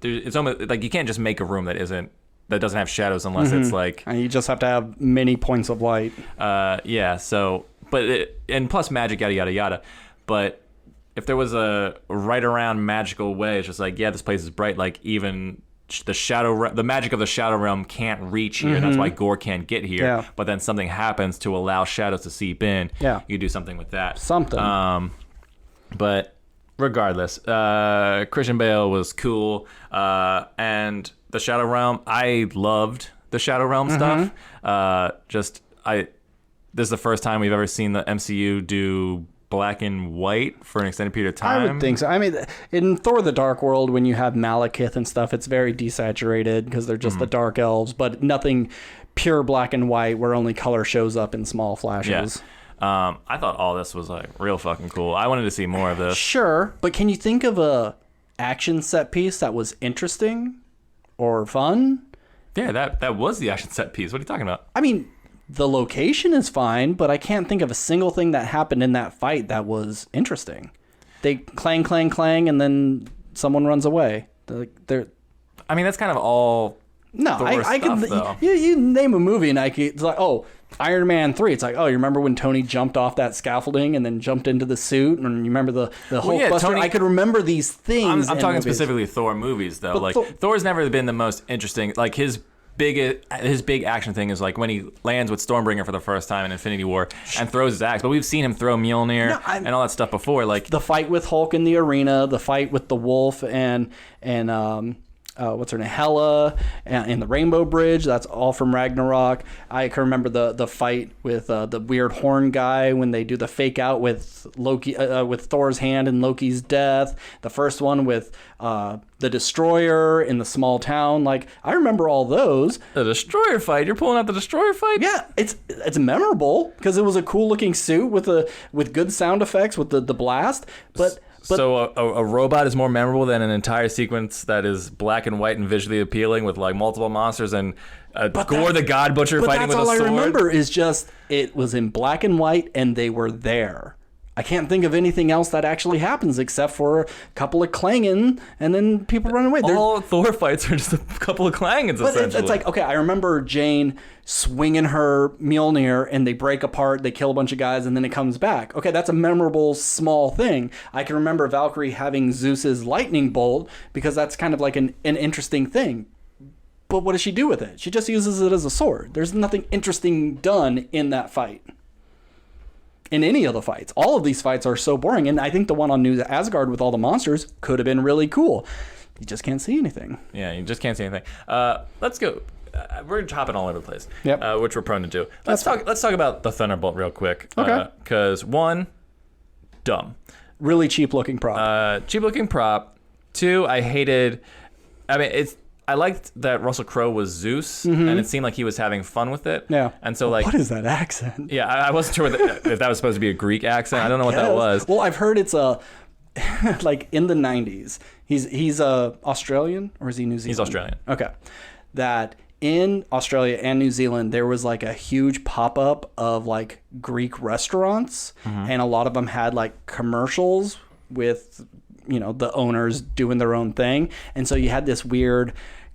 it's almost like you can't just make a room that doesn't have shadows unless it's like, and you just have to have many points of light. So and plus magic, yada yada yada. But if there was a right around magical way, it's just like, yeah, this place is bright, like even the magic of the shadow realm can't reach here. That's why Gore can't get here. But then something happens to allow shadows to seep in. You do something with that. But regardless, Christian Bale was cool, and the shadow realm, I loved the shadow realm stuff. This is the first time we've ever seen the MCU do black and white for an extended period of time. I would think so. I mean, in Thor the Dark World, when you have Malekith and stuff, it's very desaturated because they're just the dark elves, but nothing pure black and white where only color shows up in small flashes. I thought all this was like real fucking cool. I wanted to see more of this. Sure, but can you think of a action set piece that was interesting or fun? Yeah, that was the action set piece. What are you talking about? I mean, the location is fine, but I can't think of a single thing that happened in that fight that was interesting. They clang, clang, clang, and then someone runs away. I mean, that's kind of all No, Thor I stuff, can. though. You name a movie, and it's like, oh, Iron Man 3. It's like, oh, you remember when Tony jumped off that scaffolding and then jumped into the suit, and you remember the Hulkbuster? Tony, I could remember these things. I'm talking movies. specifically Thor movies, though. But Like Thor's never been the most interesting. Like his big action thing is like when he lands with Stormbreaker for the first time in Infinity War and throws his axe. But we've seen him throw Mjolnir and all that stuff before. Like the fight with Hulk in the arena, the fight with the Wolf and what's her name, Hela, and the Rainbow Bridge. That's all from Ragnarok. I can remember the fight with the weird horn guy when they do the fake out with Loki, with Thor's hand and Loki's death. The first one with the Destroyer in the small town. Like, I remember all those. the Destroyer fight. You're pulling out the Destroyer fight? Yeah, it's memorable because it was a cool looking suit with good sound effects with the blast, but. So a robot is more memorable than an entire sequence that is black and white and visually appealing with like multiple monsters and Gore the God Butcher fighting with a sword. That's all I remember is just it was in black and white and they were there. I can't think of anything else that actually happens except for a couple of clanging and then people run away. All Thor fights are just a couple of clangings, but essentially. it's like, okay, I remember Jane swinging her Mjolnir and they break apart, they kill a bunch of guys, and then it comes back. Okay, that's a memorable small thing. I can remember Valkyrie having Zeus's lightning bolt because that's kind of like an interesting thing. But what does she do with it? She just uses it as a sword. There's nothing interesting done in that fight. In any of the fights. All of these fights are so boring, and I think the one on New Asgard with all the monsters could have been really cool. You just can't see anything. Yeah, you just can't see anything. Let's go. We're hopping all over the place, which we're prone to do. Let's talk about the Thunderbolt real quick. Okay. Because one, dumb. Really cheap looking prop. Cheap looking prop. Two, I hated. I mean, I liked that Russell Crowe was Zeus, and it seemed like he was having fun with it. Yeah. And so, like, what is that accent? Yeah, I wasn't sure if that was supposed to be a Greek accent. I don't know what that was. Well, I've heard it's like in the 90s. He's Australian, or is he New Zealand? He's Australian. Okay. That in Australia and New Zealand, there was like a huge pop-up of like Greek restaurants, and a lot of them had like commercials with, the owners doing their own thing. And so you had this weird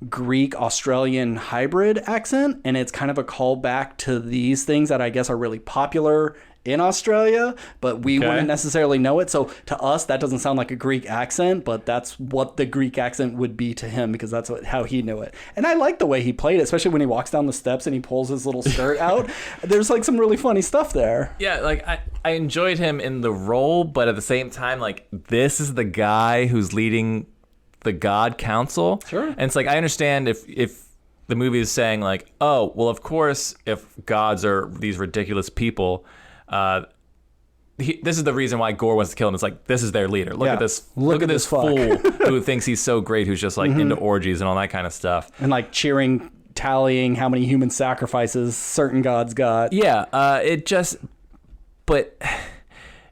Greek Australian hybrid accent, and it's kind of a callback to these things that I guess are really popular in Australia, but we wouldn't necessarily know it. So to us, that doesn't sound like a Greek accent, but that's what the Greek accent would be to him because that's how he knew it. And I like the way he played it, especially when he walks down the steps and he pulls his little skirt out. There's like some really funny stuff there. Yeah, like I enjoyed him in the role, but at the same time, like, this is the guy who's leading the God Council. Sure. And it's like, I understand if the movie is saying like, oh, well, of course, if gods are these ridiculous people, this is the reason why Gore wants to kill him. It's like, this is their leader. Look at this. Look at this fool who thinks he's so great, who's just like into orgies and all that kind of stuff. And like tallying how many human sacrifices certain gods got. Yeah. It just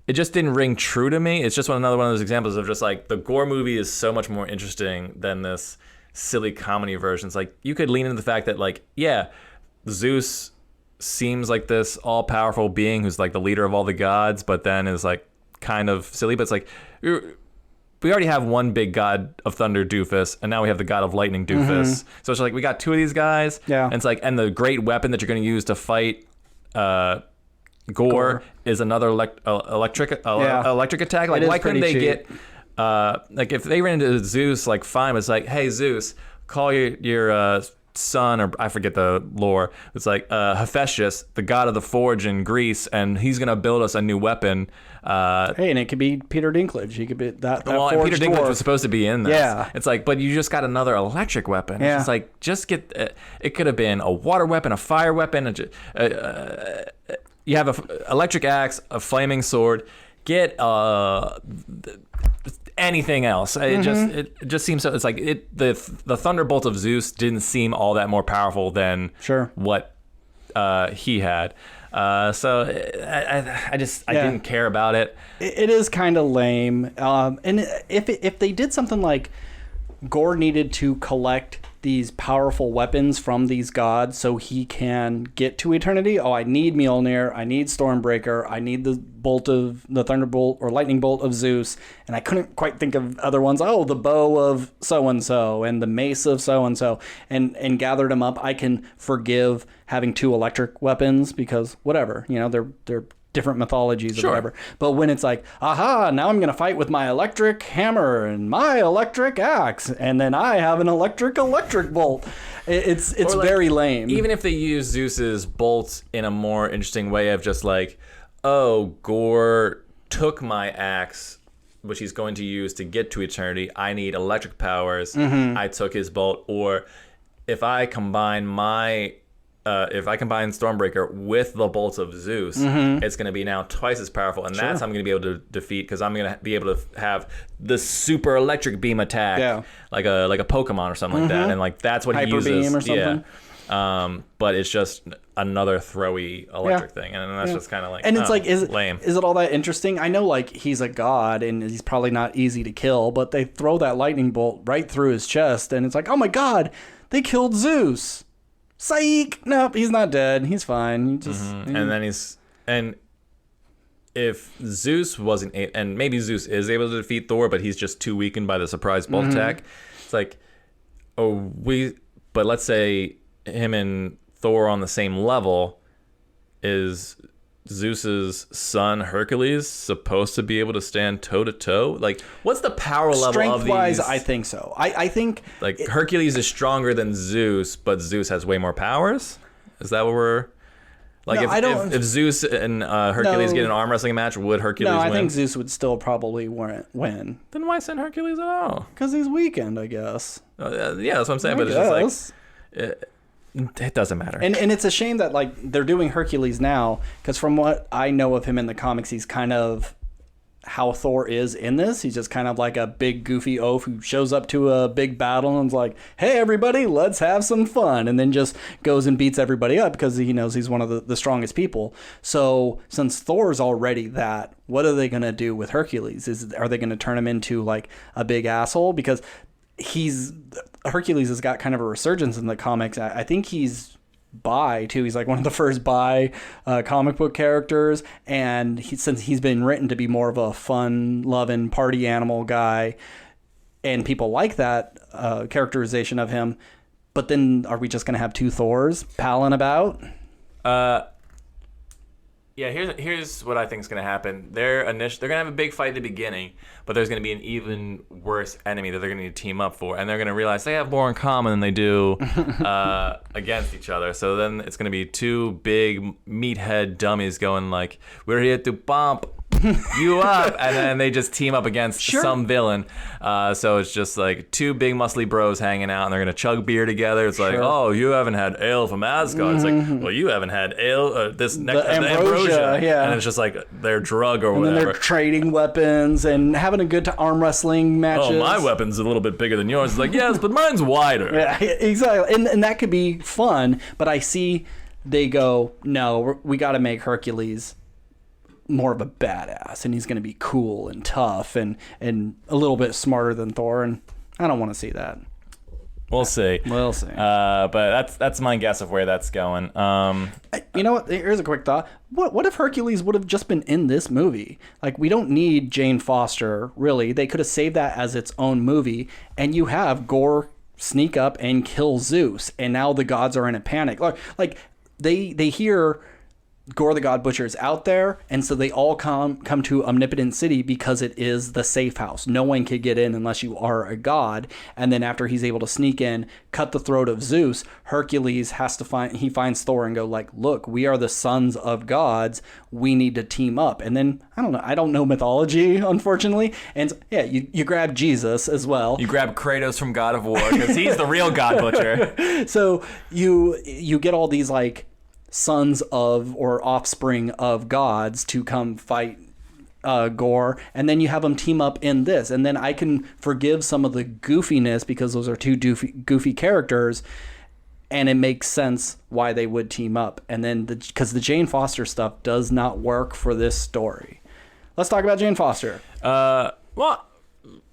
didn't ring true to me. It's just another one of those examples of just like the Gore movie is so much more interesting than this silly comedy version. It's like you could lean into the fact that like, yeah, Zeus seems like this all-powerful being who's like the leader of all the gods, but then is like kind of silly. But it's like we already have one big god of thunder doofus, and now we have the god of lightning doofus. So it's like we got two of these guys. Yeah. And it's like, and the great weapon that you're going to use to fight Gore is another electric attack. Like, why couldn't they get like if they ran into Zeus, like, fine, but it's like, hey, Zeus, call your son, or I forget the lore. It's like Hephaestus, the god of the forge in Greece, and he's gonna build us a new weapon. Hey, and it could be Peter Dinklage. He could be that. Well, and Peter Dinklage was supposed to be in this. Yeah. It's like, but you just got another electric weapon. Yeah. It's like, just get. It could have been a water weapon, a fire weapon. You have an electric axe, a flaming sword. Get anything else. It just seems so. It's like the thunderbolt of Zeus didn't seem all that more powerful than what he had. So I didn't care about it. It is kind of lame. And if they did something like Gore needed to collect these powerful weapons from these gods so he can get to eternity. Oh, I need Mjolnir, I need Stormbreaker, I need the thunderbolt or lightning bolt of Zeus, and I couldn't quite think of other ones. Oh, the bow of so and so and the mace of so and so, and gathered them up. I can forgive having 2 electric weapons because whatever, they're different mythologies or whatever. But when it's like, aha, now I'm gonna fight with my electric hammer and my electric axe, and then I have an electric bolt. It's like, very lame. Even if they use Zeus's bolts in a more interesting way of just like, oh, Gore took my axe, which he's going to use to get to eternity. I need electric powers. I took his bolt. Or if I combine Stormbreaker with the bolts of Zeus, it's going to be now twice as powerful, and that's how I'm going to be able to defeat, because I'm going to be able to have the super electric beam attack, like a Pokemon or something like that, and like that's what Hyper he uses. Beam or something. Yeah. But it's just another throwy electric thing, and that's just kind of like, and it's like, lame. Is it all that interesting? I know, like, he's a god and he's probably not easy to kill, but they throw that lightning bolt right through his chest, and it's like, oh my god, they killed Zeus. Psych! Nope, he's not dead. He's fine. He just, And then and if Zeus wasn't, and maybe Zeus is able to defeat Thor, but he's just too weakened by the surprise bolt attack. It's like, but let's say him and Thor on the same level. Is Zeus's son Hercules supposed to be able to stand toe to toe? Like, what's the power level of these? Strength-wise, I think so. I think like Hercules is stronger than Zeus, but Zeus has way more powers. Is that what we're like? No, if Zeus and Hercules get an arm wrestling match, would Hercules win? No, I think Zeus would still probably win. Then why send Hercules at all? Because he's weakened, I guess. Yeah, that's what I'm saying. But it's just like it doesn't matter. And it's a shame that like they're doing Hercules now, because from what I know of him in the comics, he's kind of how Thor is in this. He's just kind of like a big goofy oaf who shows up to a big battle and is like, hey everybody, let's have some fun, and then just goes and beats everybody up because he knows he's one of the strongest people. So since Thor's already that, what are they going to do with Hercules? Are they going to turn him into like a big asshole? Because Hercules has got kind of a resurgence in the comics. I think he's bi too. He's like one of the first bi comic book characters, and since he's been written to be more of a fun loving party animal guy, and people like that characterization of him. But then are we just gonna have 2 Thors palling about? Yeah, here's what I think is going to happen. They're going to have a big fight at the beginning, but there's going to be an even worse enemy that they're going to need to team up for, and they're going to realize they have more in common than they do against each other. So then it's going to be 2 big meathead dummies going like, "We're here to bump you up," and then they just team up against some villain. So it's just like 2 big muscly bros hanging out, and they're gonna chug beer together. It's like, oh, you haven't had ale from Asgard. It's like, well, you haven't had ale, ambrosia. Yeah. And it's just like their drug or whatever. And then they're trading weapons and having a good arm wrestling matches. Oh, my weapon's a little bit bigger than yours. It's like, yes, but mine's wider. Yeah, exactly. And that could be fun, but I see they go, no, we got to make Hercules more of a badass, and he's going to be cool and tough and a little bit smarter than Thor, and I don't want to see that. We'll see. But that's my guess of where that's going. You know what? Here's a quick thought. What if Hercules would have just been in this movie? Like, we don't need Jane Foster, really. They could have saved that as its own movie, and you have Gore sneak up and kill Zeus, and now the gods are in a panic. Like they hear Gore the God Butcher is out there, and so they all come to Omnipotent City because it is the safe house. No one could get in unless you are a god. And then after he's able to sneak in, cut the throat of Zeus, Hercules finds Thor and go like, look, we are the sons of gods. We need to team up. And then, I don't know mythology, unfortunately. And yeah, you grab Jesus as well. You grab Kratos from God of War because he's the real God Butcher. So you get all these like sons of or offspring of gods to come fight Gore, and then you have them team up in this, and then I can forgive some of the goofiness because those are 2 goofy characters, and it makes sense why they would team up. And then because the Jane Foster stuff does not work for this story. Let's talk about Jane Foster. Well,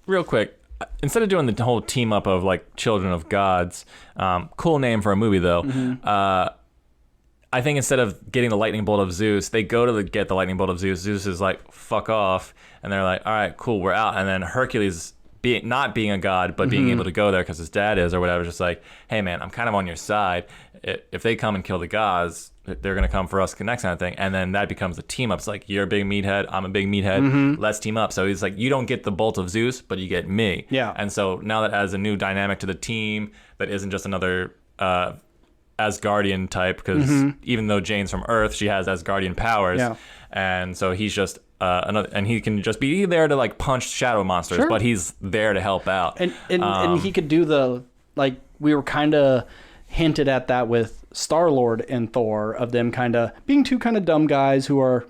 real quick, instead of doing the whole team up of like Children of Gods, cool name for a movie though. I think instead of getting the lightning bolt of Zeus, they go to get the lightning bolt of Zeus. Zeus is like, fuck off. And they're like, all right, cool, we're out. And then Hercules, not being a god, but being able to go there because his dad is or whatever, just like, hey, man, I'm kind of on your side. If they come and kill the gods, they're going to come for us next kind of thing. And then that becomes a team up. It's like, you're a big meathead, I'm a big meathead, let's team up. So he's like, you don't get the bolt of Zeus, but you get me. Yeah. And so now that adds a new dynamic to the team that isn't just another... Asgardian type, because even though Jane's from Earth, she has Asgardian powers, and so he's just another, and he can just be there to like punch shadow monsters, but he's there to help out. And he could do the, like, we were kind of hinted at that with Star-Lord and Thor, of them kind of being two kind of dumb guys who are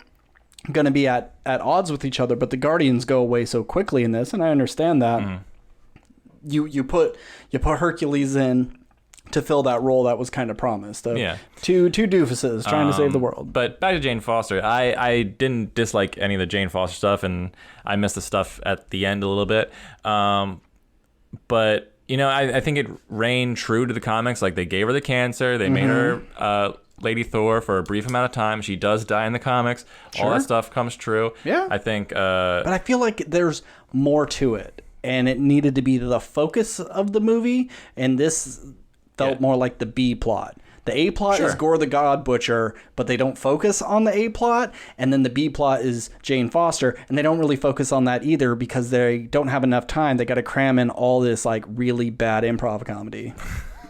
going to be at odds with each other, but the Guardians go away so quickly in this, and I understand that. You put Hercules in to fill that role that was kind of promised. Two doofuses trying to save the world. But back to Jane Foster. I didn't dislike any of the Jane Foster stuff, and I missed the stuff at the end a little bit. But, you know, I think it reigned true to the comics. Like, they gave her the cancer. They made her Lady Thor for a brief amount of time. She does die in the comics. All that stuff comes true. Yeah. I think... but I feel like there's more to it, and it needed to be the focus of the movie, and this... felt more like the B plot. The A plot is Gore the God Butcher, but they don't focus on the A plot. And then the B plot is Jane Foster, and they don't really focus on that either because they don't have enough time. They got to cram in all this like really bad improv comedy.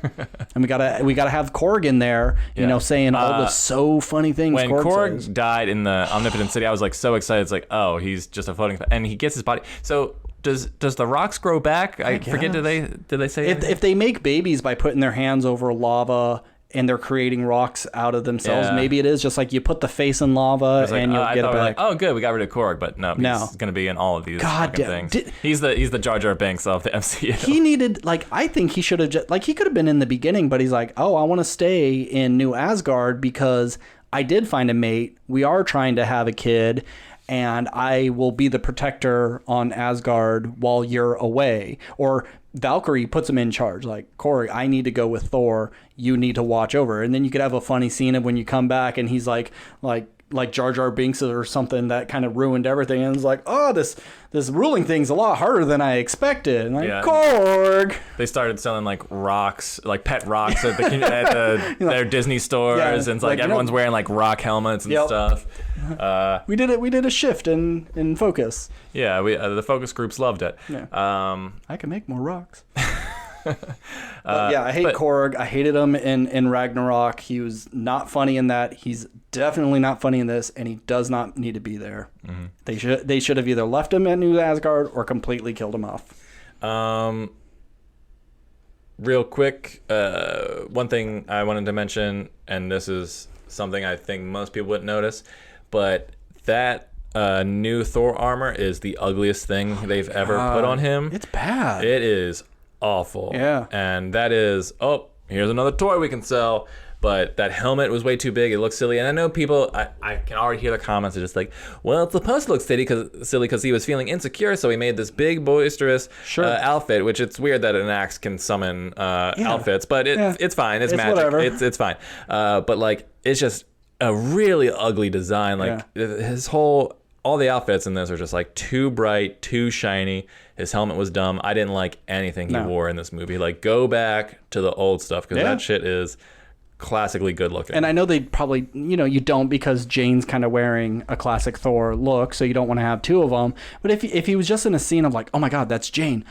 And we gotta have Korg in there, you know, saying all the so funny things. When Korg died in the Omnipotent City, I was like so excited. It's like, oh, he's just a floating, and he gets his body. So does the rocks grow back? I forget. Did they say if they make babies by putting their hands over lava and they're creating rocks out of themselves, maybe it is just like you put the face in lava and you'll get it back. Like, oh, good, we got rid of Korg, but no, he's going to be in all of these things. He's the Jar Jar Binks of the MCU. He needed, like, I think he should have just, like, he could have been in the beginning, but he's like, oh, I want to stay in New Asgard because I did find a mate. We are trying to have a kid, and I will be the protector on Asgard while you're away. Or Valkyrie puts him in charge, like, Corey, I need to go with Thor. You need to watch over. And then you could have a funny scene of when you come back and he's like Jar Jar Binks or something that kind of ruined everything. And it's like, oh, this ruling thing's a lot harder than I expected. And like, Korg. They started selling like rocks, like pet rocks at their Disney stores, and it's like everyone's wearing like rock helmets and stuff. We did a shift in focus. Yeah, the focus groups loved it. Yeah. I can make more rocks. I hate Korg. I hated him in Ragnarok. He was not funny in that. He's definitely not funny in this, and he does not need to be there. Mm-hmm. They should have either left him at New Asgard or completely killed him off. Real quick, one thing I wanted to mention, and this is something I think most people wouldn't notice, but that new Thor armor is the ugliest thing they've ever put on him. It's bad. It is awful. Yeah. And that is, here's another toy we can sell. But that helmet was way too big. It looks silly. And I know people, I can already hear the comments are just like, well, it's supposed to look silly because he was feeling insecure, so he made this big, boisterous outfit, which it's weird that an axe can summon outfits. But it's fine. It's magic. Whatever. It's fine. But, like, it's just a really ugly design. Like, all the outfits in this are just, like, too bright, too shiny. His helmet was dumb. I didn't like anything he wore in this movie. Like, go back to the old stuff because that shit is classically good looking. And I know they probably, you don't because Jane's kind of wearing a classic Thor look, so you don't want to have two of them. But if he was just in a scene of like, oh my God, that's Jane,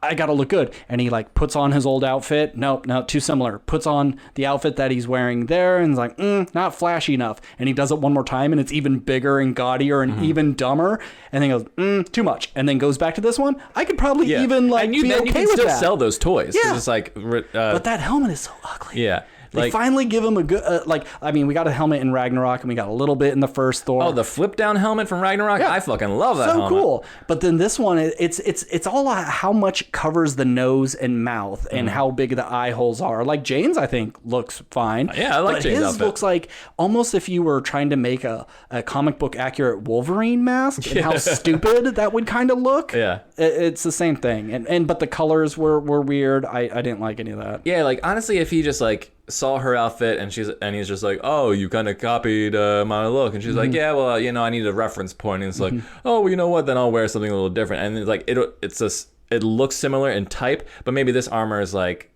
I gotta look good, and he like puts on his old outfit, nope, too similar, puts on the outfit that he's wearing there, and is like, not flashy enough, and he does it one more time, and it's even bigger and gaudier and even dumber, and then goes, too much, and then goes back to this one. I could probably even like be okay with that. You can still sell those toys. Yeah. It's like, but that helmet is so ugly. Yeah. They finally give him a good, we got a helmet in Ragnarok and we got a little bit in the first Thor. Oh, the flip down helmet from Ragnarok? Yeah. I fucking love that helmet. So cool. But then this one, it's all how much covers the nose and mouth and how big the eye holes are. Like Jane's, I think, looks fine. Yeah, I like Jane's outfit. His looks like almost if you were trying to make a comic book accurate Wolverine mask and how stupid that would kind of look. Yeah. It's the same thing. But the colors were weird. I didn't like any of that. Yeah, like honestly, if he just like saw her outfit and he's just like, oh, you kind of copied my look, and she's like, yeah, well, I need a reference point, and it's like, oh, well, you know what, then I'll wear something a little different, and it's like it looks similar in type, but maybe this armor is like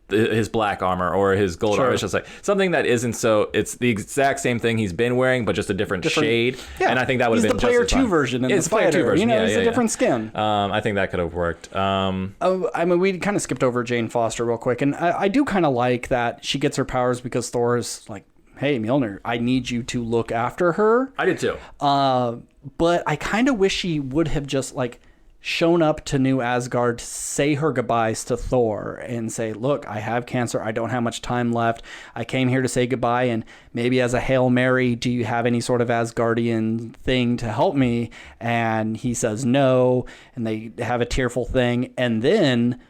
his black armor or his gold armor. It's just like something that isn't so. It's the exact same thing he's been wearing, but just a different shade. Yeah. And I think that would have been the player 2 version. It's the player 2 version. It's a different skin. I think that could have worked. We kind of skipped over Jane Foster real quick, and I do kind of like that she gets her powers because Thor is like, hey, Mjolnir, I need you to look after her. I did too. But I kind of wish she would have just like shown up to New Asgard to say her goodbyes to Thor and say, look, I have cancer. I don't have much time left. I came here to say goodbye, and maybe as a Hail Mary, do you have any sort of Asgardian thing to help me? And he says no, and they have a tearful thing, and then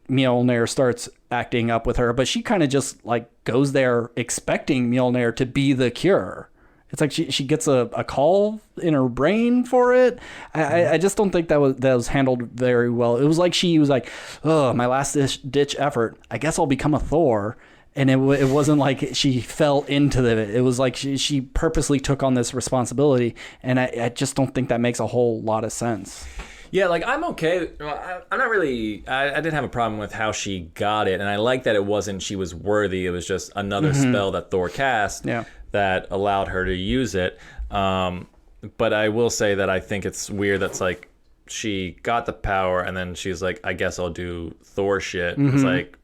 Mjolnir starts acting up with her, but she kind of just like goes there expecting Mjolnir to be the cure. It's like she gets a call in her brain for it. I just don't think that was handled very well. It was like she was like, oh, my last ditch effort. I guess I'll become a Thor. And it wasn't like she fell into it. It was like she purposely took on this responsibility. And I just don't think that makes a whole lot of sense. Yeah, like I'm okay. I'm not really. I didn't have a problem with how she got it, and I like that it wasn't she was worthy. It was just another spell that Thor cast that allowed her to use it. But I will say that I think it's weird. That's like she got the power, and then she's like, "I guess I'll do Thor shit." It's like,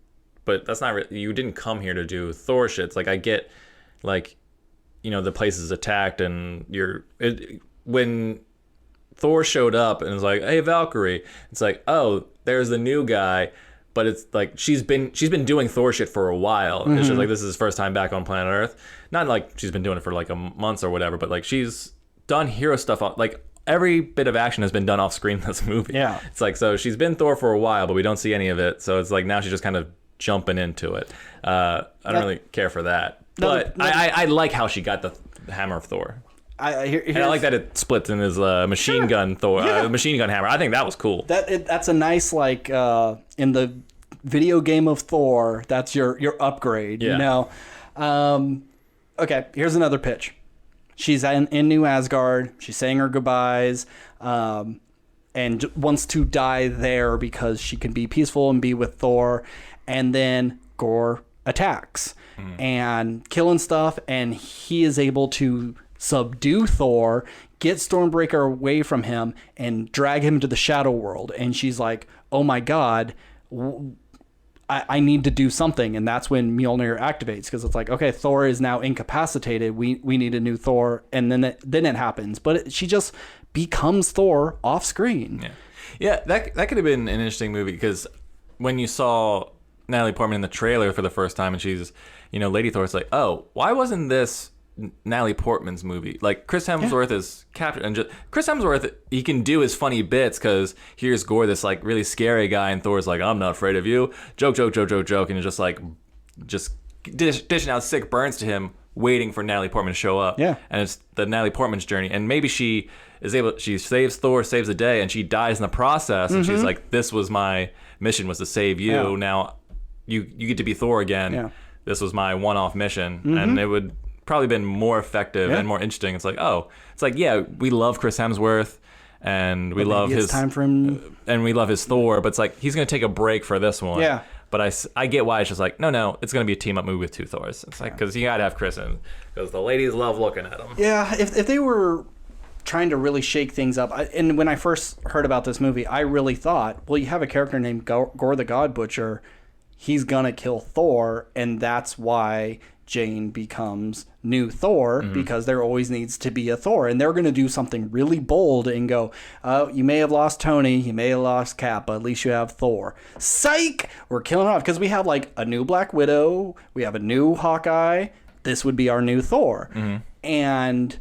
but that's not. You didn't come here to do Thor shit. It's like I get, like, the place is attacked, and when Thor showed up and was like, "Hey, Valkyrie," it's like, "Oh, there's the new guy," but it's like she's been doing Thor shit for a while. It's just like this is his first time back on planet Earth. Not like she's been doing it for like a month or whatever, but like she's done hero stuff. Like every bit of action has been done off screen in this movie. Yeah, it's like so she's been Thor for a while, but we don't see any of it. So it's like now she's just kind of jumping into it. I don't really care for that, but I like how she got the hammer of Thor. And I like that it splits in his machine gun Thor, machine gun hammer. I think that was cool. That's a nice like in the video game of Thor. That's your upgrade. Yeah. Okay, here's another pitch. She's in New Asgard. She's saying her goodbyes, and wants to die there because she can be peaceful and be with Thor. And then Gore attacks and killing stuff, and he is able to subdue Thor, get Stormbreaker away from him, and drag him to the Shadow World. And she's like, oh my god, I need to do something. And that's when Mjolnir activates, because it's like, okay, Thor is now incapacitated, we need a new Thor. And then it happens, but she just becomes Thor off screen. Yeah, that could have been an interesting movie, because when you saw Natalie Portman in the trailer for the first time and she's Lady Thor, it's like, oh, why wasn't this Natalie Portman's movie? Like, Chris Hemsworth is captured, and Chris Hemsworth, he can do his funny bits, because here's Gore, this like really scary guy, and Thor's like, I'm not afraid of you, joke, and it's just like dishing out sick burns to him, waiting for Natalie Portman to show up. And it's the Natalie Portman's journey, and maybe she saves Thor, saves the day, and she dies in the process, and she's like, this was my mission, was to save you. Now you get to be Thor again. This was my one-off mission. And it would probably been more effective and more interesting. It's like, we love Chris Hemsworth, and we love his time for him, and we love his Thor, but it's like he's gonna take a break for this one. But I get why it's just like, no, it's gonna be a team up movie with two Thors. It's like, because you gotta have Chris in, because the ladies love looking at him. If they were trying to really shake things up, and when I first heard about this movie, I really thought, well, you have a character named Gore the God Butcher, he's gonna kill Thor, and that's why Jane becomes new Thor, because there always needs to be a Thor. And they're going to do something really bold and go, you may have lost Tony, you may have lost Cap, but at least you have Thor. Psych! We're killing off, because we have like a new Black Widow, we have a new Hawkeye. This would be our new Thor. And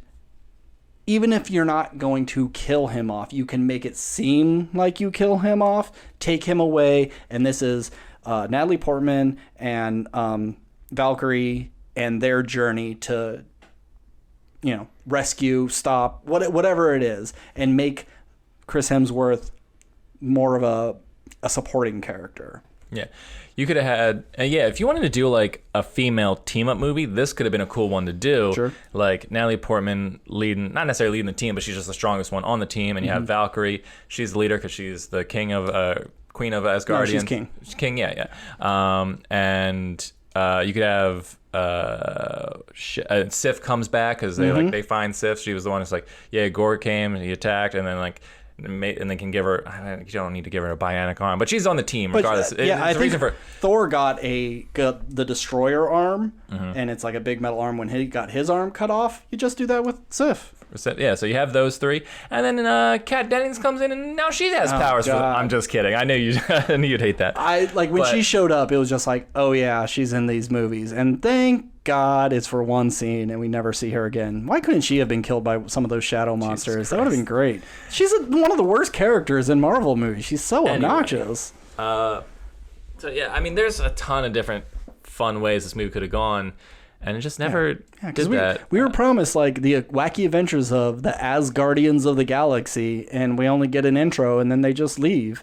even if you're not going to kill him off, you can make it seem like you kill him off, take him away, and this is Natalie Portman and Valkyrie and their journey to, rescue, stop, whatever it is, and make Chris Hemsworth more of a supporting character. Yeah. You could have had, if you wanted to do like a female team up movie, this could have been a cool one to do. Sure. Like Natalie Portman not necessarily leading the team, but she's just the strongest one on the team. And you have Valkyrie. She's the leader because she's the queen of Asgardian. No, she's king. She's king, yeah. And you could have Sif comes back because they find Sif. She was the one who's like, Gore came and he attacked, and then like. And they can give her. You don't need to give her a bionic arm, but she's on the team regardless. I think Thor got the destroyer arm, and it's like a big metal arm. When he got his arm cut off, you just do that with Sif. Yeah, so you have those three, and then Kat Dennings comes in, and now she has powers. I'm just kidding. I knew you'd hate that. When she showed up, it was just like, oh yeah, she's in these movies, and thank God it's for one scene, and we never see her again. Why couldn't she have been killed by some of those shadow monsters? That would have been great. She's one of the worst characters in Marvel movies. She's so obnoxious. There's a ton of different fun ways this movie could have gone. And it just never did that. We were promised like the wacky adventures of the Asgardians of the Galaxy, and we only get an intro, and then they just leave.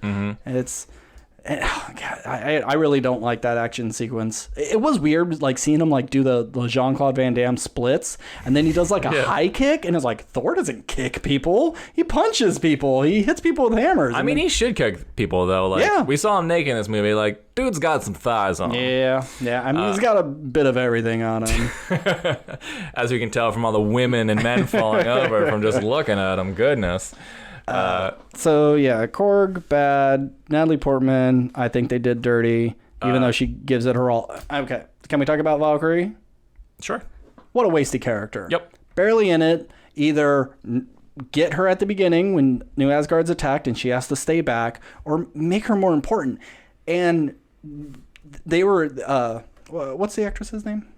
I really don't like that action sequence. It was weird, like seeing him like do the Jean-Claude Van Damme splits, and then he does like a high kick, and it's like Thor doesn't kick people; he punches people, he hits people with hammers. He should kick people though. Like, we saw him naked in this movie. Like, dude's got some thighs on him. Yeah. He's got a bit of everything on him, as we can tell from all the women and men falling over from just looking at him. Goodness. Korg bad. Natalie Portman, I think they did dirty, even though she gives it her all. Okay, can we talk about Valkyrie? Sure. What a wasted character. Yep. Barely in it. Either get her at the beginning when New Asgard's attacked and she has to stay back, or make her more important. And they were, what's the actress's name?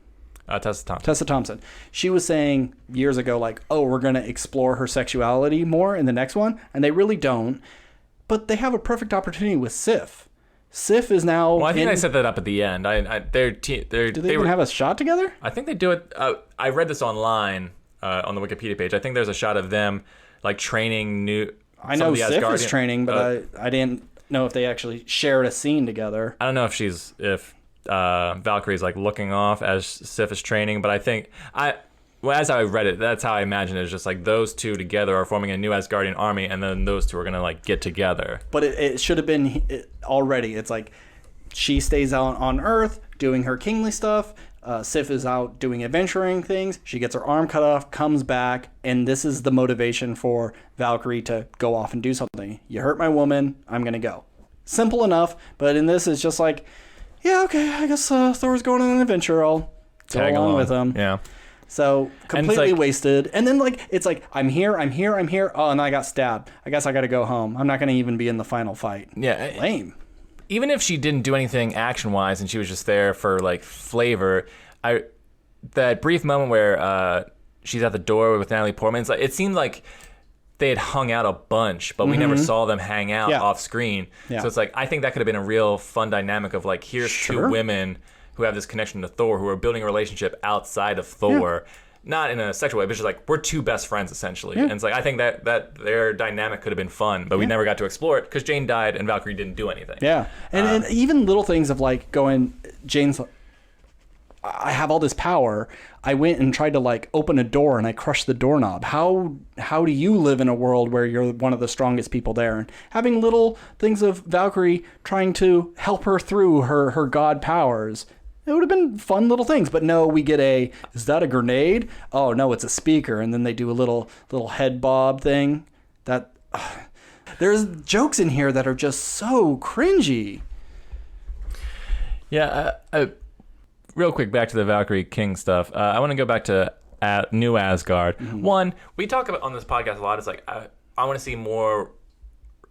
Tessa Thompson. She was saying years ago, like, we're going to explore her sexuality more in the next one. And they really don't. But they have a perfect opportunity with Sif. Sif is now... Well, I think I set that up at the end. Do they even have a shot together? I think they do it... I read this online on the Wikipedia page. I think there's a shot of them, like, training new... I know Sif is training, but I didn't know if they actually shared a scene together. I don't know if Valkyrie's like looking off as Sif is training, but I think as I read it, that's how I imagine it. It's just like those two together are forming a new Asgardian army, and then those two are gonna like get together. But it should have been already. It's like she stays out on Earth doing her kingly stuff. Sif is out doing adventuring things. She gets her arm cut off, comes back, and this is the motivation for Valkyrie to go off and do something. You hurt my woman, I'm gonna go. Simple enough, but in this it's just like, yeah, okay, I guess Thor's going on an adventure. I'll go along with him. Yeah. So completely wasted. And then it's like, I'm here. Oh, and I got stabbed. I guess I got to go home. I'm not going to even be in the final fight. Yeah. Lame. Even if she didn't do anything action-wise and she was just there for like flavor, that brief moment where she's at the door with Natalie Portman, it seemed like they had hung out a bunch, but we never saw them hang out off screen. Yeah. So it's like, I think that could have been a real fun dynamic of like, here's two women who have this connection to Thor, who are building a relationship outside of Thor, not in a sexual way, but just like, we're two best friends essentially. And it's like, I think that their dynamic could have been fun, but we never got to explore it because Jane died and Valkyrie didn't do anything. Yeah. And even little things of like Jane's, I have all this power. I went and tried to like open a door and I crushed the doorknob. How do you live in a world where you're one of the strongest people there? And having little things of Valkyrie trying to help her through her god powers. It would have been fun little things, but no, we get is that a grenade? Oh no, it's a speaker. And then they do a little head bob thing. There's jokes in here that are just so cringy. Yeah, real quick, back to the Valkyrie King stuff. I want to go back to New Asgard. One, we talk about on this podcast a lot. It's like I want to see more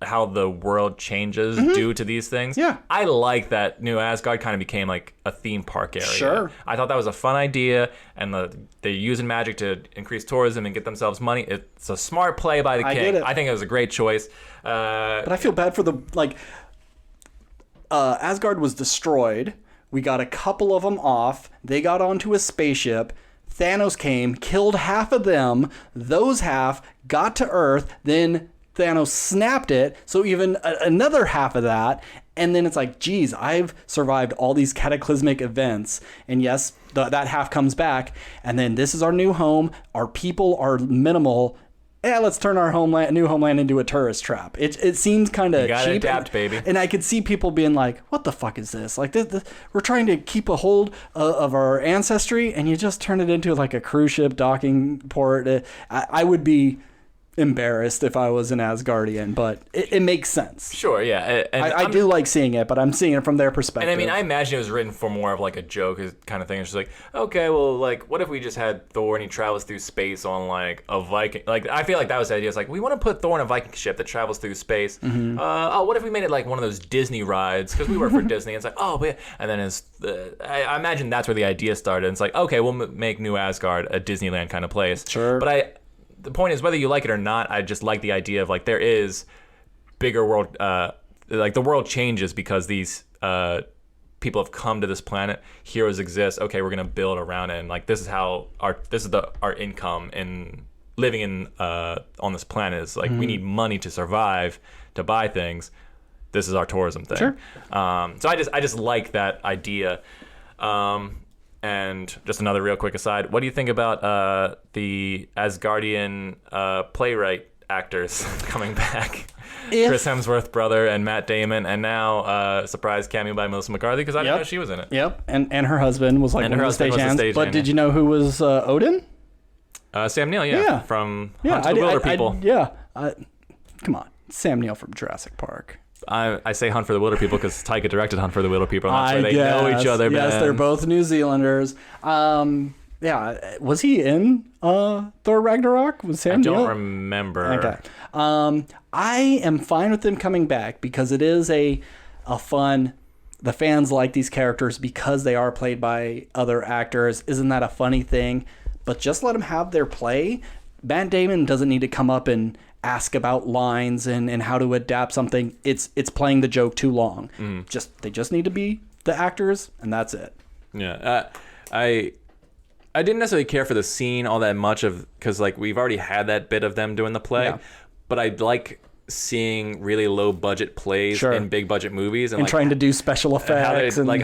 how the world changes due to these things. Yeah. I like that New Asgard kind of became like a theme park area. Sure. I thought that was a fun idea, and they're using magic to increase tourism and get themselves money. It's a smart play by the king. get it. I think it was a great choice. But I feel bad for the, like, Asgard was destroyed. We got a couple of them off. They got onto a spaceship. Thanos came, killed half of them. Those half got to Earth. Then Thanos snapped it. So even another half of that. And then it's like, geez, I've survived all these cataclysmic events. And yes, that half comes back. And then this is our new home. Our people are minimal. Yeah, let's turn our new homeland into a tourist trap. It seems kind of cheap. You gotta adapt, baby. And I could see people being like, what the fuck is this? Like, we're trying to keep a hold of our ancestry, and you just turn it into like a cruise ship docking port. I would be embarrassed if I was an Asgardian, but it makes sense. Sure, yeah. And I do like seeing it, but I'm seeing it from their perspective. And I mean, I imagine it was written for more of like a joke kind of thing. It's just like, okay, well, like, what if we just had Thor and he travels through space on like a Viking? Like, I feel like that was the idea. It's like, we want to put Thor in a Viking ship that travels through space. What if we made it like one of those Disney rides? Because we work for Disney. It's like, oh, but and then I imagine that's where the idea started. It's like, okay, we'll make New Asgard a Disneyland kind of place. Sure. But the point is, whether you like it or not, I just like the idea of like there is bigger world, like the world changes because these people have come to this planet. Heroes exist. Okay, we're gonna build around it, and like this is how our income and living in on this planet is like. We need money to survive, to buy things. This is our tourism thing. Sure. So I just like that idea. And just another real quick aside, what do you think about the Asgardian playwright actors coming back? Chris Hemsworth brother and Matt Damon, and now surprise cameo by Melissa McCarthy, because I didn't know she was in it. Yep, and her husband was like one of the stagehands. But did you know who was Odin? Sam Neill, from Hunt the Wilder People. Come on, Sam Neill from Jurassic Park. I say Hunt for the Wilder People because Taika directed Hunt for the Wilder People. I'm not sure they know each other. Yes, they're both New Zealanders. Was he in Thor Ragnarok? Was Sam Neill? I don't remember. Okay. I am fine with them coming back because it is a fun. The fans like these characters because they are played by other actors. Isn't that a funny thing? But just let them have their play. Matt Damon doesn't need to come up and ask about lines and how to adapt something. It's playing the joke too long. They just need to be the actors, and that's it. Yeah, I didn't necessarily care for the scene all that much because like we've already had that bit of them doing the play, but I like seeing really low budget plays in big budget movies and like, trying to do special effects and like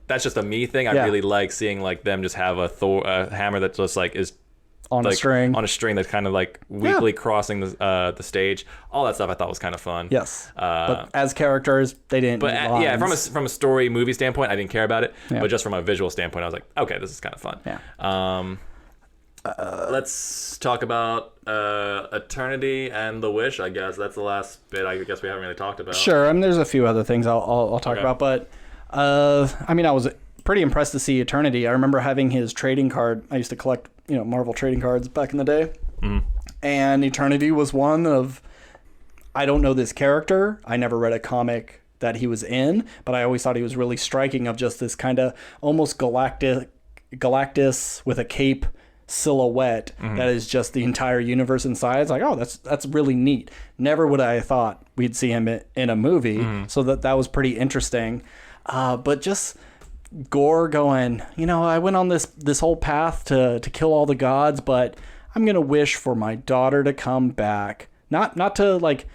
that's just a me thing. I really like seeing like them just have a hammer that just like is on a string that's kind of like weakly crossing the stage. All that stuff I thought was kind of fun. Yes, but as characters, they didn't. But from a story movie standpoint, I didn't care about it. Yeah. But just from a visual standpoint, I was like, okay, this is kind of fun. Yeah. Let's talk about Eternity and The Wish. I guess that's the last bit. I guess we haven't really talked about. Sure. I mean, there's a few other things I'll talk about, but I mean, I was pretty impressed to see Eternity. I remember having his trading card. I used to collect, Marvel trading cards back in the day. And Eternity was one of, I don't know this character. I never read a comic that he was in, but I always thought he was really striking of just this kind of almost Galactus with a cape silhouette that is just the entire universe inside. It's like, oh, that's really neat. Never would I have thought we'd see him in a movie. So that was pretty interesting. But just Gore going, I went on this whole path to kill all the gods, but I'm gonna wish for my daughter to come back, not to like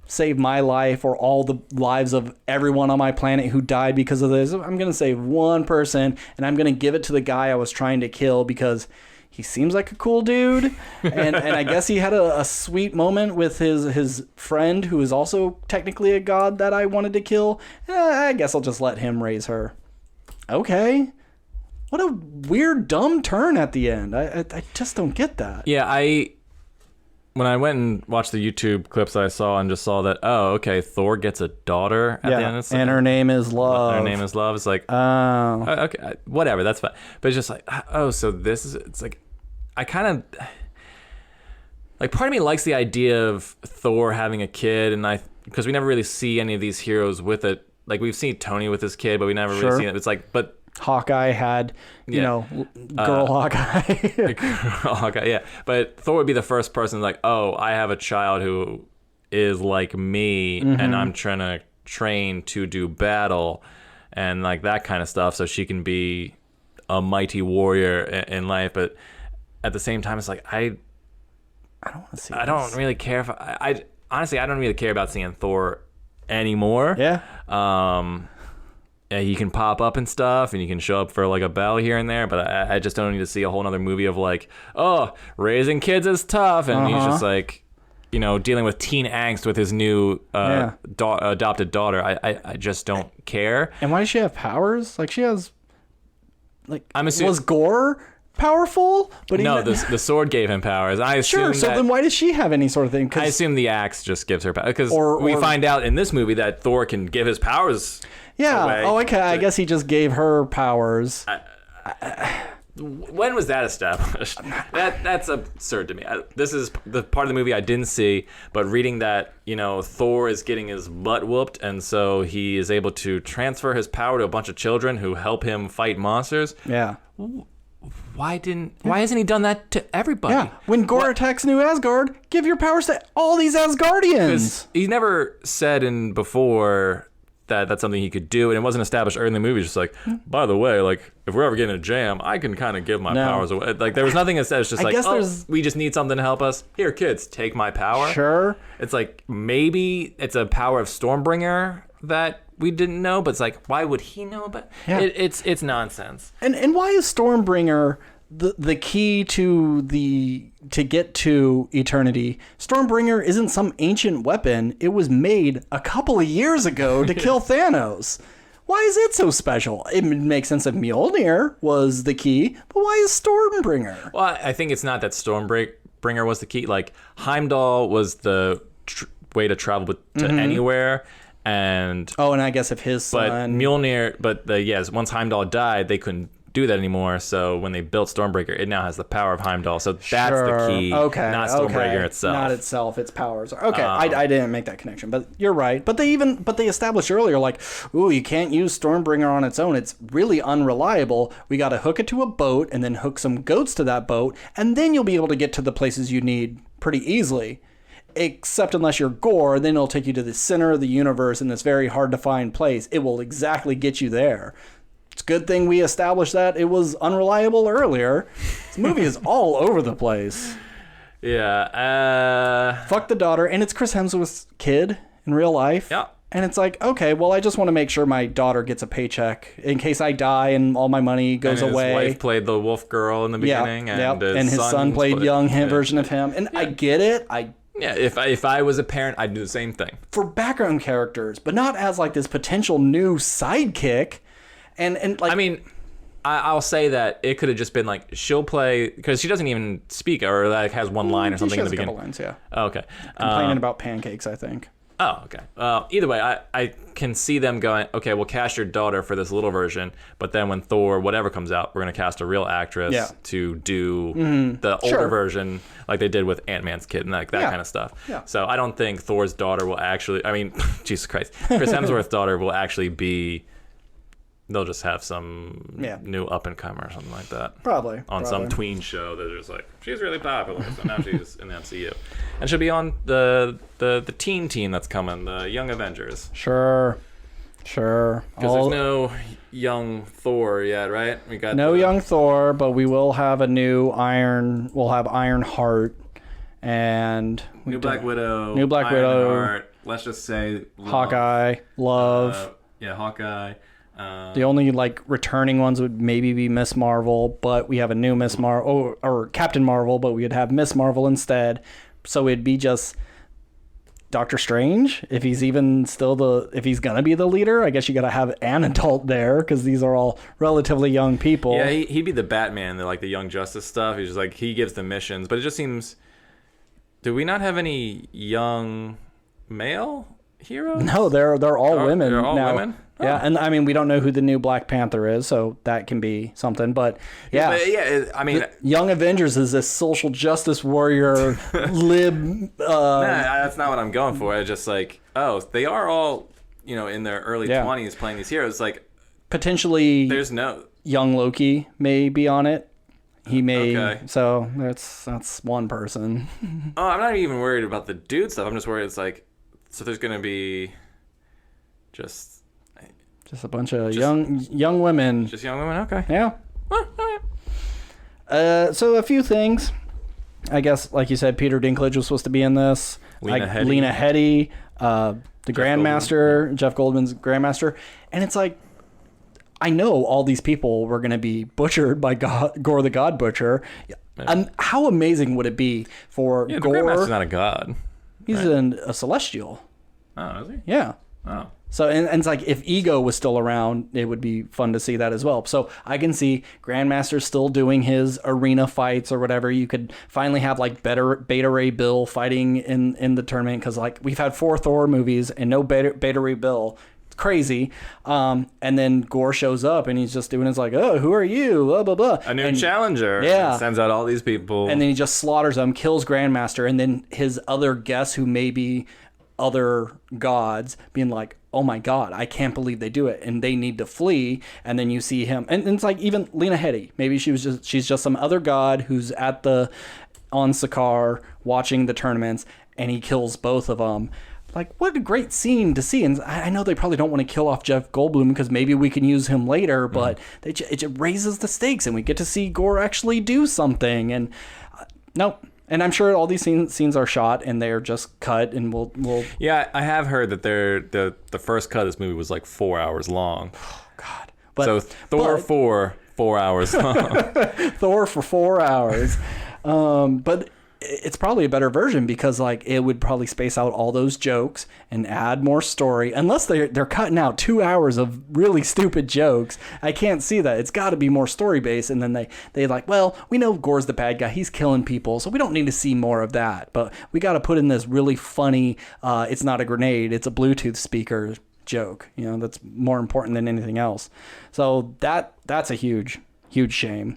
save my life or all the lives of everyone on my planet who died because of this. I'm gonna save one person, and I'm gonna give it to the guy I was trying to kill because he seems like a cool dude. And I guess he had a sweet moment with his friend who is also technically a god that I wanted to kill. I guess I'll just let him raise her. Okay. What a weird, dumb turn at the end. I just don't get that. Yeah, when I went and watched the YouTube clips I saw and just saw that, oh, okay, Thor gets a daughter at the end. It's and her name is Love. Her name is Love. It's like, okay, whatever, that's fine. But it's just like, oh, so this is, it's like, I kind of, like, part of me likes the idea of Thor having a kid, and because we never really see any of these heroes with it. Like, we've seen Tony with his kid, but we never really seen it. It's like, but Hawkeye had, you know, girl Hawkeye. Girl Hawkeye, yeah. But Thor would be the first person like, oh, I have a child who is like me, and I'm trying to train to do battle and like that kind of stuff, so she can be a mighty warrior in life. But at the same time, it's like I don't want to see. I don't really care if I honestly I don't really care about seeing Thor anymore. Yeah. Yeah, he can pop up and stuff, and he can show up for like a battle here and there, but I just don't need to see a whole other movie of like, oh, raising kids is tough, and he's just like, you know, dealing with teen angst with his new adopted daughter. I just don't care. And why does she have powers? Like, she has, like, I'm assuming, was Gore powerful? But no, the sword gave him powers. I assume sure. So then why does she have any sort of thing? I assume the axe just gives her powers, because we find out in this movie that Thor can give his powers. Yeah. Away. Oh, okay. I guess he just gave her powers. When was that established? That's absurd to me. This is the part of the movie I didn't see, but reading that, you know, Thor is getting his butt whooped, and so he is able to transfer his power to a bunch of children who help him fight monsters. Yeah. Why hasn't he done that to everybody? Yeah. When Gore attacks New Asgard, give your powers to all these Asgardians. He never said before that that's something he could do, and it wasn't established early in the movie. Just like, by the way, like, if we're ever getting a jam, I can kind of give my powers away. Like, there was nothing that says just like, we just need something to help us. Here, kids, take my power. Sure. It's like, maybe it's a power of Stormbringer that we didn't know, but it's like, why would he know? But it's nonsense. And why is Stormbringer the key to get to eternity? Stormbringer isn't some ancient weapon. It was made a couple of years ago to kill Thanos. Why is it so special? It makes sense if Mjolnir was the key, but why is Stormbringer? Well, I think it's not that Stormbringer was the key. Like, Heimdall was the way to travel to anywhere. And I guess if his son... But Mjolnir, once Heimdall died, they couldn't do that anymore. So when they built Stormbreaker, it now has the power of Heimdall. So that's the key, not Stormbreaker itself. Not itself, its powers. Okay, I didn't make that connection, but you're right. But they established earlier, like, ooh, you can't use Stormbringer on its own. It's really unreliable. We got to hook it to a boat and then hook some goats to that boat, and then you'll be able to get to the places you need pretty easily. Except unless you're Gore, then it'll take you to the center of the universe in this very hard to find place. It will exactly get you there. It's a good thing we established that it was unreliable earlier. This movie is all over the place. Yeah. Fuck the daughter, and it's Chris Hemsworth's kid in real life. Yeah. And it's like, okay, well, I just want to make sure my daughter gets a paycheck in case I die and all my money goes away. His wife played the wolf girl in the beginning, and his son played young version of him. And I get it. If I was a parent, I'd do the same thing. For background characters, but not as like this potential new sidekick. And like, I mean, I'll say that it could have just been like, she'll play, because she doesn't even speak or like has one line or something in the beginning. She has a couple lines, yeah. Oh, okay. Complaining about pancakes, I think. Oh, okay. Either way, I can see them going, okay, we'll cast your daughter for this little version, but then when Thor whatever comes out, we're going to cast a real actress to do the older version like they did with Ant-Man's kid and like that kind of stuff. Yeah. So I don't think Thor's daughter will actually, I mean, Jesus Christ, Chris Hemsworth's daughter will actually be, they'll just have some new up-and-comer or something like that. Probably. On some tween show that is like, she's really popular, so now she's in the MCU. And she'll be on the teen team that's coming, the Young Avengers. Sure. Because there's no young Thor yet, right? We got no young Thor, but we will have a new we'll have Ironheart and... New Black Widow. Ironheart, let's just say... Hawkeye. Love. Hawkeye. The only like returning ones would maybe be Miss Marvel, but we have a new Miss Marvel or Captain Marvel, but we'd have Miss Marvel instead. So it'd be just Doctor Strange if he's even still if he's gonna be the leader. I guess you gotta have an adult there because these are all relatively young people. Yeah, he'd be the Batman, the Young Justice stuff. He's just like he gives the missions, but it just seems Do we not have any young male heroes? No, they're all women. They're all now. women? Yeah, and I mean, we don't know who the new Black Panther is, so that can be something. But yeah, I mean, Young Avengers is this social justice warrior lib. that's not what I'm going for. It's just like, they are all, in their early 20s playing these heroes. Like, potentially, there's no young Loki may be on it. He may. Okay. So that's one person. Oh, I'm not even worried about the dude stuff. I'm just worried it's like, so there's gonna be just a bunch of young women. Just young women. Okay. Yeah. So a few things. I guess, like you said, Peter Dinklage was supposed to be in this. Lena Headey, the Grandmaster, Jeff Goldblum's Grandmaster, and it's like, I know all these people were going to be butchered by Gore the God Butcher. Yeah. How amazing would it be for Gore? The Grandmaster's not a god. He's a celestial. Oh, is he? Yeah. Oh. So, and it's like, if Ego was still around, it would be fun to see that as well. So I can see Grandmaster still doing his arena fights or whatever. You could finally have like Beta Ray Bill fighting in the tournament, because like we've had 4 Thor movies and no Beta Ray Bill. It's crazy. And then Gore shows up and he's just doing his like, oh, who are you? Blah, blah, blah. A new challenger. Yeah. Sends out all these people. And then he just slaughters them, kills Grandmaster, and then his other guests who may be other gods being like, oh my god, I can't believe they do it, and they need to flee. And then you see him, and it's like, even Lena Headey, maybe she's just some other god who's on Sakaar watching the tournaments, and he kills both of them. Like, what a great scene to see. And I know they probably don't want to kill off Jeff Goldblum because maybe we can use him later, but it just raises the stakes, and we get to see Gore actually do something. And nope. And I'm sure all these scenes are shot and they're just cut, and we'll. Yeah, I have heard that the first cut of this movie was like 4 hours long. Oh God! So Thor 4 hours long. Thor for 4 hours, but it's probably a better version, because like it would probably space out all those jokes and add more story. Unless they're cutting out 2 hours of really stupid jokes, I can't see that. It's got to be more story based. And then they like, well, we know Gore's the bad guy, he's killing people, so we don't need to see more of that. But we got to put in this really funny, it's not a grenade, it's a Bluetooth speaker joke. That's more important than anything else. So that's a huge shame.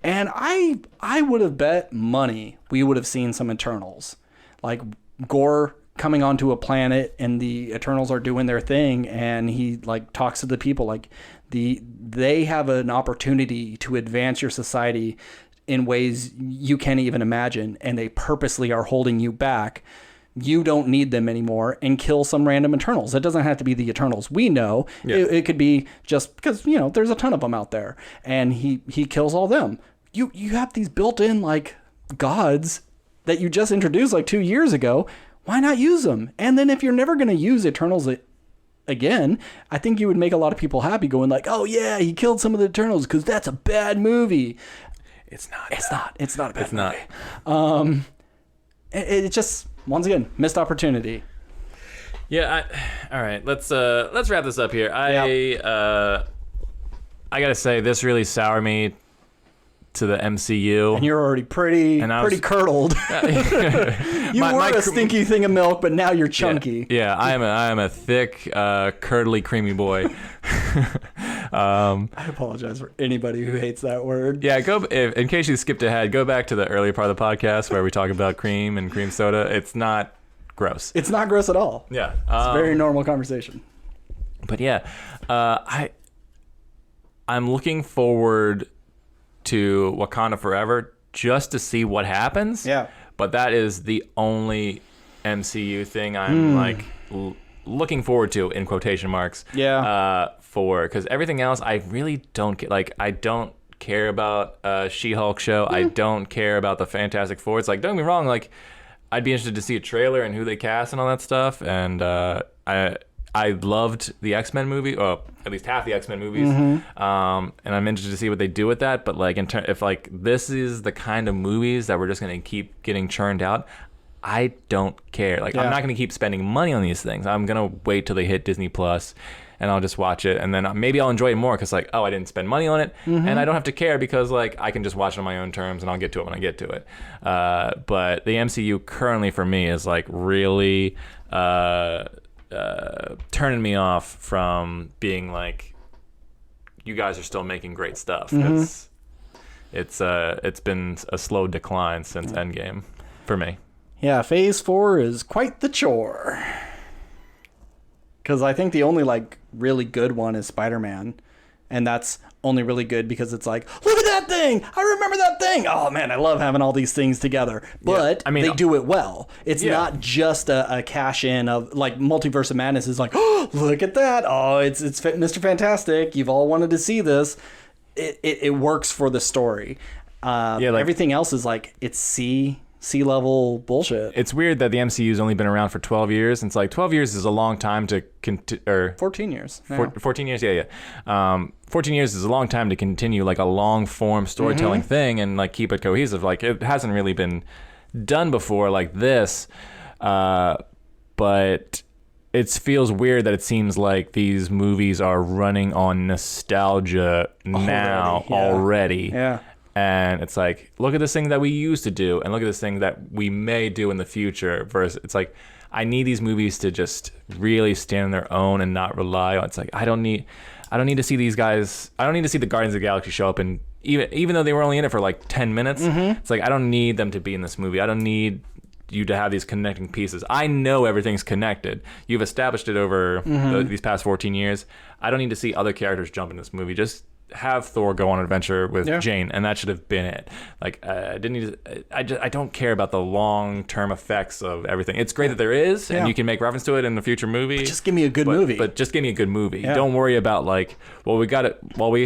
And I would have bet money we would have seen some Eternals. Like Gore coming onto a planet and the Eternals are doing their thing, and he like talks to the people like they have an opportunity to advance your society in ways you can't even imagine, and they purposely are holding you back. You don't need them anymore, and kill some random Eternals. It doesn't have to be the Eternals we know. Yeah. It could be just because, there's a ton of them out there, and he kills all them. You have these built-in like gods that you just introduced like 2 years ago. Why not use them? And then if you're never going to use Eternals again, I think you would make a lot of people happy, going like, oh yeah, he killed some of the Eternals because that's a bad movie. It's not a bad movie. It just, once again, missed opportunity. Yeah. All right. Let's wrap this up here. I gotta say, this really soured me to the MCU. And you're already pretty curdled. You were a stinky thing of milk, but now you're chunky. Yeah, I am a thick, curdly, creamy boy. I apologize for anybody who hates that word. Yeah, in case you skipped ahead, go back to the earlier part of the podcast where we talk about cream and cream soda. It's not gross. It's not gross at all. Yeah. It's a very normal conversation. But yeah, I'm looking forward to Wakanda Forever just to see what happens. Yeah. But that is the only MCU thing I'm like looking forward to, in quotation marks. Yeah. Because everything else I really don't get. Like, I don't care about She-Hulk show. I don't care about the Fantastic Four. It's like, don't get me wrong, like I'd be interested to see a trailer and who they cast and all that stuff. And I loved the X-Men movie, or at least half the X-Men movies, and I'm interested to see what they do with that. But like, if like this is the kind of movies that we're just gonna keep getting churned out, I don't care. Like, I'm not going to keep spending money on these things. I'm going to wait till they hit Disney Plus, and I'll just watch it, and then maybe I'll enjoy it more because, like, oh, I didn't spend money on it, and I don't have to care because, like, I can just watch it on my own terms, and I'll get to it when I get to it. But the MCU currently for me is, like, really turning me off from being like, you guys are still making great stuff. It's been a slow decline since Endgame for me. Yeah, Phase 4 is quite the chore. Because I think the only, like, really good one is Spider-Man. And that's only really good because it's like, look at that thing! I remember that thing! Oh, man, I love having all these things together. But they do it well. It's not just a cash-in of, like, Multiverse of Madness is like, oh, look at that! Oh, it's Mr. Fantastic. You've all wanted to see this. It works for the story. Like, everything else is like, it's C-level bullshit. It's weird that the MCU's only been around for 12 years. And it's like 12 years is a long time to 14 years. 14 years, yeah. 14 years is a long time to continue like a long form storytelling thing and like keep it cohesive. Like, it hasn't really been done before like this. But it feels weird that it seems like these movies are running on nostalgia already. Yeah. And it's like, look at this thing that we used to do, and look at this thing that we may do in the future. Versus, it's like, I need these movies to just really stand on their own and not rely on. It's like, I don't need to see these guys. I don't need to see the Guardians of the Galaxy show up, and even though they were only in it for like 10 minutes, it's like, I don't need them to be in this movie. I don't need you to have these connecting pieces. I know everything's connected. You've established it over these past 14 years. I don't need to see other characters jump in this movie. Just have Thor go on an adventure with Jane, and that should have been it. Like, I didn't need to, I don't care about the long-term effects of everything. It's great that there is, and you can make reference to it in the future movie. But just give me a good movie. But just give me a good movie. Yeah. Don't worry about like, well, we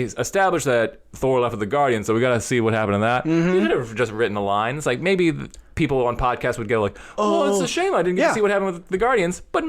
established that Thor left with the Guardians, so we got to see what happened to that. You could have just written a line. It's like, maybe people on podcasts would go like, oh, it's a shame I didn't get to see what happened with the Guardians, but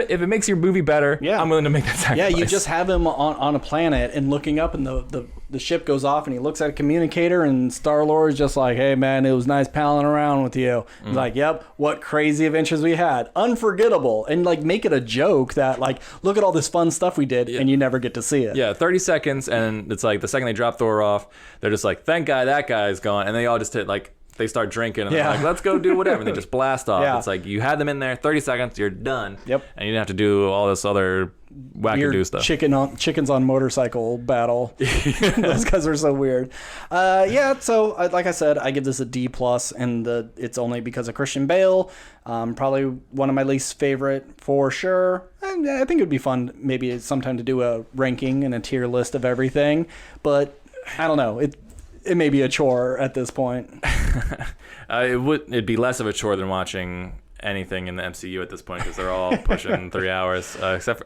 if it makes your movie better, I'm willing to make that sacrifice. Yeah, you just have him on a planet and looking up, and the ship goes off, and he looks at a communicator, and Star-Lord's just like, hey man, it was nice palling around with you. He's like, yep, what crazy adventures we had. Unforgettable. And like, make it a joke that like, look at all this fun stuff we did, and you never get to see it. Yeah, 30 seconds, and it's like, the second they drop Thor off, they're just like, thank God that guy's gone, and they all just hit like, they start drinking, and they're like, let's go do whatever, and they just blast off. It's like, you had them in there, 30 seconds, you're done. Yep. And you didn't have to do all this other wackadoo stuff. Chickens on motorcycle battle. Those guys are so weird. So like I said, I give this a D+, and it's only because of Christian Bale. Probably one of my least favorite for sure. And I think it would be fun maybe sometime to do a ranking and a tier list of everything, but I don't know. It may be a chore at this point. It'd be less of a chore than watching anything in the MCU at this point, because they're all pushing 3 hours. Except for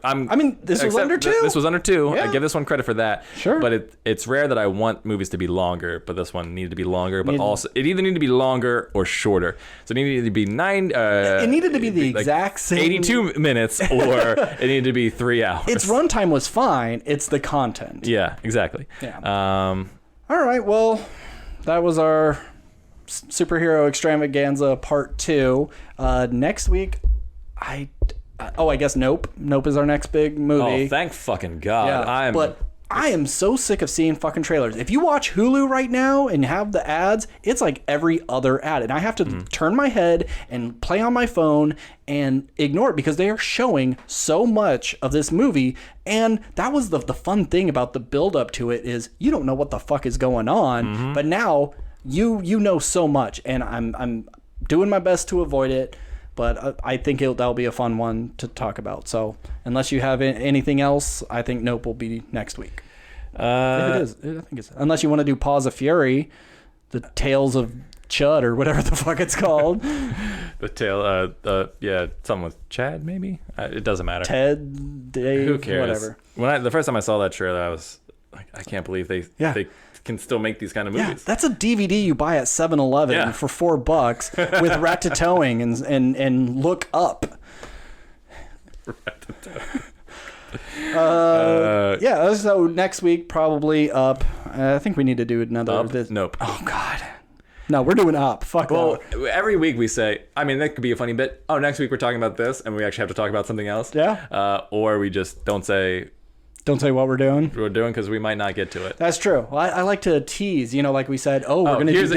this was under 2. This was under 2. Yeah. I give this one credit for that. Sure. But it's rare that I want movies to be longer, but this one needed to be longer. But also, it either needed to be longer or shorter. So it needed to be it needed to be the exact same 82 minutes, or it needed to be 3 hours. Its runtime was fine. It's the content. Yeah, exactly. Yeah. All right, well, that was our superhero extravaganza part 2. Next week, I guess Nope. Nope is our next big movie. Oh, thank fucking God. Yeah, I am so sick of seeing fucking trailers. If you watch Hulu right now and have the ads, it's like every other ad. And I have to turn my head and play on my phone and ignore it because they are showing so much of this movie. And that was the fun thing about the build up to it, is you don't know what the fuck is going on. But now you know so much, and I'm doing my best to avoid it. But I think that'll be a fun one to talk about. So unless you have anything else, I think Nope will be next week. If it is, I think it's, unless you want to do Paws of Fury, the Tales of Chud, or whatever the fuck it's called. Something with Chad, maybe? It doesn't matter. Ted, Dave, who cares? Whatever. The first time I saw that trailer, I was like, I can't believe they can still make these kind of movies. Yeah, that's a DVD you buy at 7-Eleven for $4 with Ratatouille and Look Up. So next week probably Up. I think we need to do another. Nope. Oh God. No, we're doing up. Fuck Well, that. every week we say, I mean, that could be a funny bit. Oh, next week we're talking about this, and we actually have to talk about something else. Yeah. Or we just don't say Don't say what we're doing. because we might not get to it. That's true. Well, I like to tease, like we said, we're here's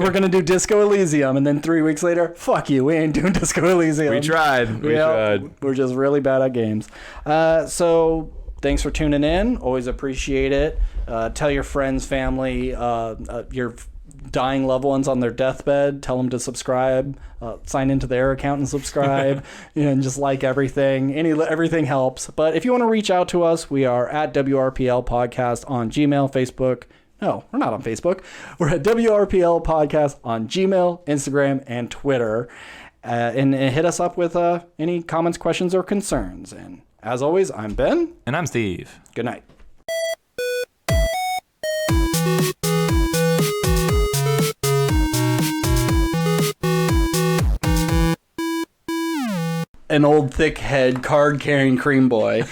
gonna do Disco Elysium, and then 3 weeks later, fuck you, we ain't doing Disco Elysium. We tried. We tried. We're just really bad at games. So thanks for tuning in. Always appreciate it. Tell your friends, family, your dying loved ones on their deathbed. Tell them to subscribe. Sign into their account and subscribe, and just like everything. Everything helps. But if you want to reach out to us, we are at WRPL Podcast on Gmail, Facebook. No, we're not on Facebook. We're at WRPL Podcast on Gmail, Instagram, and Twitter. And hit us up with any comments, questions, or concerns. And as always, I'm Ben. And I'm Steve. Good night. An old thick head card carrying cream boy